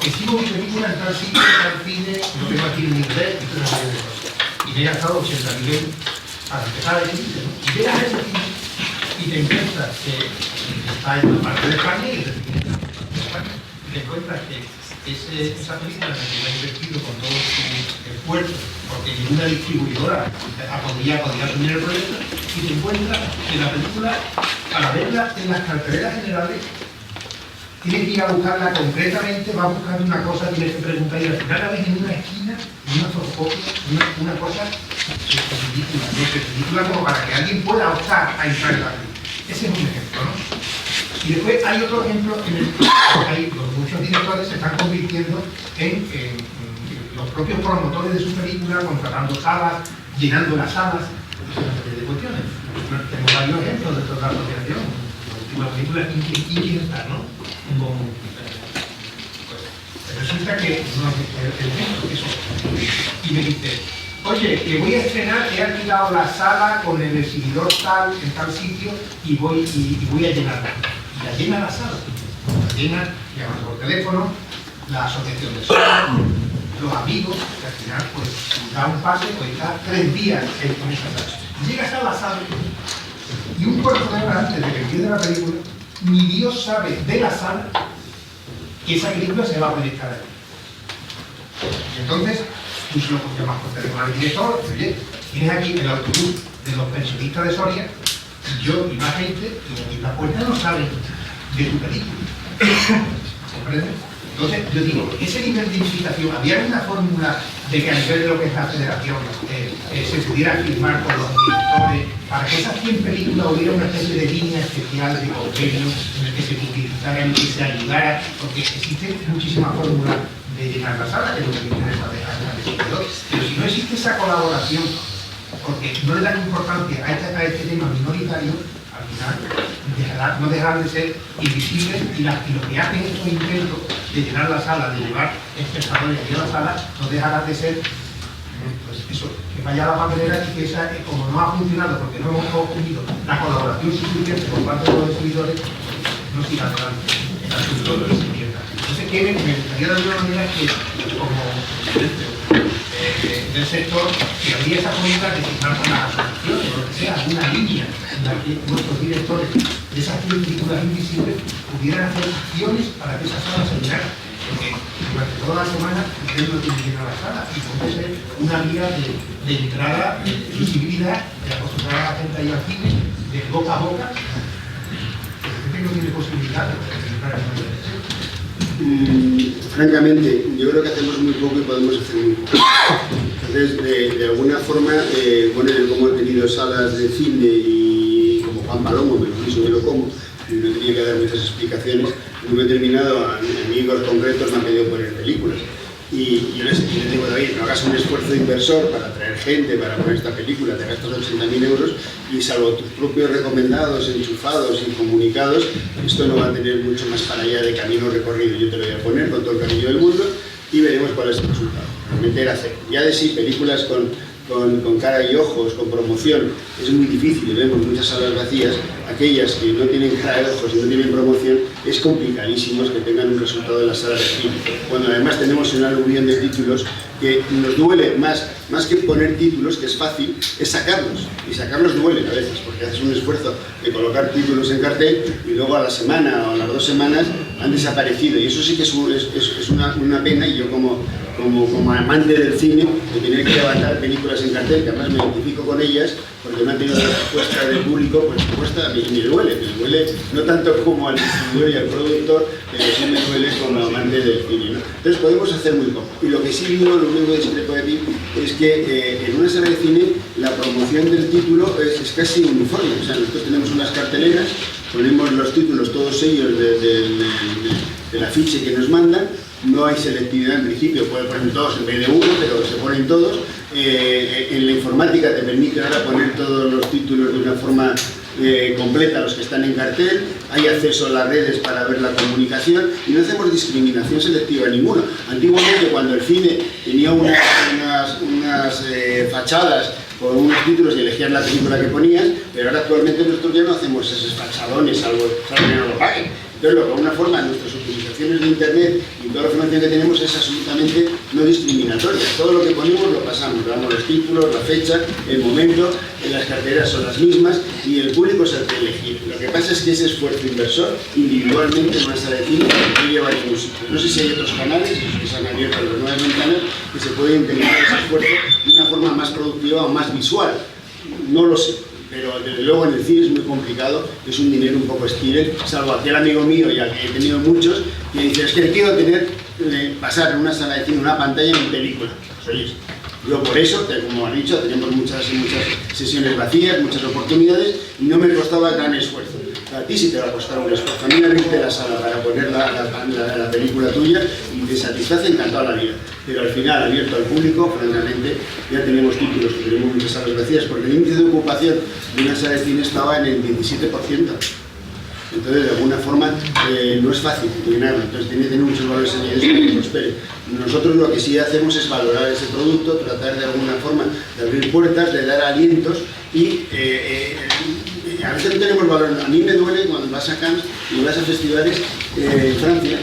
Hicimos mi película en tal sitio, en tal cine, lo tengo aquí en inglés, y me he gastado 80.000 euros para empezar a decirte, ¿no? Y llegas a ese cine y te encuentras que está en la parte de España y de España, y te encuentras que esa película en la que ha invertido con todo su esfuerzo, porque ninguna distribuidora podía asumir el proyecto, y te encuentras que la película, para verla en las carteleras generales, tienes que ir a buscarla concretamente, vas buscando una cosa, tienes que preguntar, y al final la ves en una esquina, en una fotocopia, una cosa ridícula, no sé, ridícula como para que alguien pueda optar a entrar en la película. Ese es un ejemplo, ¿no? Y después hay otro ejemplo en el que muchos directores se están convirtiendo en los propios promotores de su película, contratando salas, llenando las salas, de cuestiones. Tenemos varios ejemplos de toda la asociación. La película Inquietar, ¿no? Pues resulta que el ejemplo es otro. Y me dice, oye, que voy a estrenar, he alquilado la sala con el exhibidor tal, en tal sitio, y voy a llenarla. Y la llena la sala. La llena, llaman por teléfono, la asociación de sala, los amigos, que al final pues da un pase, pues está 3 días en esa sala. Llegas a la sala y un cuarto de hora antes de que empiece la película, ni Dios sabe de la sala que esa película se va a proyectar ahí. Y entonces, tú se lo llamas por teléfono al director, oye, tienes aquí el autobús de los pensionistas de Soria, y yo y más gente, y la puerta no sabe de tu película. ¿Comprendes? Entonces, yo digo, ese nivel de implicación, ¿había una fórmula de que a nivel de lo que es la federación se pudiera firmar con los directores para que esas 100 películas hubiera una especie de línea especial de convenio en el que se publicitara, en el que se ayudara? Porque existe muchísimas fórmulas de llenar la sala, que es lo que me interesa al distribuidor, pero si no existe esa colaboración, porque no le dan importancia a este tema minoritario, al final no dejarán de ser invisibles, y lo que hacen estos intentos de llenar la sala, de llevar espectadores a la sala, no dejarán de ser, pues eso, que vaya a la papelera, y que esa, como no ha funcionado porque no hemos obtenido la colaboración suficiente por parte de los exhibidores, no siga adelante el asunto de la siguiente. Entonces, me gustaría de alguna manera que, como del sector, que habría esa política de firmar con las asociaciones, o lo que sea, alguna línea en la que nuestros directores de esas películas invisibles pudieran hacer acciones para que esa sala se llenara. Porque durante toda la semana ustedes no tienen que llenar la sala, y puede ser una vía de entrada, de visibilidad, de acostumbrar a la gente a ir al cine, de boca a boca. La gente no tiene posibilidad de entrar en el cine. Francamente, yo creo que hacemos muy poco y podemos hacer muy poco. Entonces, de alguna forma, como he tenido salas de cine y como Juan Palomo, me lo piso, me lo como, y no tenía que dar muchas explicaciones, en un determinado, amigos concretos me han pedido poner películas. Y yo les digo, David, no hagas un esfuerzo inversor para traer gente para poner esta película, te gastas 80.000 euros y salvo tus propios recomendados, enchufados y comunicados, esto no va a tener mucho más para allá de camino recorrido. Yo te lo voy a poner con todo el cariño del mundo y veremos cuál es el resultado. Realmente era hacer. Ya de sí, películas con cara y ojos, con promoción, es muy difícil, vemos muchas salas vacías, aquellas que no tienen cara y ojos y no tienen promoción, es complicadísimo que tengan un resultado en la sala de cine. Cuando además tenemos una aluvión de títulos que nos duele más que poner títulos, que es fácil, es sacarlos. Y sacarlos duele a veces, porque haces un esfuerzo de colocar títulos en cartel y luego a la semana o a las 2 semanas han desaparecido. Y eso sí que es una pena, y yo como amante del cine, de tener que levantar películas en cartel, que además me identifico con ellas, porque no han tenido la respuesta del público, pues respuesta a mí me duele no tanto como al distribuidor y al productor, pero sí me duele como amante del cine, ¿no? Entonces podemos hacer muy poco. Y lo que sí digo, lo único que discrepo de ti, es que en una sala de cine la promoción del título es casi uniforme. O sea, nosotros tenemos unas carteleras, ponemos los títulos, todos ellos del afiche que nos mandan. No hay selectividad en principio, pueden poner todos en vez de uno, pero se ponen todos. En la informática te permite ahora poner todos los títulos de una forma completa, los que están en cartel. Hay acceso a las redes para ver la comunicación y no hacemos discriminación selectiva ninguna. Antiguamente, cuando el cine tenía unas fachadas con unos títulos y elegías la película que ponías, pero ahora actualmente nosotros ya no hacemos esos fachadones, salvo que no lo paguen. Entonces, de alguna forma, nuestras utilizaciones de Internet y toda la información que tenemos es absolutamente no discriminatoria. Todo lo que ponemos lo pasamos, le damos los títulos, la fecha, el momento, las carteras son las mismas y el público es el que elige. Lo que pasa es que ese esfuerzo inversor, individualmente en una sala de cine, no lleva a ningún sitio. No sé si hay otros canales, que se han abierto las nuevas ventanas, que se pueden utilizar ese esfuerzo de una forma más productiva o más visual. No lo sé. Pero desde luego en el cine es muy complicado, es un dinero un poco estire, salvo aquel amigo mío, ya que he tenido muchos, que dice, es que quiero pasar en una sala de cine, una pantalla en película. Pues oye, yo por eso, como han dicho, tenemos muchas sesiones vacías, muchas oportunidades, y no me costaba gran esfuerzo. A ti sí te va a costar un esfuerzo. A mí abrirte la sala para poner la película tuya y te satisface encantado la vida. Pero al final, abierto al público, francamente, ya tenemos títulos, que tenemos muchas salas vacías, porque el índice de ocupación de una sala de cine estaba en el 17%. Entonces, de alguna forma, no es fácil llenarlo. Entonces, tiene que tener muchos valores añadidos para que prospere. Nosotros lo que sí hacemos es valorar ese producto, tratar de alguna forma de abrir puertas, de dar alientos y a veces no tenemos valor. A mí me duele cuando vas a Cannes y vas a festivales en Francia,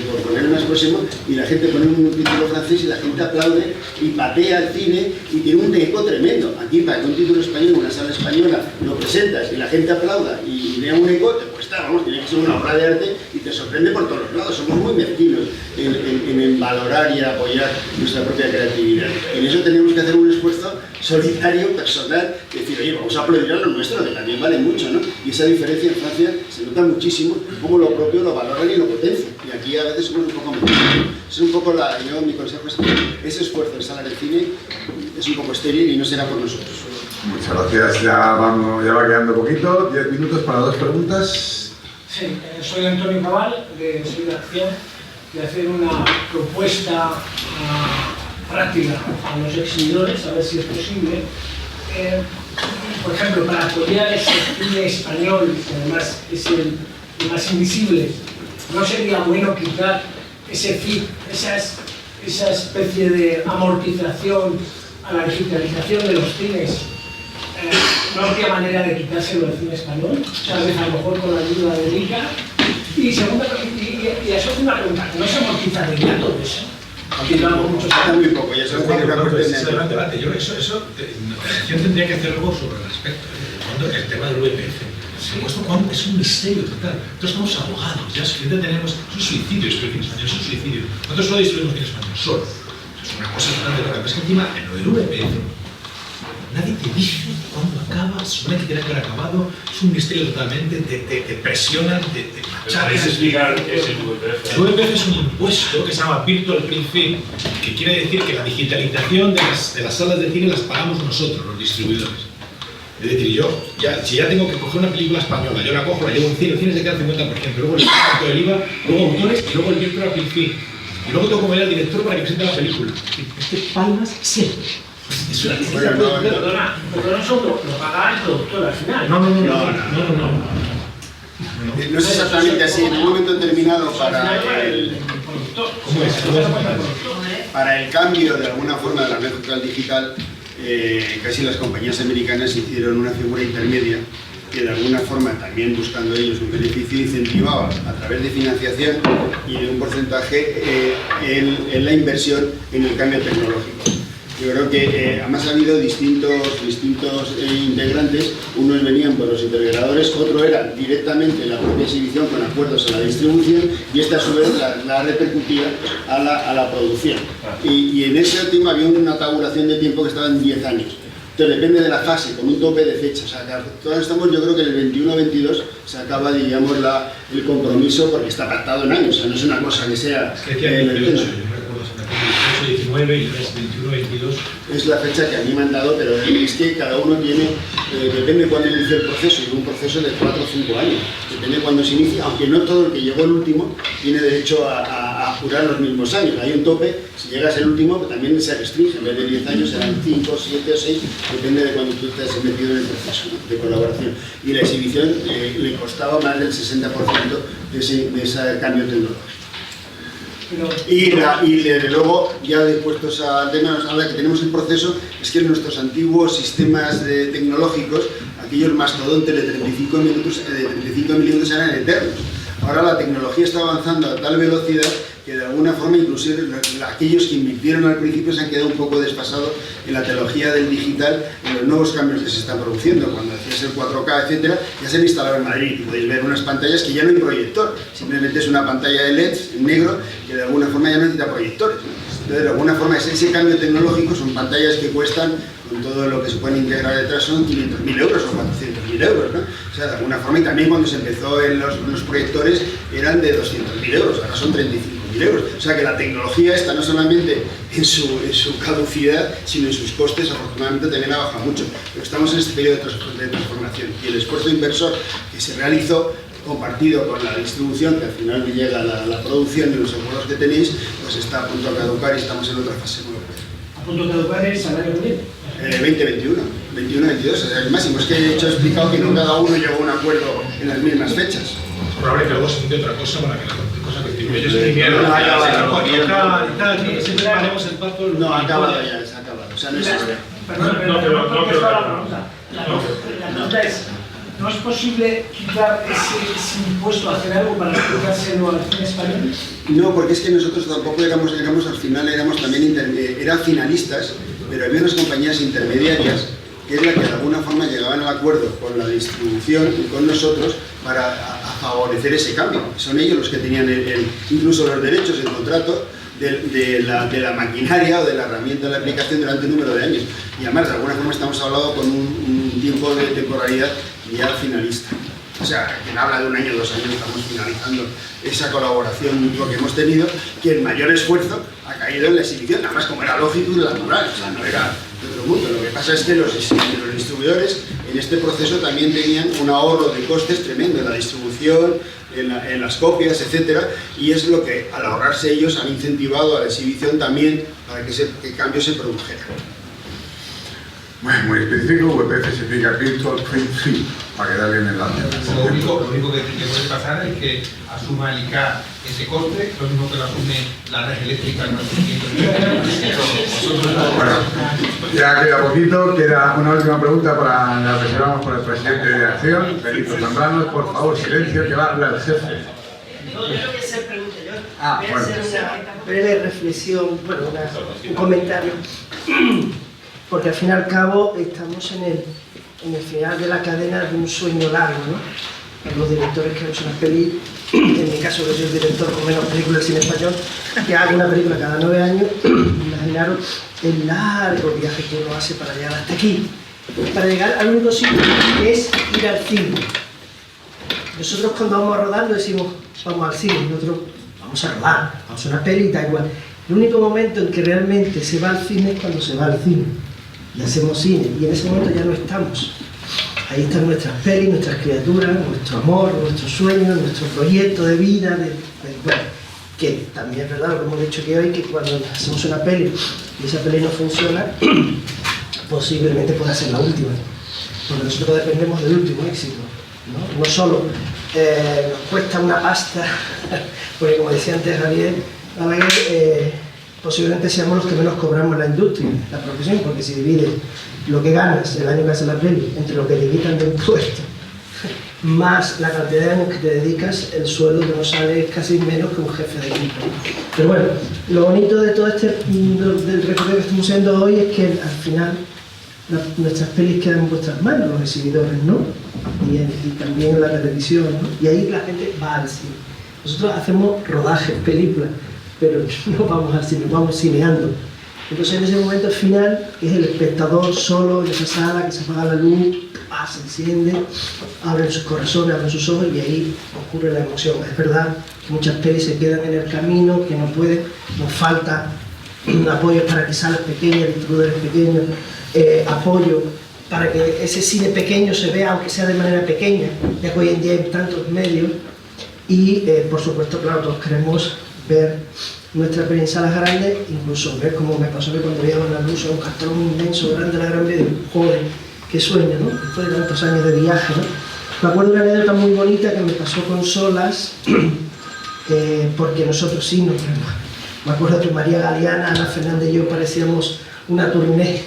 por poner más próximo, y la gente pone un título francés y la gente aplaude y patea el cine y tiene un eco tremendo. Aquí, para que un título español, una sala española, lo presentas y la gente aplauda y vea un eco, te cuesta, vamos, tiene que ser una obra de arte y te sorprende por todos los lados. Somos muy mezquinos en valorar y apoyar nuestra propia creatividad. En eso tenemos que hacer un esfuerzo solitario, personal, decir, oye, vamos a aplaudir a lo nuestro, que también vale mucho, ¿no? Y esa diferencia en Francia se nota muchísimo, cómo lo propio lo valoran y lo potencian. Y aquí a veces somos un poco más. Es un poco mi consejo es que ese esfuerzo en sala de cine es un poco estéril y no será por nosotros. Muchas gracias, ya va quedando poquito, 10 minutos para 2 preguntas. Sí, soy Antonio Cabal, soy de Acción, de hacer una propuesta práctica a los exhibidores, a ver si es posible. Por ejemplo, para apoyar ese cine español, que además es el más invisible, ¿no sería bueno quitar ese FIP, esa especie de amortización a la digitalización de los cines? ¿No habría manera de quitárselo del cine español? Tal vez a lo mejor con la ayuda de ICA. Y segunda, y eso es una pregunta, ¿no se amortiza de ya todo eso? Aquí lo hago mucho. Está muy poco, ya se lo puede debate. Yo la tendría que hacer algo sobre el respecto. El tema del VPF. Esto es un misterio total. Nosotros somos abogados, ya suficiente tenemos. Es un suicidio, es un suicidio. Nosotros solo distribuimos en español, solo. Es una cosa totalmente loca. Pero es que encima, en lo del VPF, nadie te dice cuándo acaba, supone que tiene que haber acabado, es un misterio totalmente, te presionan, te machacan. ¿Podéis explicar qué es el VPF? El VPF es un impuesto que se llama Virtual Print Film, que quiere decir que la digitalización de las salas de cine las pagamos nosotros, los distribuidores. Es decir, yo, si ya tengo que coger una película española, yo la cojo, la llevo en cine, el cine se queda al 50%, luego el impuesto del IVA, luego autores y luego el director al fin. Y luego tengo que mover al director para que presente la película. Palmas siempre. Es una Perdona, nosotros lo paga el productor al final. No. No es exactamente así. En un momento determinado para el cambio de alguna forma de la red social digital, casi las compañías americanas hicieron una figura intermedia que de alguna forma, también buscando ellos un beneficio, incentivaba a través de financiación y de un porcentaje en la inversión en el cambio tecnológico. Yo creo que además ha habido distintos integrantes. Unos venían por los intergradores, otro era directamente la propia exhibición con acuerdos a la distribución, y esta a su vez la repercutía a la producción. Y en ese último había una tabulación de tiempo que estaba en 10 años. Entonces depende de la fase, con un tope de fecha. O sea, todos estamos, yo creo que en el 21-22 se acaba, diríamos, el compromiso, porque está pactado en años. O sea, no es una cosa que sea... 19 y 21, 22. Es la fecha que a mí me han dado, pero es que cada uno tiene, depende de cuándo inicia el proceso, y un proceso de 4 o 5 años, depende de cuándo se inicia, aunque no todo el que llegó el último tiene derecho a jurar los mismos años. Hay un tope, si llegas el último también se restringe, en vez de 10 años serán 5, 7 o 6, depende de cuándo tú te has metido en el proceso, ¿no?, de colaboración. Y la exhibición le costaba más del 60% de ese cambio tecnológico. Y desde luego, ya dispuestos al tema, ahora que tenemos el proceso, es que nuestros antiguos sistemas tecnológicos, aquellos mastodontes de 35 milímetros eran eternos. Ahora la tecnología está avanzando a tal velocidad que de alguna forma inclusive aquellos que invirtieron al principio se han quedado un poco desfasados en la tecnología del digital, en los nuevos cambios que se están produciendo. Cuando decías el 4K, etcétera, ya se han instalado en Madrid y podéis ver unas pantallas que ya no hay proyector, simplemente es una pantalla de LEDs en negro que de alguna forma ya no necesita proyectores. Entonces, de alguna forma, ese cambio tecnológico son pantallas que cuestan, con todo lo que se pueden integrar detrás, son 500.000 euros o 400.000 euros, ¿no? O sea, de alguna forma, y también cuando se empezó en los proyectores eran de 200.000 euros, ahora son 35.000 euros. O sea que la tecnología está no solamente en su caducidad, sino en sus costes, afortunadamente también ha bajado mucho. Pero estamos en este periodo de transformación, y el esfuerzo inversor que se realizó, compartido con la distribución, que al final llega la producción de los acuerdos que tenéis, pues está a punto de caducar y estamos en otra fase nueva. ¿A punto de caducar el salario mínimo? 2021, 21-22, o sea, el máximo. Es que he explicado que no cada uno llegó a un acuerdo en las mismas fechas. Es probable que luego se entienda otra cosa para que la cosa que ellos no, ha acabado ya, se ha acabado. O sea, no es la pregunta es, ¿no es posible quitar ese impuesto, hacer algo para aplicárselo al cine español? No, porque es que nosotros tampoco éramos al final también eran finalistas, pero había unas compañías intermediarias que es la que de alguna forma llegaban al acuerdo con la distribución y con nosotros para favorecer ese cambio. Son ellos los que tenían incluso los derechos, el contrato de la maquinaria o de la herramienta de la aplicación durante un número de años. Y además, de alguna forma, estamos hablando con un tiempo de temporalidad ya finalista. O sea, quien habla de 1 año, 2 años, estamos finalizando esa colaboración mutua que hemos tenido, que el mayor esfuerzo ha caído en la exhibición, además como era lógico y natural, o sea, no era de otro mundo. Lo que pasa es que los distribuidores en este proceso también tenían un ahorro de costes tremendo en la distribución, en las copias, etcétera, y es lo que al ahorrarse ellos han incentivado a la exhibición también para que el cambio se produjera. Bueno, muy específico, VPF significa Virtual Print Free, para quedar bien en la Lo único que puede pasar es que asuma el ICA ese coste, lo mismo que lo asume la red eléctrica en nuestros Bueno, ya queda poquito, queda una última pregunta la reservamos por el presidente de Acción, Benito Zambrano. Por favor, silencio, que va a hablar el jefe. No, yo no voy a hacer pregunta, yo voy a hacer una breve reflexión, bueno, un comentario. Porque al fin y al cabo estamos en el final de la cadena de un sueño largo, ¿no? Los directores que hacen una peli, en mi caso que soy el director con menos películas del cine español, que hago una película cada 9 años, imaginaros el largo viaje que uno hace para llegar hasta aquí, para llegar al único sitio que es ir al cine. Nosotros cuando vamos a rodar decimos, vamos al cine, nosotros vamos a rodar, vamos a una peli y da igual. El único momento en que realmente se va al cine es cuando se va al cine y hacemos cine, y en ese momento ya no estamos. Ahí están nuestras pelis, nuestras criaturas, nuestro amor, nuestros sueños, nuestro proyecto de vida, bueno, que también es verdad lo que hemos dicho aquí hoy, que cuando hacemos una peli y esa peli no funciona, posiblemente pueda ser la última, porque nosotros dependemos del último éxito, ¿no? No solo nos cuesta una pasta, porque como decía antes Javier, posiblemente seamos los que menos cobramos en la industria, la profesión, porque si divides lo que ganas el año que haces la peli entre lo que te quitan de impuestos más la cantidad de años que te dedicas, el sueldo que nos sale es casi menos que un jefe de equipo. Pero bueno, lo bonito de todo del recorrido que estamos haciendo hoy es que al final nuestras pelis quedan en vuestras manos, los exhibidores, ¿no? Y también en la televisión, ¿no? Y ahí la gente va al cine. Nosotros hacemos rodajes, películas, pero no vamos al cine, vamos cineando. Entonces en ese momento final es el espectador solo en esa sala, que se apaga la luz, se enciende, abren sus corazones, abren sus ojos y ahí ocurre la emoción. Es verdad que muchas pelis se quedan en el camino, que no pueden, nos falta apoyo para que salas pequeñas, distribuidores pequeños, apoyo para que ese cine pequeño se vea, aunque sea de manera pequeña, ya que hoy en día hay tantos medios y por supuesto, claro, todos queremos ver nuestra peli en salas grandes, incluso ver como me pasó que cuando veíamos la luz, un cartón inmenso, grande, la gran medio, joder, qué sueño, ¿no? Después de tantos años de viaje, ¿no? Me acuerdo de una anécdota muy bonita que me pasó con Solas, porque nosotros sí nos vemos. Me acuerdo que María Galeana, Ana Fernández y yo parecíamos una tournée.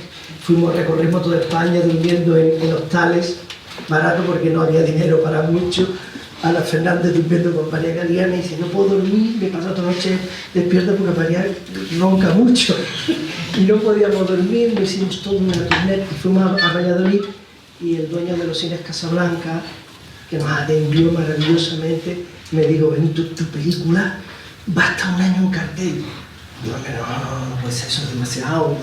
Recorrimos toda España durmiendo en hostales, barato porque no había dinero para mucho. Ana Fernández durmiendo con María Galeana y dice, no puedo dormir, me paso toda la noche despierto porque María ronca mucho. Y no podíamos dormir, nos hicimos toda una tournée y fuimos a Valladolid y el dueño de los cines Casablanca, que nos atendió maravillosamente, me dijo, Benito, tu película va a estar un año en cartel. Digo, no, pues eso es demasiado.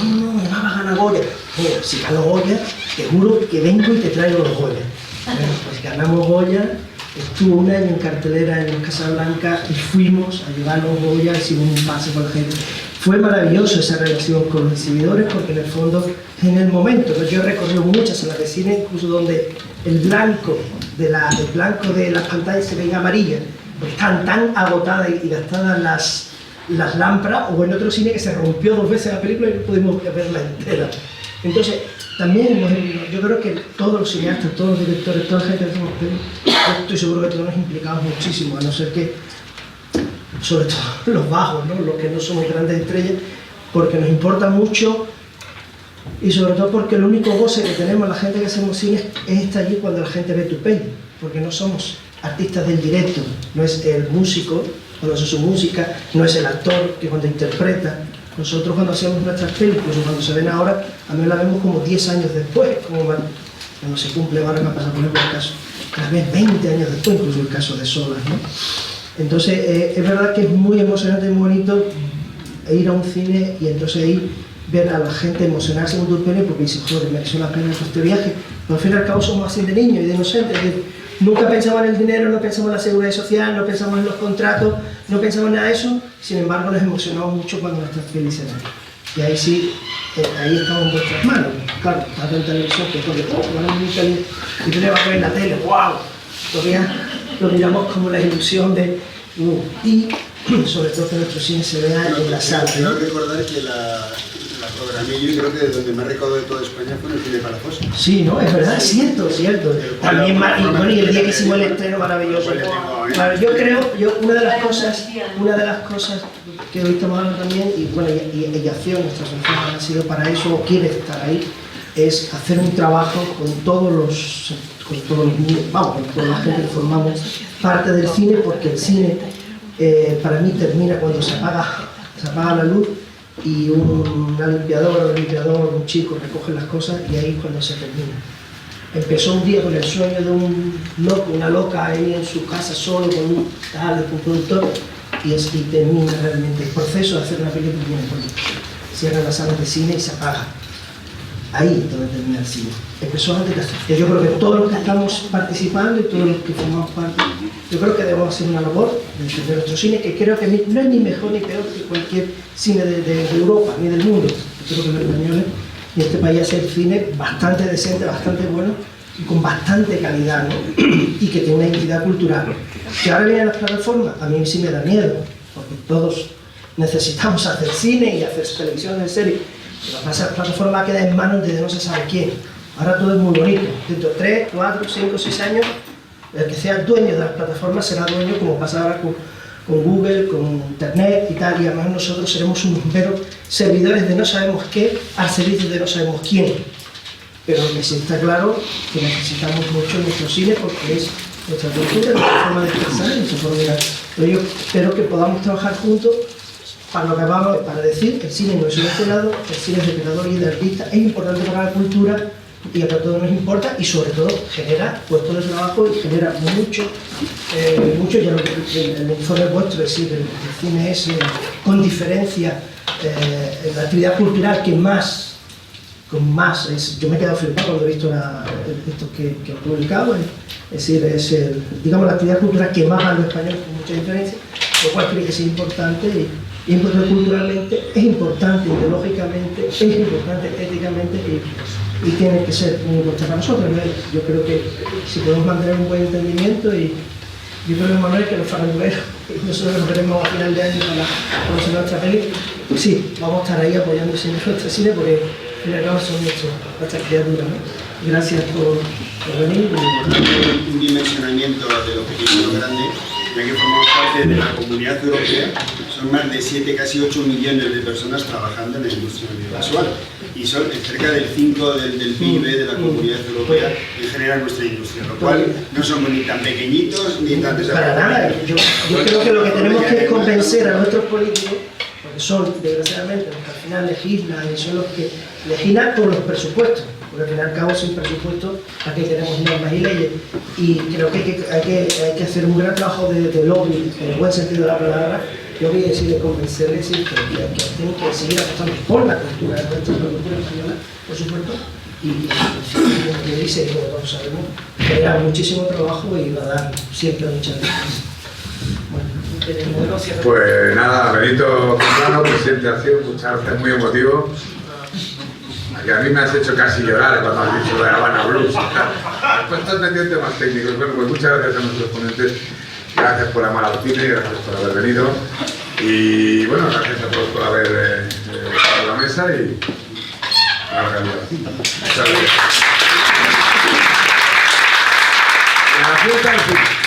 No, me va a ganar Goya. Bueno, si gano Goya, te juro que vengo y te traigo los Goya. Bueno, pues ganamos Goya, estuvo un año en cartelera en Casablanca y fuimos a llevar los Goya, hicimos un pase con la gente. Fue maravilloso esa relación con los exhibidores porque en el fondo, en el momento, yo he recorrido muchas salas de cine, incluso donde el blanco de las pantallas se veía amarilla, porque están tan agotadas y gastadas las lámparas, o en otro cine que se rompió 2 veces la película y no pudimos verla entera. Entonces, también yo creo que todos los cineastas, todos los directores, toda la gente que hacemos películas, yo estoy seguro que todos nos implicamos muchísimo, a no ser que, sobre todo los bajos, ¿no? Los que no somos grandes estrellas, porque nos importa mucho y sobre todo porque el único goce que tenemos la gente que hacemos cine es estar allí cuando la gente ve tu peli, porque no somos artistas del directo, no es el músico cuando hace su música, no es el actor que cuando interpreta. Nosotros cuando hacemos nuestras películas, cuando se ven ahora, a mí la vemos como 10 años después, como cuando se cumple, ahora me ha pasado por ejemplo el caso, cada vez 20 años después, incluso el caso de Solas, ¿no? Entonces es verdad que es muy emocionante y muy bonito ir a un cine y entonces ahí ver a la gente emocionarse con tu peli porque dice, joder, mereció la pena todo este viaje. Pero al fin y al cabo somos así de niños y de inocentes. Nunca pensamos en el dinero, no pensamos en la seguridad social, no pensamos en los contratos, no pensamos en nada de eso. Sin embargo, nos emocionamos mucho cuando nuestras pelis se ven. Y ahí sí, ahí estamos en vuestras manos. Claro, tanto en televisión que porque y tenemos que ver en la tele, ¡wow! Todavía lo miramos como la ilusión de... y sobre todo que nuestro cine se vea en la sala. Quiero recordar que la programé yo y creo que donde más recaudó de toda España fue en el cine Palafox. Sí, no, es verdad, es cierto. También y el día que hicimos el estreno maravilloso. Claro, yo creo, una de las cosas que hoy estamos hablando también, y bueno, y Acción, nuestra asociación ha sido para eso, o quiere estar ahí, es hacer un trabajo con todos los vamos, con toda la gente que formamos parte del cine, porque el cine para mí termina cuando se apaga la luz y una limpiadora, un chico recoge las cosas y ahí es cuando se termina. Empezó un día con el sueño de un loco, una loca ahí en su casa solo con un productor y termina realmente el proceso de hacer una película. Cierra las salas de cine y se apaga. ahí es donde termina el cine. Empezó antes que yo creo que todos los que estamos participando y todos los que formamos parte, yo creo que debemos hacer una labor de defender nuestro cine, que creo que no es ni mejor ni peor que cualquier cine de Europa ni del mundo. Yo creo que los españoles en este país hacen cine bastante decente, bastante bueno y con bastante calidad, ¿no? Y que tiene una identidad cultural. Que ahora vienen las plataformas, a mí sí me da miedo, porque todos necesitamos hacer cine y hacer televisión de serie. Lo que pasa es que la plataforma va a quedar en manos de no se sabe quién. Ahora todo es muy bonito. Dentro de 3, 4, 5, 6 años, el que sea el dueño de las plataformas será dueño, como pasa ahora con Google, con Internet y tal, y además nosotros seremos unos meros servidores de no sabemos qué al servicio de no sabemos quién. Pero lo que sí está claro que necesitamos mucho nuestro cine porque es nuestra cultura, nuestra forma de expresar y nuestra forma de... Pero yo espero que podamos trabajar juntos para lo que vamos, para decir que el cine no es un escenado, el cine es de creador y de artista, es importante para la cultura y a todos nos importa y sobre todo genera puestos de trabajo y genera mucho, ya lo que el informe vuestro, es decir, el cine es con diferencia la actividad cultural que más es, yo me he quedado flipado cuando he visto esto que he publicado, es decir, es digamos la actividad cultural que más va a los españoles con mucha diferencia, lo cual creo que es importante y importante culturalmente, es importante ideológicamente, es importante éticamente y tiene que ser muy importante para nosotros. Yo creo que si podemos mantener un buen entendimiento y yo creo que Manuel que los faranduleros y nosotros nos veremos a final de año para conocer nuestra peli, pues sí, vamos a estar ahí apoyando nuestro cine porque al fin y al cabo son nuestras criaturas, ¿no? Gracias por venir. Un dimensionamiento de lo pequeño y lo grande, ya que formamos parte de la Comunidad Europea, son más de 7, casi 8 millones de personas trabajando en la industria audiovisual y son cerca del 5 del PIB de la Comunidad Europea en general nuestra industria, lo cual no somos ni tan pequeñitos ni tan desarrollados. Para nada, yo creo que lo que tenemos que convencer a nuestros políticos, porque son desgraciadamente los que al final legislan y son los que legislan con los presupuestos, porque al fin y al cabo sin presupuesto aquí tenemos normas y leyes y creo que hay que hacer un gran trabajo de lobby, en el buen sentido de la palabra, yo voy a decir de convencerles que tienen que seguir apostando por la cultura, la cultura española, por supuesto, y como que dice, como todos sabemos, genera muchísimo trabajo y va a dar siempre muchas gracias. Pues nada, Benito Zambrano, presidente de Acción, muchas gracias, muy emotivo. Que a mí me has hecho casi llorar cuando has dicho lo de Habana Blues. Después estás metido en temas técnicos. Bueno, pues muchas gracias a nuestros ponentes. Gracias por amar al cine, gracias por haber venido. Y bueno, gracias a todos por haber estado en la mesa y a la realidad. Muchas gracias.